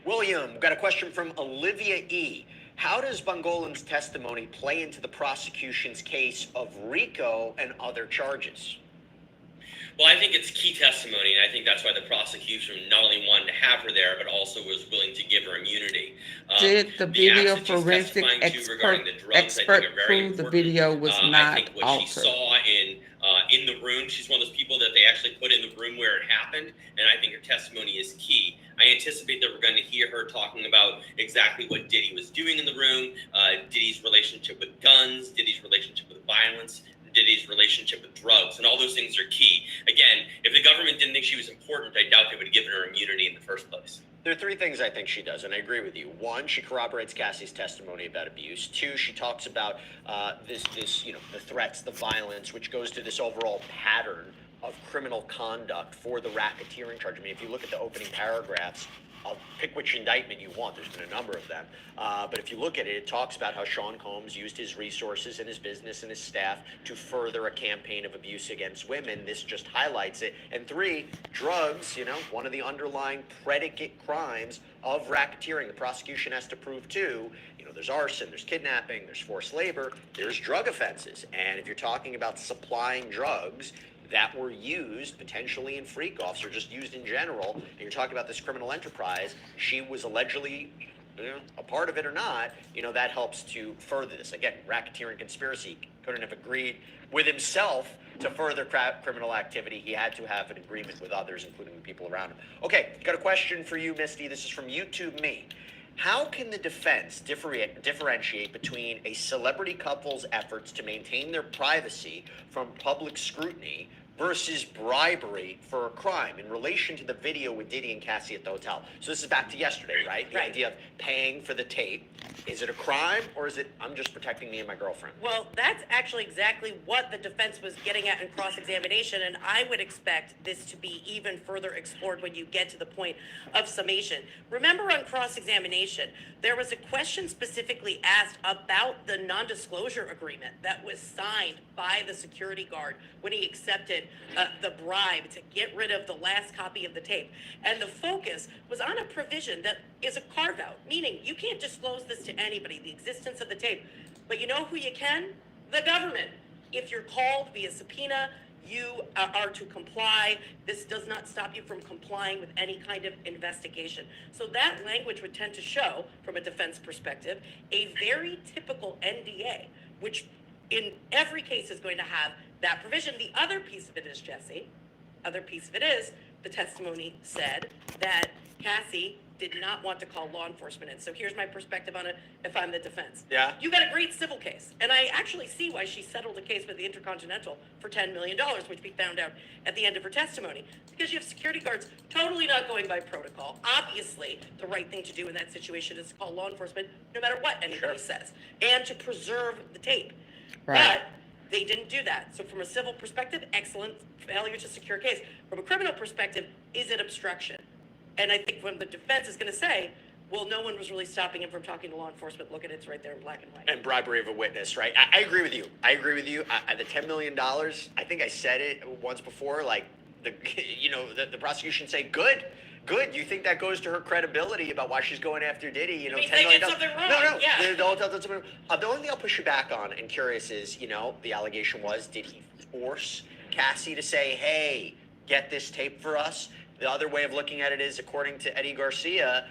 William, got a question from Olivia E. How does Bangolin's testimony play into the prosecution's case of RICO and other charges? Well, I think it's key testimony, and I think that's why the prosecution not only wanted to have her there, but also was willing to give her immunity. Did the video forensic expert prove the video was not I think what altered? she saw in the room, she's one of those people that they actually put in the room where it happened, and I think her testimony is key. I anticipate that we're going to hear her talking about exactly what Diddy was doing in the room, Diddy's relationship with guns, Diddy's relationship with violence, Diddy's relationship with drugs, and all those things are key. Again, if the government didn't think she was important, I doubt they would have given her immunity in the first place. There are three things I think she does, and I agree with you. One, she corroborates Cassie's testimony about abuse. Two, she talks about the threats, the violence, which goes to this overall pattern of criminal conduct for the racketeering charge. I mean, if you look at the opening paragraphs, I'll pick which indictment you want. There's been a number of them. But if you look at it, it talks about how Sean Combs used his resources and his business and his staff to further a campaign of abuse against women. This just highlights it. And three, drugs, one of the underlying predicate crimes of racketeering. The prosecution has to prove too, there's arson, there's kidnapping, there's forced labor, there's drug offenses. And if you're talking about supplying drugs that were used potentially in freak-offs or just used in general, and you're talking about this criminal enterprise, she was allegedly a part of it or not, that helps to further this. Again, racketeering conspiracy, couldn't have agreed with himself to further criminal activity, he had to have an agreement with others, including the people around him. Okay, got a question for you, Misty. This is from YouTube Me. How can the defense differentiate between a celebrity couple's efforts to maintain their privacy from public scrutiny versus bribery for a crime in relation to the video with Diddy and Cassie at the hotel? So this is back to yesterday, right? The idea of paying for the tape. Is it a crime, or is it, I'm just protecting me and my girlfriend? Well, that's actually exactly what the defense was getting at in cross-examination, and I would expect this to be even further explored when you get to the point of summation. Remember, on cross-examination, there was a question specifically asked about the non-disclosure agreement that was signed by the security guard when he accepted the bribe to get rid of the last copy of the tape. And the focus was on a provision that is a carve-out, meaning you can't disclose this to anybody, the existence of the tape. But you know who you can? The government. If you're called via subpoena, you are to comply. This does not stop you from complying with any kind of investigation. So that language would tend to show, from a defense perspective, a very typical NDA, which in every case is going to have that provision. The other piece of it is, Jesse, the testimony said that Cassie did not want to call law enforcement in. So here's my perspective on it if I'm the defense. Yeah. You got a great civil case. And I actually see why she settled a case with the Intercontinental for $10 million, which we found out at the end of her testimony. Because you have security guards totally not going by protocol. Obviously, the right thing to do in that situation is to call law enforcement no matter what anybody says. And to preserve the tape. Right. But they didn't do that. So from a civil perspective, excellent failure to secure case. From a criminal perspective, is it obstruction? And I think when the defense is going to say, well, no one was really stopping him from talking to law enforcement. Look at it, it's right there in black and white. And bribery of a witness, right? I agree with you. The $10 million, I think I said it once before, like, the prosecution say, good. You think that goes to her credibility about why she's going after Diddy? $10 million. Something wrong. No. Yeah. The only thing I'll push you back on and curious is, the allegation was, did he force Cassie to say, hey, get this tape for us? The other way of looking at it is, according to Eddie Garcia,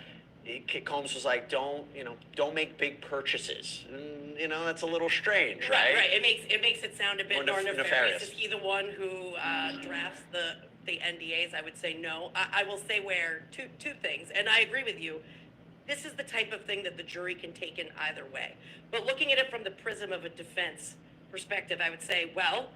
Combs was like, don't make big purchases. That's a little strange, right? Right. It makes it sound a bit more nefarious. Is he the one who drafts the NDAs? I would say no. I will say two things, and I agree with you. This is the type of thing that the jury can take in either way. But looking at it from the prism of a defense perspective, I would say, well,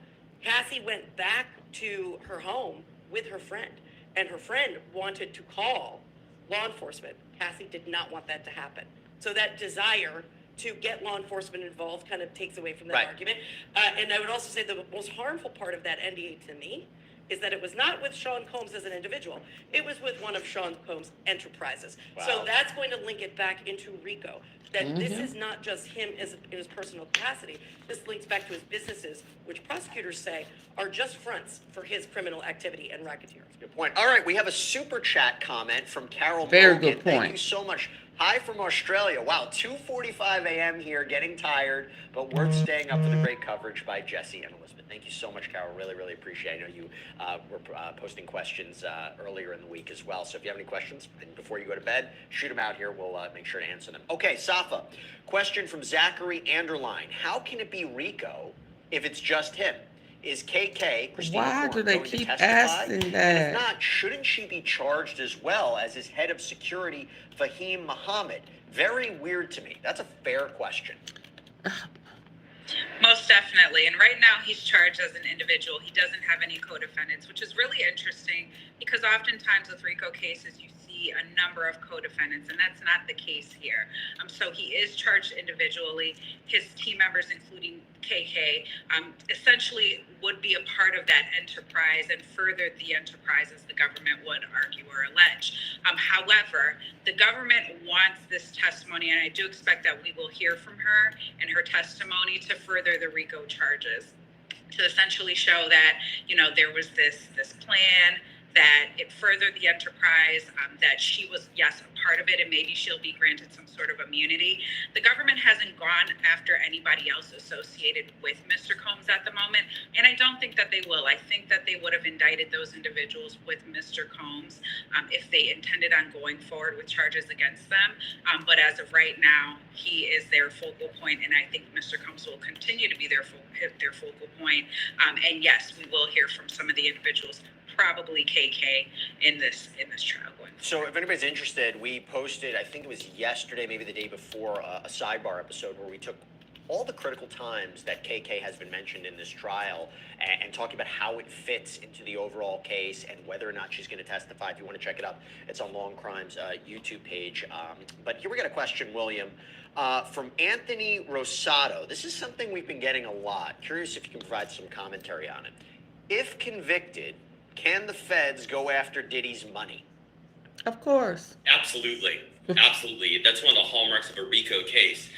Cassie went back to her home with her friend, and her friend wanted to call law enforcement. Cassie did not want that to happen. So that desire to get law enforcement involved kind of takes away from that argument. And I would also say the most harmful part of that NDA to me is that it was not with Sean Combs as an individual. It was with one of Sean Combs' enterprises. Wow. So that's going to link it back into RICO. That this is not just him in his personal capacity. This links back to his businesses, which prosecutors say are just fronts for his criminal activity and racketeering. Good point. All right, we have a super chat comment from Carol Very Morgan. good point. Thank you so much. Hi from Australia. Wow, 2:45 a.m. here, getting tired, but worth staying up for the great coverage by Jesse and Elizabeth. Thank you so much, Carol. Really, really appreciate it. I know you were posting questions earlier in the week as well. So if you have any questions, and before you go to bed, shoot them out here. We'll make sure to answer them. Okay, Safa. Question from Zachary Anderline. How can it be RICO if it's just him? Is KK, Christina Why do they going to keep testify? asking And that? if not, shouldn't she be charged as well as his head of security, Fahim Muhammad? Very weird to me. That's a fair question. Most definitely. And right now he's charged as an individual. He doesn't have any co-defendants, which is really interesting because oftentimes with RICO cases, you see a number of co-defendants, and that's not the case here. So he is charged individually. His team members, including KK, essentially would be a part of that enterprise and further the enterprise, as the government would argue or allege. However, the government wants this testimony, and I do expect that we will hear from her and her testimony to further the RICO charges, to essentially show that, there was this plan that it furthered the enterprise, that she was, yes, a part of it, and maybe she'll be granted some sort of immunity. The government hasn't gone after anybody else associated with Mr. Combs at the moment, and I don't think that they will. I think that they would have indicted those individuals with Mr. Combs if they intended on going forward with charges against them. But as of right now, he is their focal point, and I think Mr. Combs will continue to be their focal point. And yes, we will hear from some of the individuals, probably KK, in this trial going forward. So if anybody's interested, we posted, I think it was yesterday, maybe the day before, a sidebar episode where we took all the critical times that KK has been mentioned in this trial and talking about how it fits into the overall case and whether or not she's going to testify. If you want to check it out, it's on Long Crime's YouTube page. But here we got a question, William, from Anthony Rosato. This is something we've been getting a lot. Curious if you can provide some commentary on it. If convicted, can the feds go after Diddy's money? Of course. Absolutely. Absolutely. That's one of the hallmarks of a RICO case.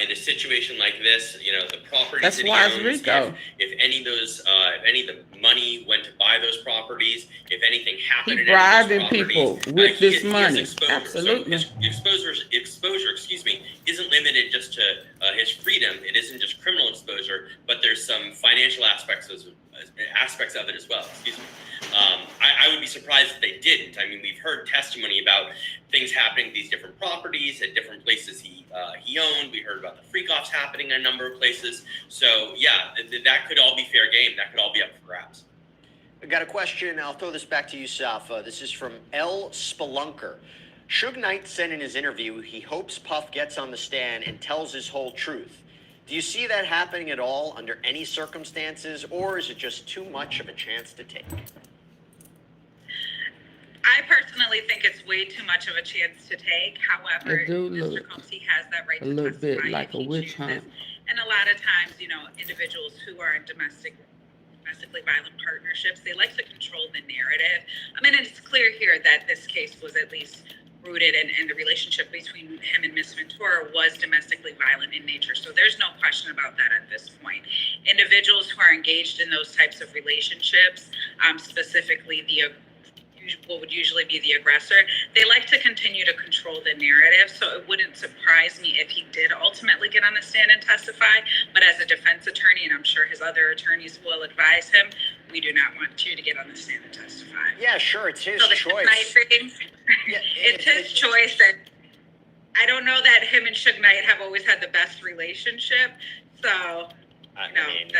In a situation like this, you know, the properties That's that he why it's owns, RICO. if any of those, if any of the money went to buy those properties, if anything happened He in any of those bribing people properties, with he this has money. exposure. Absolutely. So his exposure, isn't limited just to his freedom. It isn't just criminal exposure, but there's some financial aspects of it as well. I would be surprised if they didn't. I mean, we've heard testimony about things happening at these different properties at different places he owned. We heard about the freak-offs happening in a number of places. So, yeah, that could all be fair game. That could all be up for grabs. I've got a question. I'll throw this back to you, Safa. This is from L. Spelunker. Suge Knight said in his interview he hopes Puff gets on the stand and tells his whole truth. Do you see that happening at all under any circumstances, or is it just too much of a chance to take? I personally think it's way too much of a chance to take. However, It do Mr. look Combs, he has that right a to little testify bit like if a he witch chooses. hunt. And a lot of times, you know, individuals who are in domestically violent partnerships, they like to control the narrative. I mean, it's clear here that this case was at least rooted in the relationship between him and Miss Ventura was domestically violent in nature. So there's no question about that at this point. Individuals who are engaged in those types of relationships, specifically what would usually be the aggressor, they like to continue to control the narrative. So it wouldn't surprise me if he did ultimately get on the stand and testify. But as a defense attorney, and I'm sure his other attorneys will advise him, we do not want you to get on the stand and testify. Yeah, sure, it's his choice. It's his choice, and I don't know that him and Suge Knight have always had the best relationship. So,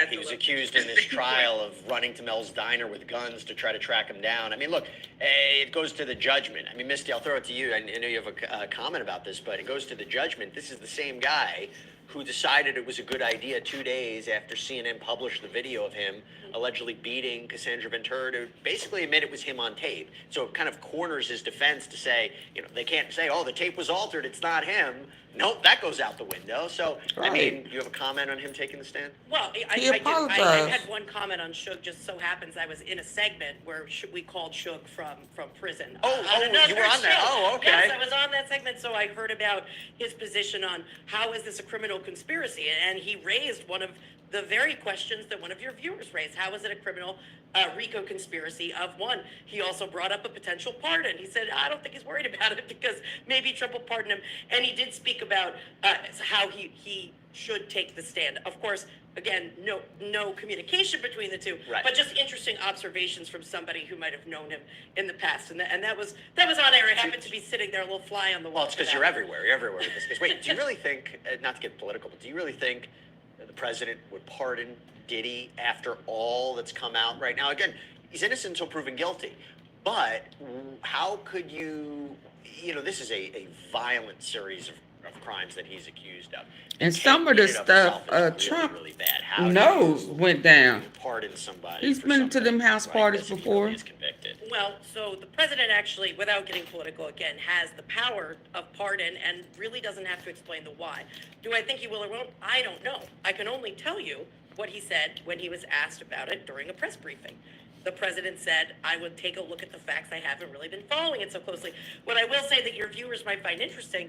he was accused in this trial of running to Mel's Diner with guns to try to track him down. I mean, look, it goes to the judgment. I mean, Misty, I'll throw it to you. I know you have a comment about this, but it goes to the judgment. This is the same guy who decided it was a good idea 2 days after CNN published the video of him allegedly beating Cassandra Ventura to basically admit it was him on tape. So it kind of corners his defense to say, you know, they can't say, oh, the tape was altered, it's not him. Nope, that goes out the window. So, Right. I mean, you have a comment on him taking the stand? Well, I do. I had one comment on Suge. Just so happens I was in a segment where we called Suge from prison. You were on that. Oh, okay. Yes, I was on that segment, so I heard about his position on how is this a criminal conspiracy, and he raised one of the very questions that one of your viewers raised. How is it a criminal RICO conspiracy of one? He also brought up a potential pardon. He said, I don't think he's worried about it because maybe Trump will pardon him. And he did speak about how he should take the stand. Of course, again, no communication between the two, right. But just interesting observations from somebody who might have known him in the past. And that was on air. I happened to be sitting there, a little fly on the wall. Well, it's because you're everywhere. You're everywhere with this case. Wait, do you really think, not to get political, but do you really think the president would pardon Diddy after all that's come out right now? Again, he's innocent until proven guilty. But how could you know, this is a violent series of crimes that he's accused of. And some of the stuff Trump knows went down. Pardon somebody. He's been to them house parties before. Well, so the president actually, without getting political again, has the power of pardon and really doesn't have to explain the why. Do I think he will or won't? I don't know. I can only tell you what he said when he was asked about it during a press briefing. The president said, I would take a look at the facts. I haven't really been following it so closely. What I will say that your viewers might find interesting,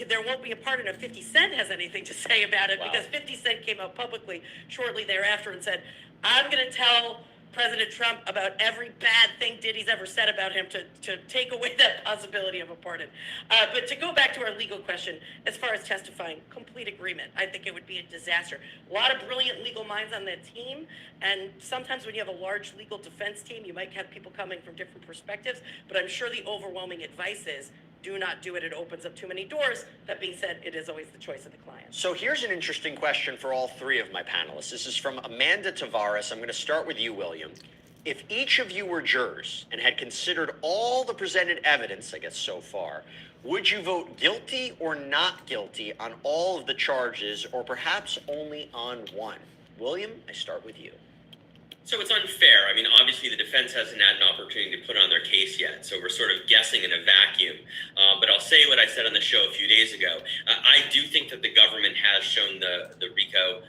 there won't be a pardon if 50 Cent has anything to say about it, because 50 Cent came out publicly shortly thereafter and said, I'm going to tell President Trump about every bad thing Diddy's ever said about him to take away that possibility of a pardon. But to go back to our legal question, as far as testifying, complete agreement. I think it would be a disaster. A lot of brilliant legal minds on that team, and sometimes when you have a large legal defense team, you might have people coming from different perspectives, but I'm sure the overwhelming advice is, do not do it. It opens up too many doors. That being said, it is always the choice of the client. So here's an interesting question for all three of my panelists. This is from Amanda Tavares. I'm going to start with you, William. If each of you were jurors and had considered all the presented evidence, I guess so far, would you vote guilty or not guilty on all of the charges, or perhaps only on one? William, I start with you. So it's unfair. I mean, obviously the defense hasn't had an opportunity to put on their case yet, so we're sort of guessing in a vacuum. But I'll say what I said on the show a few days ago. I do think that the government has shown the RICO,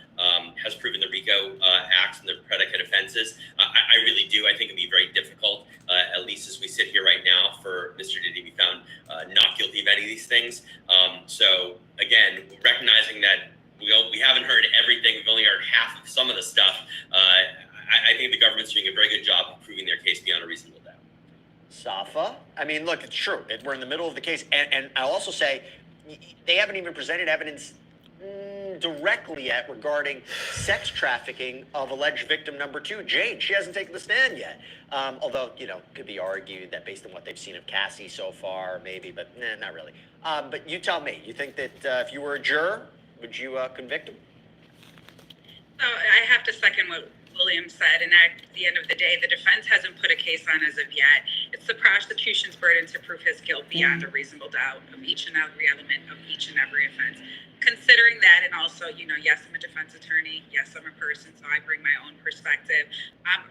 has proven the RICO acts and the predicate offenses. I really do. I think it'd be very difficult, at least as we sit here right now, for Mr. Diddy to be found not guilty of any of these things. So again, recognizing that we haven't heard everything, we've only heard half of some of the stuff. I think the government's doing a very good job of proving their case beyond a reasonable doubt. Safa? I mean, look, it's true. We're in the middle of the case. And I'll also say they haven't even presented evidence directly yet regarding sex trafficking of alleged victim number 2, Jane. She hasn't taken the stand yet. Although, could be argued that based on what they've seen of Cassie so far, maybe, but not really. But you tell me, you think that if you were a juror, would you convict him? So I have to second what William said, and at the end of the day, the defense hasn't put a case on as of yet. It's the prosecution's burden to prove his guilt beyond a reasonable doubt of each and every element of each and every offense. Considering that, and also, yes, I'm a defense attorney. Yes, I'm a person, so I bring my own perspective.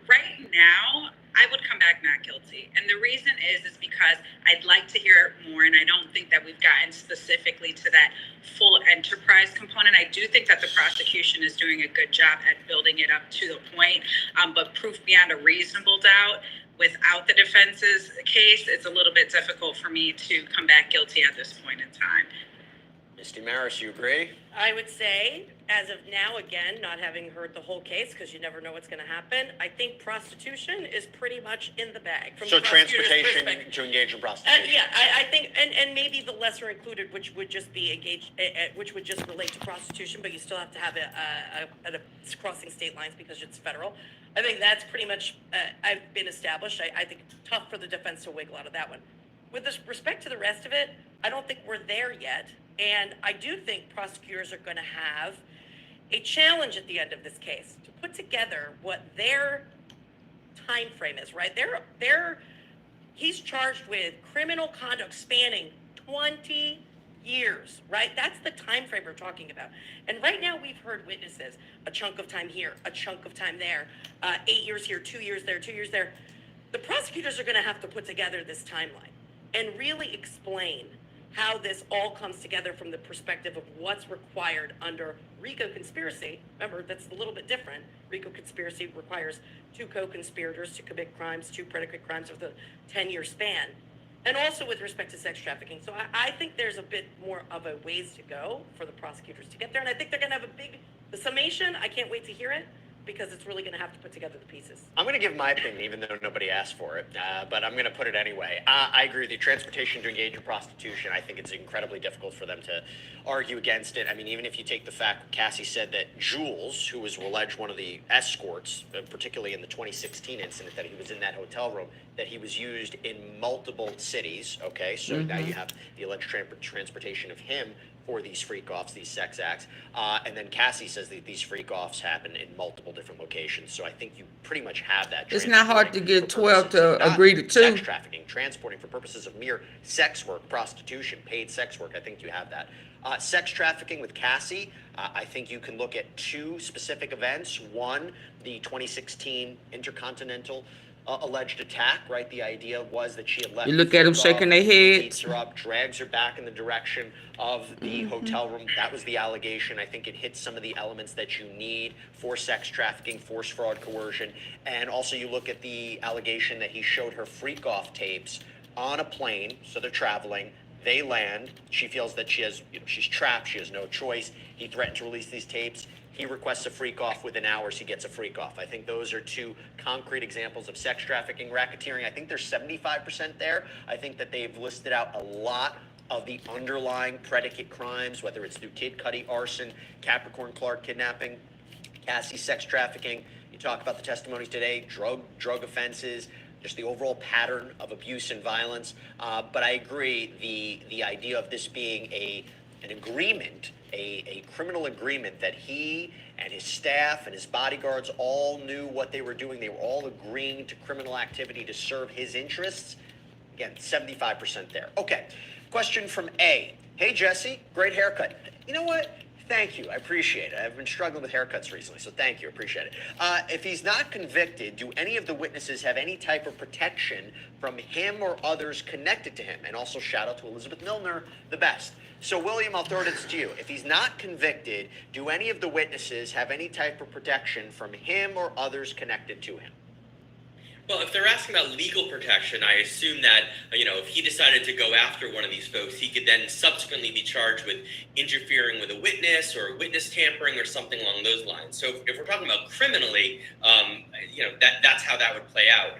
Right now, I would come back not guilty. And the reason is because I'd like to hear more, and I don't think that we've gotten specifically to that full enterprise component. I do think that the prosecution is doing a good job at building it up to the point, but proof beyond a reasonable doubt without the defense's case, it's a little bit difficult for me to come back guilty at this point in time. Misty Maris, you agree? I would say, as of now, again, not having heard the whole case, because you never know what's going to happen, I think prostitution is pretty much in the bag. From So the prosecutor's transportation perspective. to engage in prostitution. Yeah, I think, and maybe the lesser included, which would just be engaged, which would just relate to prostitution, but you still have to have a crossing state lines because it's federal. I think that's pretty much, I've been established. I think it's tough for the defense to wiggle out of that one. With respect to the rest of it, I don't think we're there yet. And I do think prosecutors are going to have a challenge at the end of this case to put together what their time frame is, right? He's charged with criminal conduct spanning 20 years, right? That's the time frame we're talking about. And right now we've heard witnesses, a chunk of time here, a chunk of time there, 8 years here, 2 years there, 2 years there. The prosecutors are going to have to put together this timeline and really explain how this all comes together from the perspective of what's required under RICO conspiracy. Remember, that's a little bit different. RICO conspiracy requires 2 co-conspirators to commit crimes, 2 predicate crimes with a 10-year span. And also with respect to sex trafficking. So I think there's a bit more of a ways to go for the prosecutors to get there. And I think they're going to have the summation, I can't wait to hear it, because it's really going to have to put together the pieces. I'm going to give my opinion, even though nobody asked for it, but I'm going to put it anyway. I agree with you. Transportation to engage in prostitution, I think it's incredibly difficult for them to argue against it. I mean, even if you take the fact Cassie said that Jules, who was alleged one of the escorts, particularly in the 2016 incident, that he was in that hotel room, that he was used in multiple cities, okay? So now you have the alleged transportation of him for these freak-offs, these sex acts. And then Cassie says that these freak-offs happen in multiple different locations. So I think you pretty much have that. It's not hard to get 12 to agree to 2. Sex trafficking, transporting for purposes of mere sex work, prostitution, paid sex work. I think you have that. Sex trafficking with Cassie, I think you can look at 2 specific events. One, the 2016 Intercontinental alleged attack, right? The idea was that she had left. You look at them shaking their heads. Beats her up, drags her back in the direction of the hotel room. That was the allegation. I think it hits some of the elements that you need for sex trafficking, force, fraud, coercion. And also you look at the allegation that he showed her freak-off tapes on a plane. So they're traveling. They land. She feels that she's trapped. She has no choice. He threatened to release these tapes. he requests a freak off. Within hours, he gets a freak off. I think those are two concrete examples of sex trafficking, racketeering. I think there's 75% there. I think that they've listed out a lot of the underlying predicate crimes, whether it's through Kid Cudi arson, Capricorn Clark kidnapping, Cassie sex trafficking. You talk about the testimonies today, drug offenses, just the overall pattern of abuse and violence. But I agree, the idea of this being an agreement, a criminal agreement that he and his staff and his bodyguards all knew what they were doing. They were all agreeing to criminal activity to serve his interests. Again, 75% there. Okay, question from A. Hey, Jesse, great haircut. You know what? Thank you. I appreciate it. I've been struggling with haircuts recently, so thank you. Appreciate it. If he's not convicted, do any of the witnesses have any type of protection from him or others connected to him? And also shout out to Elizabeth Milner, the best. So, William, I'll throw it to you. If he's not convicted, do any of the witnesses have any type of protection from him or others connected to him? Well, if they're asking about legal protection, I assume that, if he decided to go after one of these folks, he could then subsequently be charged with interfering with a witness or witness tampering or something along those lines. So if we're talking about criminally, that's how that would play out.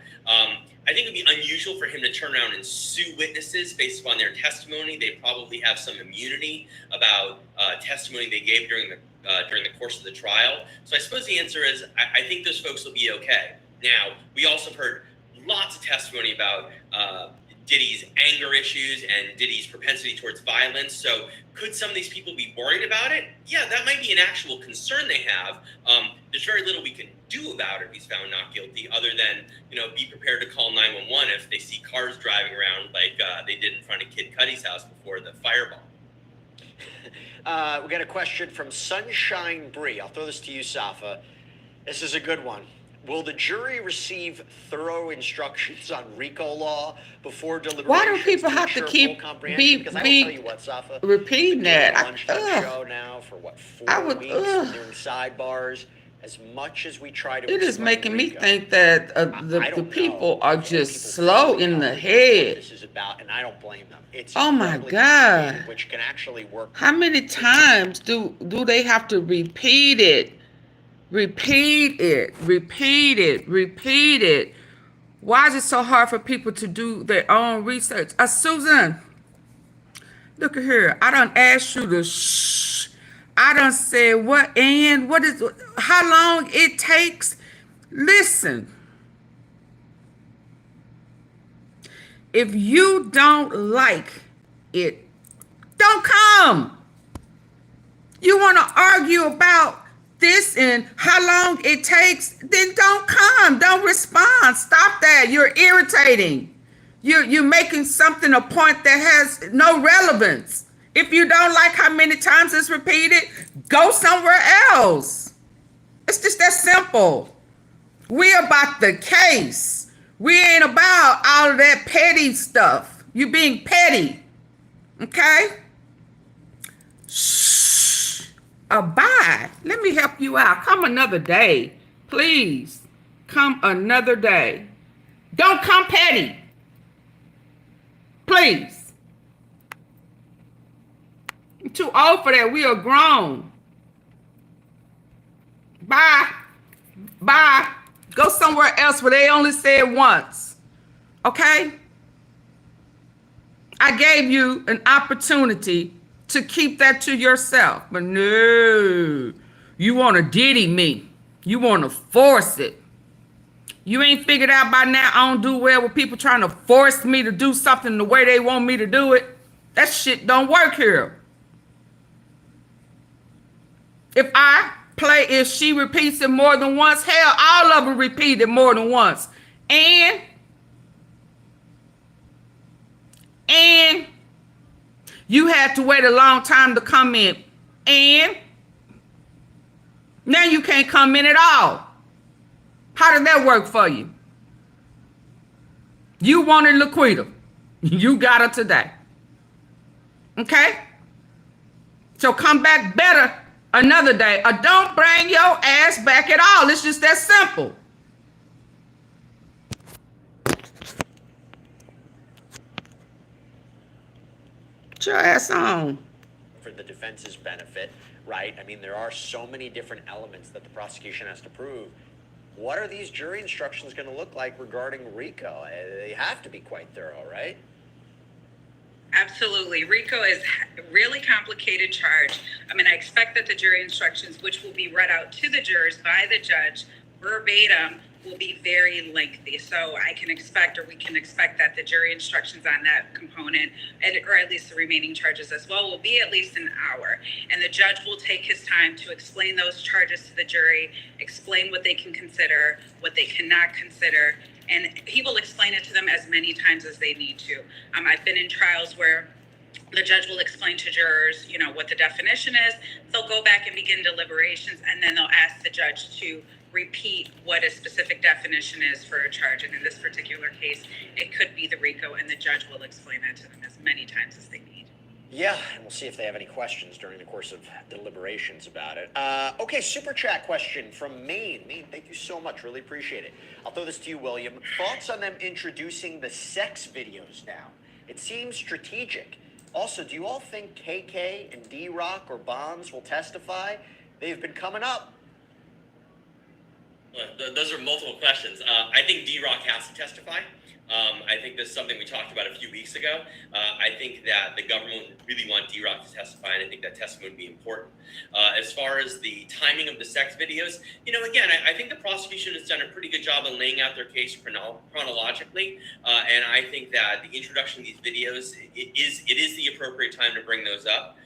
I think it would be unusual for him to turn around and sue witnesses based upon their testimony. They probably have some immunity about testimony they gave during the course of the trial. So I suppose the answer is I think those folks will be okay. Now, we also heard lots of testimony about Diddy's anger issues and Diddy's propensity towards violence. So could some of these people be worried about it? Yeah, that might be an actual concern they have. There's very little we can do about it if he's found not guilty, other than, be prepared to call 911 if they see cars driving around like they did in front of Kid Cudi's house before the fireball. We got a question from Sunshine Bree. I'll throw this to you, Safa. This is a good one. Will the jury receive thorough instructions on RICO law before deliberations? Why do people have to keep repeating that? Show now for what, 4 weeks, doing sidebars. As much as we try to, it is making me think that the people are just slow in the head. This is about, and I don't blame them. It's oh my God! Which can actually work. How many times do they have to repeat it? Repeat it. Why is it so hard for people to do their own research? Susan, look at here. I done asked you to shh. I done said what and what is, how long it takes. Listen. If you don't like it, don't come. You want to argue about this and how long it takes, then don't come. Don't respond. Stop that. You're irritating. You're making something a point that has no relevance. If you don't like how many times it's repeated, go somewhere else. It's just that simple. We're about the case. We ain't about all of that petty stuff. You being petty. Okay? Shh. Abide. Let me help you out. Come another day. Please. Come another day. Don't come petty. Please. I'm too old for that. We are grown. Bye. Bye. Go somewhere else where they only said once. Okay? I gave you an opportunity to keep that to yourself. But no. You want to Diddy me. You want to force it. You ain't figured out by now I don't do well with people trying to force me to do something the way they want me to do it. That shit don't work here. If she repeats it more than once, hell, all of them repeat it more than once. And you had to wait a long time to come in. And now you can't come in at all. How did that work for you? You wanted Laquita. You got her today. Okay? So come back better another day. Or don't bring your ass back at all. It's just that simple. Put your ass on. for the defense's benefit, right? I mean, there are so many different elements that the prosecution has to prove. What are these jury instructions going to look like regarding RICO? They have to be quite thorough, right? Absolutely. RICO is a really complicated charge. I mean, I expect that the jury instructions, which will be read out to the jurors by the judge verbatim, will be very lengthy. So I can expect, or we can expect, that the jury instructions on that component, or at least the remaining charges as well, will be at least an hour. And the judge will take his time to explain those charges to the jury, explain what they can consider, what they cannot consider, and he will explain it to them as many times as they need to. I've been in trials where the judge will explain to jurors, you know, what the definition is. They'll go back and begin deliberations, and then they'll ask the judge to repeat what a specific definition is for a charge. And in this particular case, it could be the RICO, and the judge will explain that to them as many times as they need. Yeah, and we'll see if they have any questions during the course of deliberations about it. Okay, super chat question from Maine. Maine, thank you so much. Really appreciate it. I'll throw this to you, William. Thoughts on them introducing the sex videos now? It seems strategic. Also, do you all think KK and D-Rock or Bombs will testify? They've been coming up. Well, those are multiple questions. I think D-Rock has to testify. I think this is something we talked about a few weeks ago. I think that the government really want D-Rock to testify, and I think that testimony would be important. As far as the timing of the sex videos, you know, again, I think the prosecution has done a pretty good job of laying out their case chronologically, and I think that the introduction of these videos, it is the appropriate time to bring those up.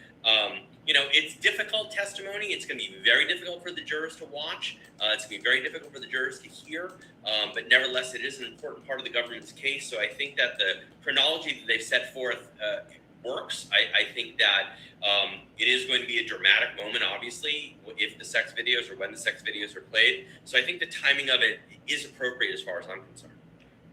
You know, it's difficult testimony. It's going to be very difficult for the jurors to watch. It's going to be very difficult for the jurors to hear. But nevertheless, it is an important part of the government's case. So I think that the chronology that they've set forth works. I think that it is going to be a dramatic moment, obviously, if the sex videos or when the sex videos are played. So I think the timing of it is appropriate as far as I'm concerned.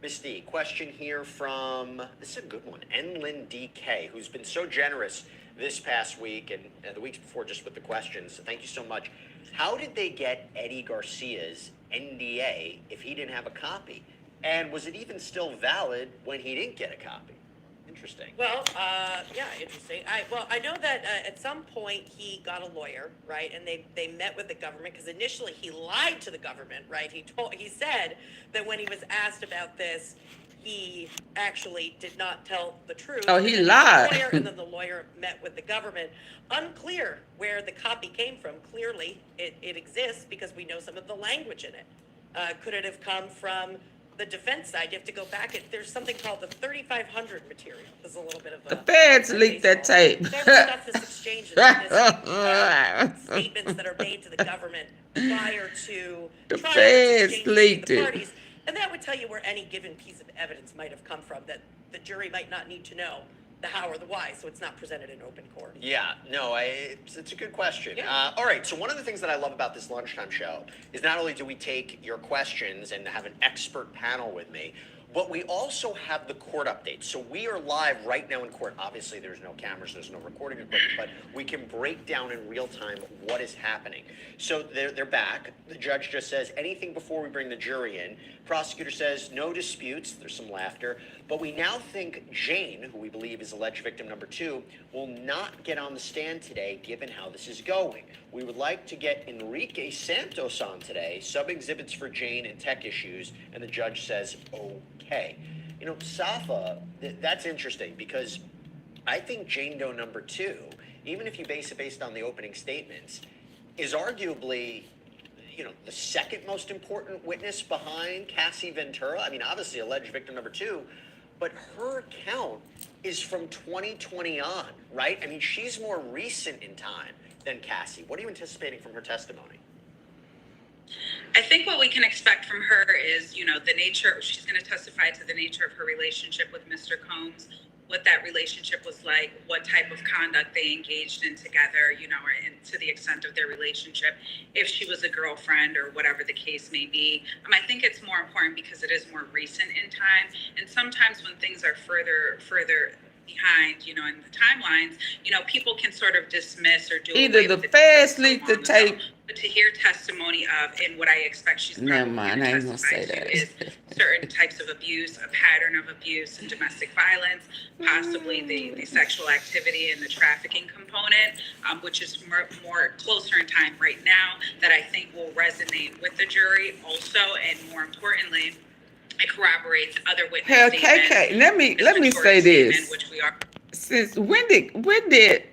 Misty, question here from, this is a good one, Enlin DK, who's been so generous this past week and the weeks before just with the questions. So thank you so much. How did they get Eddie Garcia's NDA if he didn't have a copy? And was it even still valid when he didn't get a copy? Interesting. Well, yeah, interesting. I know that at some point he got a lawyer, right? And they met with the government because initially he lied to the government, right? He said that when he was asked about this, he actually did not tell the truth. Oh, he lied. And then the lawyer met with the government. Unclear where the copy came from. Clearly, it exists because we know some of the language in it. Could it have come from the defense side? You have to go back. There's something called the 3500 material. There's a little bit of the feds leaked that tape. Stuff is exchanged. Statements that are made to the government prior to the feds leaked it. Parties. And that would tell you where any given piece of evidence might have come from that the jury might not need to know the how or the why, so it's not presented in open court. Yeah, no, it's a good question. Yeah. All right, so one of the things that I love about this lunchtime show is not only do we take your questions and have an expert panel with me, but we also have the court updates. So we are live right now in court. Obviously, there's no cameras, there's no recording equipment, but we can break down in real time what is happening. So they're back. The judge just says anything before we bring the jury in. Prosecutor says no disputes. There's some laughter. But we now think Jane, who we believe is alleged victim number 2, will not get on the stand today given how this is going. We would like to get Enrique Santos on today, sub-exhibits for Jane and tech issues, and the judge says okay. You know, Safa, that's interesting because I think Jane Doe number 2, even if you base it based on the opening statements, is arguably, you know, the second most important witness behind Cassie Ventura. I mean, obviously alleged victim number 2, but her account is from 2020 on, right? I mean, she's more recent in time than Cassie. What are you anticipating from her testimony? I think what we can expect from her is, you know, the nature, she's going to testify to the nature of her relationship with Mr. Combs, what that relationship was like, what type of conduct they engaged in together, you know, or to the extent of their relationship, if she was a girlfriend or whatever the case may be. I think it's more important because it is more recent in time. And sometimes when things are further, behind, you know, in the timelines, you know, people can sort of dismiss or do Either away the with it feds so leaked the long ago. tape. But to hear testimony of, and what I expect she's Never probably mind, I going ain't to gonna testify say to that. is certain types of abuse, a pattern of abuse and domestic violence, possibly the sexual activity and the trafficking component, which is more closer in time right now, that I think will resonate with the jury also, and more importantly, it corroborates other witness Hell, statements. KK, let me say this. Which we are. Since when did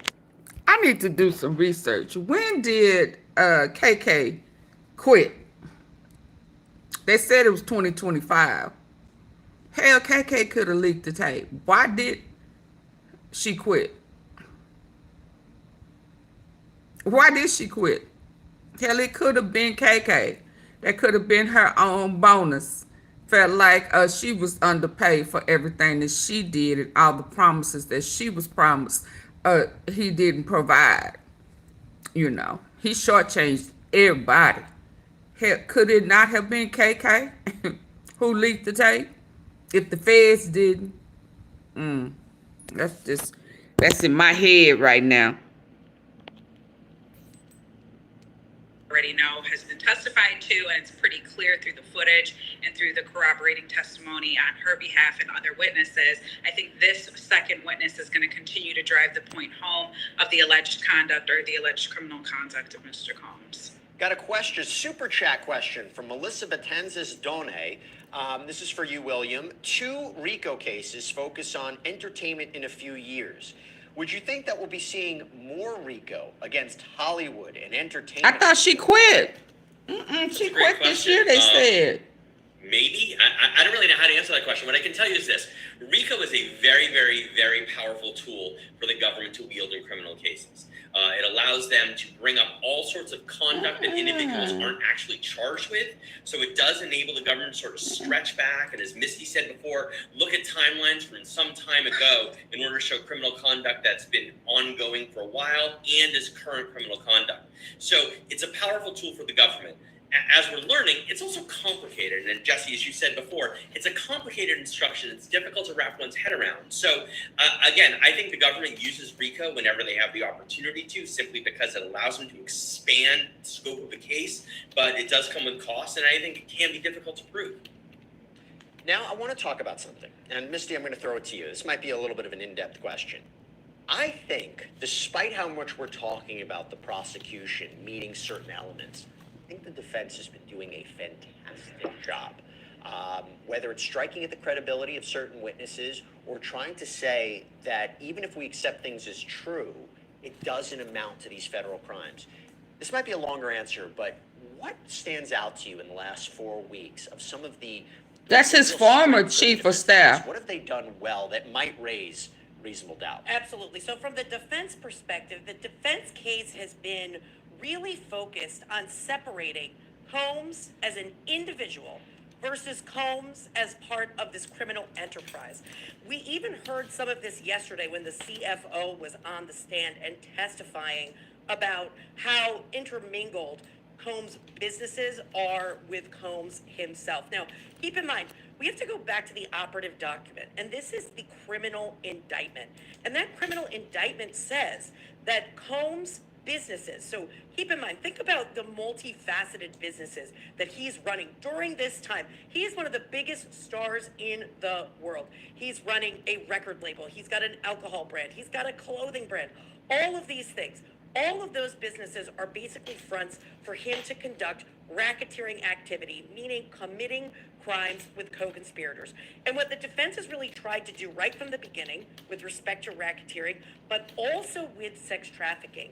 I need to do some research? When did KK quit? They said it was 2025. Hell, KK could have leaked the tape. Why did she quit? Why did she quit? Hell, it could have been KK. That could have been her own bonus. Felt like she was underpaid for everything that she did and all the promises that she was promised. He didn't provide. You know, he shortchanged everybody. Hell, could it not have been KK who leaked the tape? If the feds didn't? That's in my head right now. Already know has been testified to, and it's pretty clear through the footage and through the corroborating testimony on her behalf and other witnesses. I think this second witness is going to continue to drive the point home of the alleged conduct or the alleged criminal conduct of Mr. Combs. Got a question, super chat question from Melissa Betenzes Done. This is for you, William. 2 RICO cases focus on entertainment in a few years. Would you think that we'll be seeing more RICO against Hollywood and entertainment? I thought she quit. She quit this year, they said. Maybe. I don't really know how to answer that question. What I can tell you is this. RICO is a very, very, very powerful tool for the government to wield in criminal cases. It allows them to bring up all sorts of conduct that individuals aren't actually charged with. So it does enable the government to sort of stretch back, and as Misty said before, look at timelines from some time ago in order to show criminal conduct that's been ongoing for a while and is current criminal conduct. So it's a powerful tool for the government. As we're learning, it's also complicated. And Jesse, as you said before, it's a complicated instruction. It's difficult to wrap one's head around. So again, I think the government uses RICO whenever they have the opportunity to, simply because it allows them to expand the scope of the case. But it does come with costs, and I think it can be difficult to prove. Now, I want to talk about something. And Misty, I'm going to throw it to you. This might be a little bit of an in-depth question. I think, despite how much we're talking about the prosecution meeting certain elements, I think the defense has been doing a fantastic job, whether it's striking at the credibility of certain witnesses or trying to say that even if we accept things as true, it doesn't amount to these federal crimes. This might be a longer answer, but what stands out to you in the last 4 weeks of some of the... That's his former chief of staff. What have they done well that might raise reasonable doubt? Absolutely. So from the defense perspective, the defense case has been really focused on separating Combs as an individual versus Combs as part of this criminal enterprise. We even heard some of this yesterday when the CFO was on the stand and testifying about how intermingled Combs' businesses are with Combs himself. Now, keep in mind, we have to go back to the operative document, and this is the criminal indictment. And that criminal indictment says that Combs' businesses, so keep in mind, think about the multifaceted businesses that he's running during this time. He is one of the biggest stars in the world. He's running a record label. He's got an alcohol brand. He's got a clothing brand. All of these things. All of those businesses are basically fronts for him to conduct racketeering activity, meaning committing crimes with co-conspirators. And what the defense has really tried to do right from the beginning with respect to racketeering, but also with sex trafficking,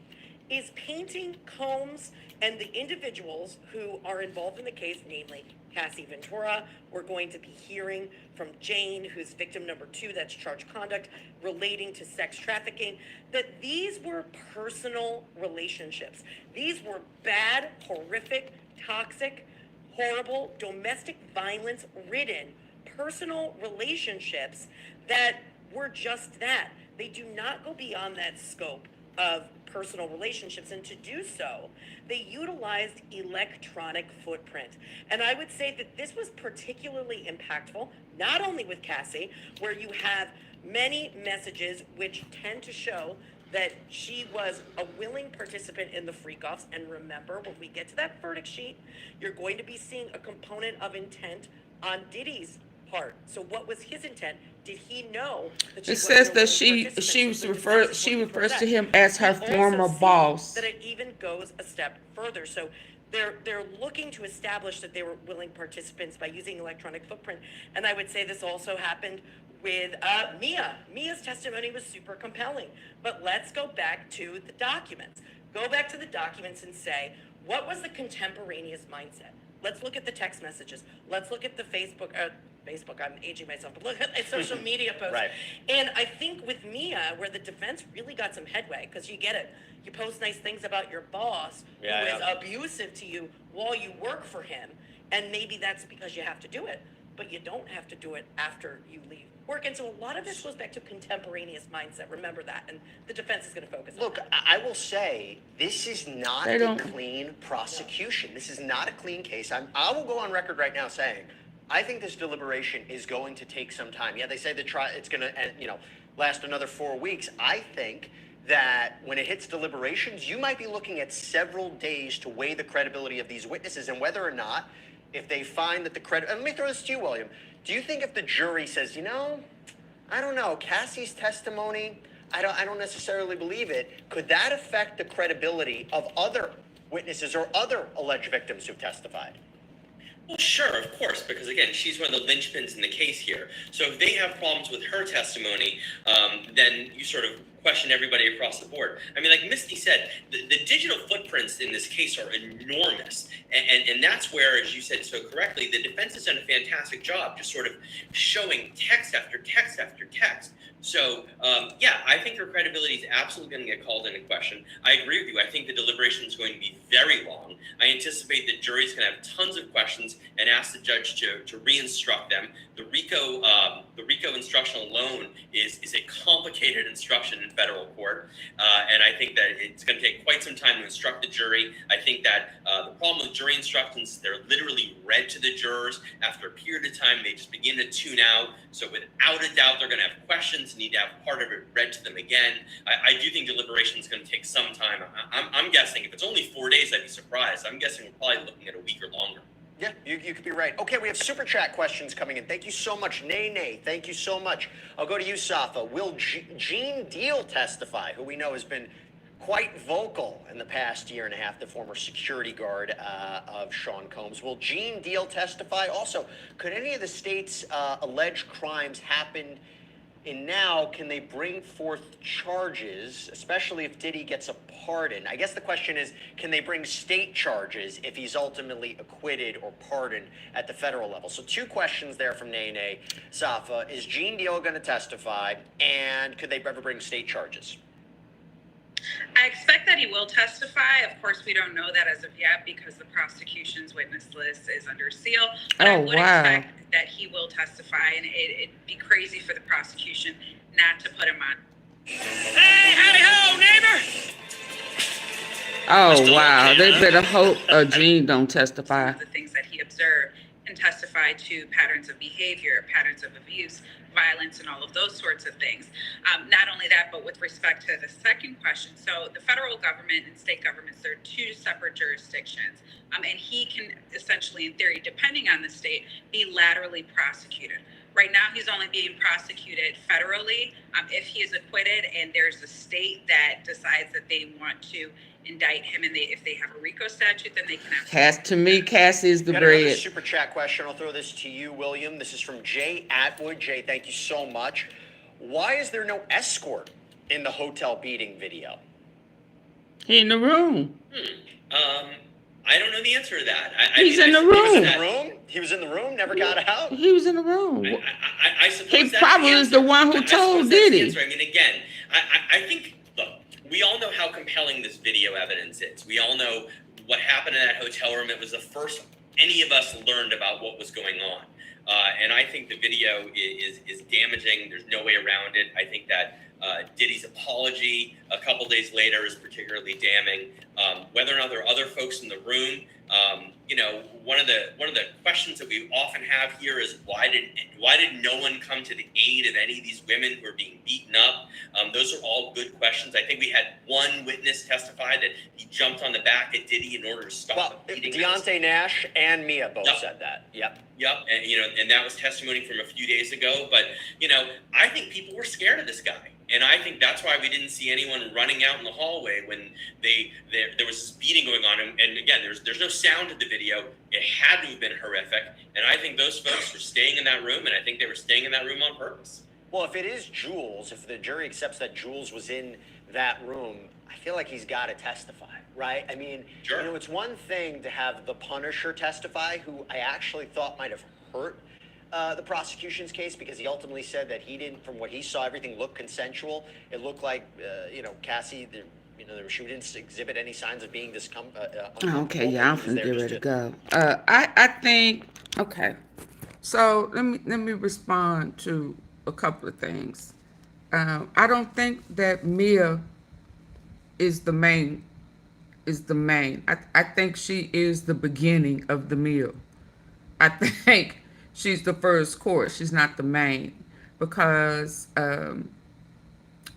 is painting Combs and the individuals who are involved in the case, namely Cassie Ventura. We're going to be hearing from Jane, who's victim number 2, that's charged conduct relating to sex trafficking, that these were personal relationships. These were bad, horrific, toxic, horrible, domestic violence ridden personal relationships that were just that. They do not go beyond that scope of personal relationships, and to do so, they utilized electronic footprint. And I would say that this was particularly impactful, not only with Cassie, where you have many messages which tend to show that she was a willing participant in the freak-offs. And remember, when we get to that verdict sheet, you're going to be seeing a component of intent on Diddy's part. So what was his intent? Did he know that It says that she refers to him as her former boss. That it even goes a step further. So they're looking to establish that they were willing participants by using electronic footprint. And I would say this also happened with Mia. Mia's testimony was super compelling. But let's go back to the documents. Go back to the documents and say, what was the contemporaneous mindset? Let's look at the text messages. Let's look at the Facebook, I'm aging myself, but look at social media posts. Right. And I think with Mia, where the defense really got some headway, because you get it, you post nice things about your boss who is abusive to you while you work for him, and maybe that's because you have to do it, but you don't have to do it after you leave work. And so a lot of this goes back to contemporaneous mindset. Remember that, and the defense is going to focus on that. I will say, this is not a clean prosecution. This is not a clean case. I will go on record right now saying, I think this deliberation is going to take some time. Yeah, they say the trial, it's going to, last another 4 weeks. I think that when it hits deliberations, you might be looking at several days to weigh the credibility of these witnesses and whether or not, if they find that the credit, and let me throw this to you, William. Do you think if the jury says, I don't know, Cassie's testimony, I don't necessarily believe it, could that affect the credibility of other witnesses or other alleged victims who've testified? Well, sure, of course, because again, she's one of the linchpins in the case here. So if they have problems with her testimony, then you sort of question everybody across the board. I mean, like Misty said, the digital footprints in this case are enormous. And that's where, as you said so correctly, the defense has done a fantastic job just sort of showing text after text after text. So, yeah, I think her credibility is absolutely going to get called into question. I agree with you. I think the deliberation is going to be very long. I anticipate the jury's going to have tons of questions and ask the judge to re-instruct them. The RICO instruction alone is a complicated instruction in federal court, and I think that it's going to take quite some time to instruct the jury. I think that the problem with jury instructions, they're literally read to the jurors. After a period of time, they just begin to tune out. So without a doubt, they're going to have questions, need to have part of it read to them again. I do think deliberation is going to take some time. I'm guessing if it's only 4 days, I'd be surprised. I'm guessing we're probably looking at a week or longer. Yeah, you could be right. Okay, we have super chat questions coming in. Thank you so much. Nay, thank you so much. I'll go to you, Safa. Will Gene Deal testify, who we know has been quite vocal in the past year and a half, the former security guard of Sean Combs? Will Gene Deal testify? Also, could any of the state's alleged crimes happen in now? Can they bring forth charges, especially if Diddy gets a pardon? I guess the question is, can they bring state charges if he's ultimately acquitted or pardoned at the federal level? So 2 questions there from Nene. Safa, is Gene Deal going to testify, and could they ever bring state charges? I expect that he will testify. Of course, we don't know that as of yet because the prosecution's witness list is under seal. But I would expect that he will testify, and it'd be crazy for the prosecution not to put him on. Hey, howdy ho, neighbor! Oh, wow. They better hope Gene don't testify. The things that he observed and testify to patterns of behavior, patterns of abuse, violence, and all of those sorts of things. Not only that, but with respect to the second question, so the federal government and state governments, they're 2 separate jurisdictions. And he can essentially, in theory, depending on the state, be laterally prosecuted. Right now, he's only being prosecuted federally. If he is acquitted and there's a state that decides that they want to indict him, and if they have a RICO statute, then they can have. To me, Cassie is the Got another bread. super chat question. I'll throw this to you, William. This is from Jay Atwood. Jay, thank you so much. Why is there no escort in the hotel beating video? He in the room. I don't know the answer to that. He's in the room. He was in the room, never got out? He was in the room. I suppose he that's probably the is the one who told Diddy. I mean, again, I think, look, we all know how compelling this video evidence is. We all know what happened in that hotel room. It was the first any of us learned about what was going on. And I think the video is damaging. There's no way around it. I think that Diddy's apology a couple days later is particularly damning. Whether or not there are other folks in the room You know, one of the questions that we often have here is why did no one come to the aid of any of these women who are being beaten up? Those are all good questions. I think we had one witness testify that he jumped on the back of Diddy in order to stop the beating. Deontay Nash and Mia both said that. Yep. And you know, and that was testimony from a few days ago. But you know, I think people were scared of this guy. And I think that's why we didn't see anyone running out in the hallway when there was this beating going on. And again, there's no sound to the video. It had to have been horrific. And I think those folks were staying in that room, and I think they were staying in that room on purpose. Well, if it is Jules, if the jury accepts that Jules was in that room, I feel like he's got to testify, right? I mean, you know, it's one thing to have the Punisher testify, who I actually thought might have hurt the prosecution's case, because he ultimately said that he didn't, from what he saw, everything looked consensual. It looked like, you know, Cassie, she didn't exhibit any signs of being okay, yeah, I'm finna get ready to go. I think, okay. So let me respond to a couple of things. I don't think that Mia is the main. I think she is the beginning of the meal. I think she's the first course. She's not the main, because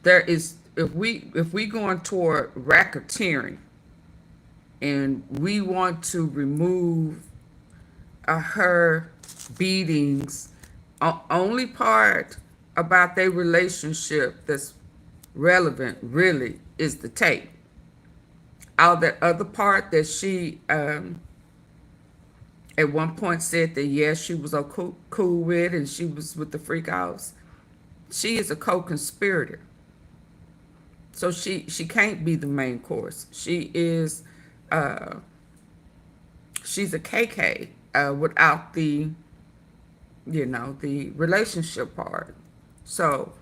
there is, if we going toward racketeering and we want to remove her beatings, only part about their relationship that's relevant really is the tape. All that other part that she at one point said that yes, she was cool with, and she was with the freak outs. She is a co-conspirator. So she can't be the main course. She is she's a KK without the, you know, the relationship part. So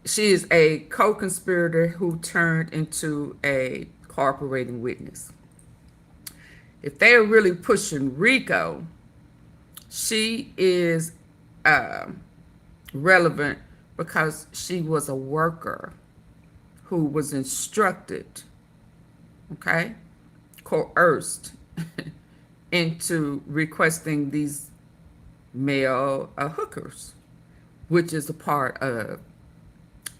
she is a co-conspirator who turned into a cooperating witness. If they're really pushing Rico, she is relevant because she was a worker who was instructed, okay, coerced into requesting these male hookers, which is a part of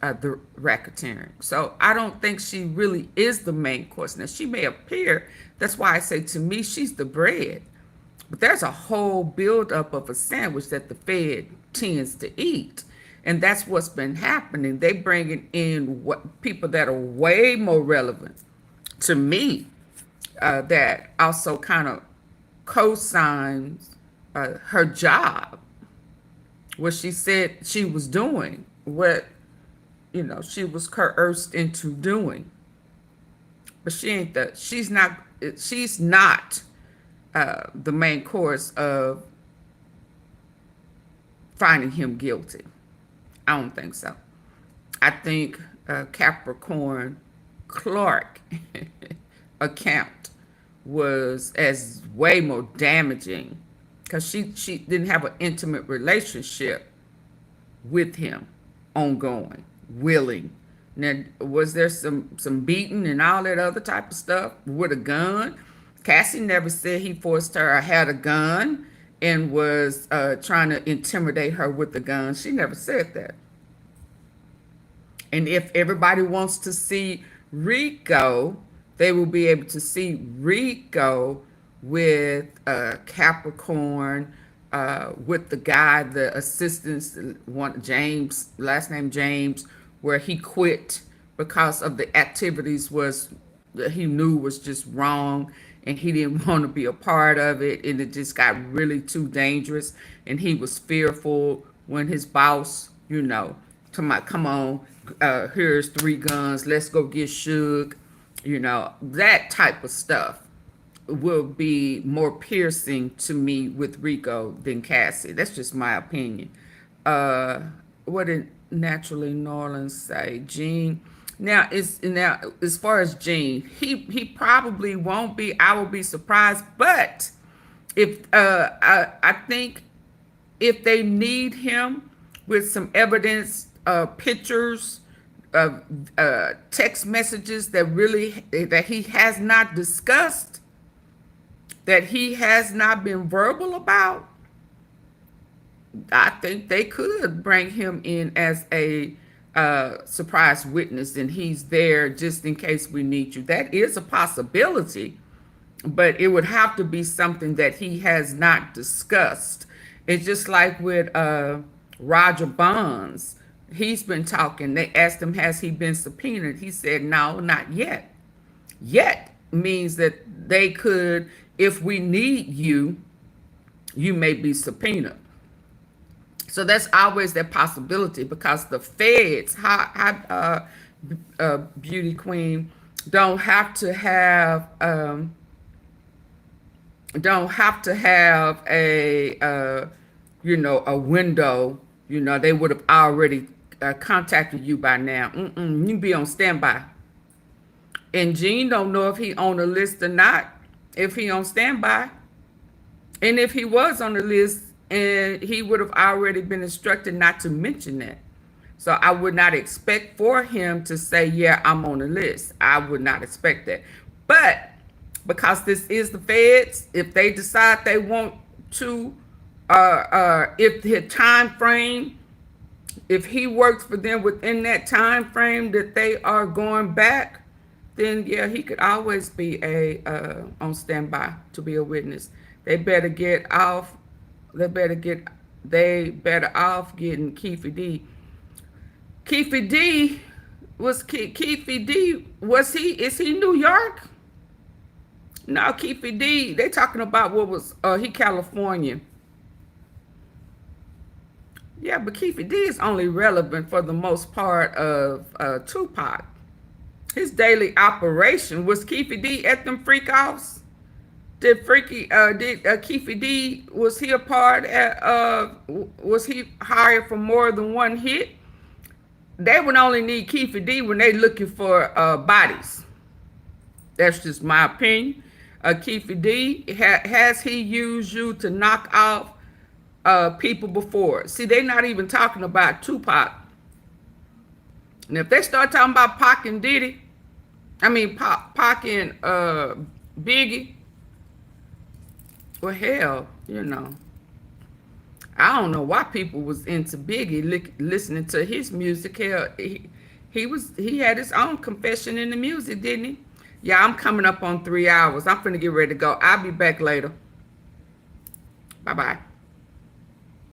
the racketeering. So I don't think she really is the main course. Now, she may appear, that's why I say, to me, she's the bread. But there's a whole buildup of a sandwich that the Fed tends to eat. And that's what's been happening. They bringing in what people that are way more relevant to me, that also kind of co-signs her job, what she said she was doing, what, you know, she was coerced into doing. But she's not the main course of finding him guilty. I don't think so. I think Capricorn Clark account was as way more damaging, because she didn't have an intimate relationship with him, ongoing, willing. Now, was there some beating and all that other type of stuff with a gun? Cassie never said he forced her or had a gun and was trying to intimidate her with the gun. She never said that. And if everybody wants to see Rico, they will be able to see Rico with Capricorn, with the guy, the assistant, one James, last name James, where he quit because of the activities that he knew was just wrong, and he didn't want to be a part of it, and it just got really too dangerous, and he was fearful when his boss, you know, come on, here's 3 guns, let's go get Suge, you know, that type of stuff will be more piercing to me with Rico than Cassie. That's just my opinion. What did Naturally Norland say? Gene. Now as far as Gene, he probably won't be. I will be surprised. But if I think if they need him with some evidence, pictures, text messages that he has not discussed, that he has not been verbal about, I think they could bring him in as a surprise witness, and he's there just in case we need you. That is a possibility, but it would have to be something that he has not discussed. It's just like with Roger Bonds. He's been talking. They asked him, has he been subpoenaed? He said, no, not yet. Yet means that they could, if we need you, you may be subpoenaed. So that's always that possibility, because the feds, Beauty Queen, don't have to have a you know, a window. You know, they would have already contacted you by now. You be on standby. And Gene don't know if he on the list or not, if he on standby. And if he was on the list, and he would have already been instructed not to mention that. So I would not expect for him to say, yeah, I'm on the list. I would not expect that. But because this is the feds, if they decide they want to, if the time frame, if he works for them within that time frame that they are going back, then yeah, he could always be on standby to be a witness. They better get off. They better off getting Keefe D. Keefe D was Keefe D. Was he? Is he New York? No, Keefe D. They talking about what was he California? Yeah, but Keefe D is only relevant for the most part of Tupac. His daily operation was Keefe D at them freak offs. Did Keefe D, was he a part was he hired for more than one hit? They would only need Keefe D when they looking for bodies. That's just my opinion. Keefe D, has he used you to knock off people before? See, they're not even talking about Tupac. And if they start talking about Pac and Diddy, I mean Pac and Biggie, well, hell, you know, I don't know why people was into Biggie listening to his music. Hell, he had his own confession in the music, didn't he? Yeah, I'm coming up on 3 hours. I'm finna get ready to go. I'll be back later. Bye-bye.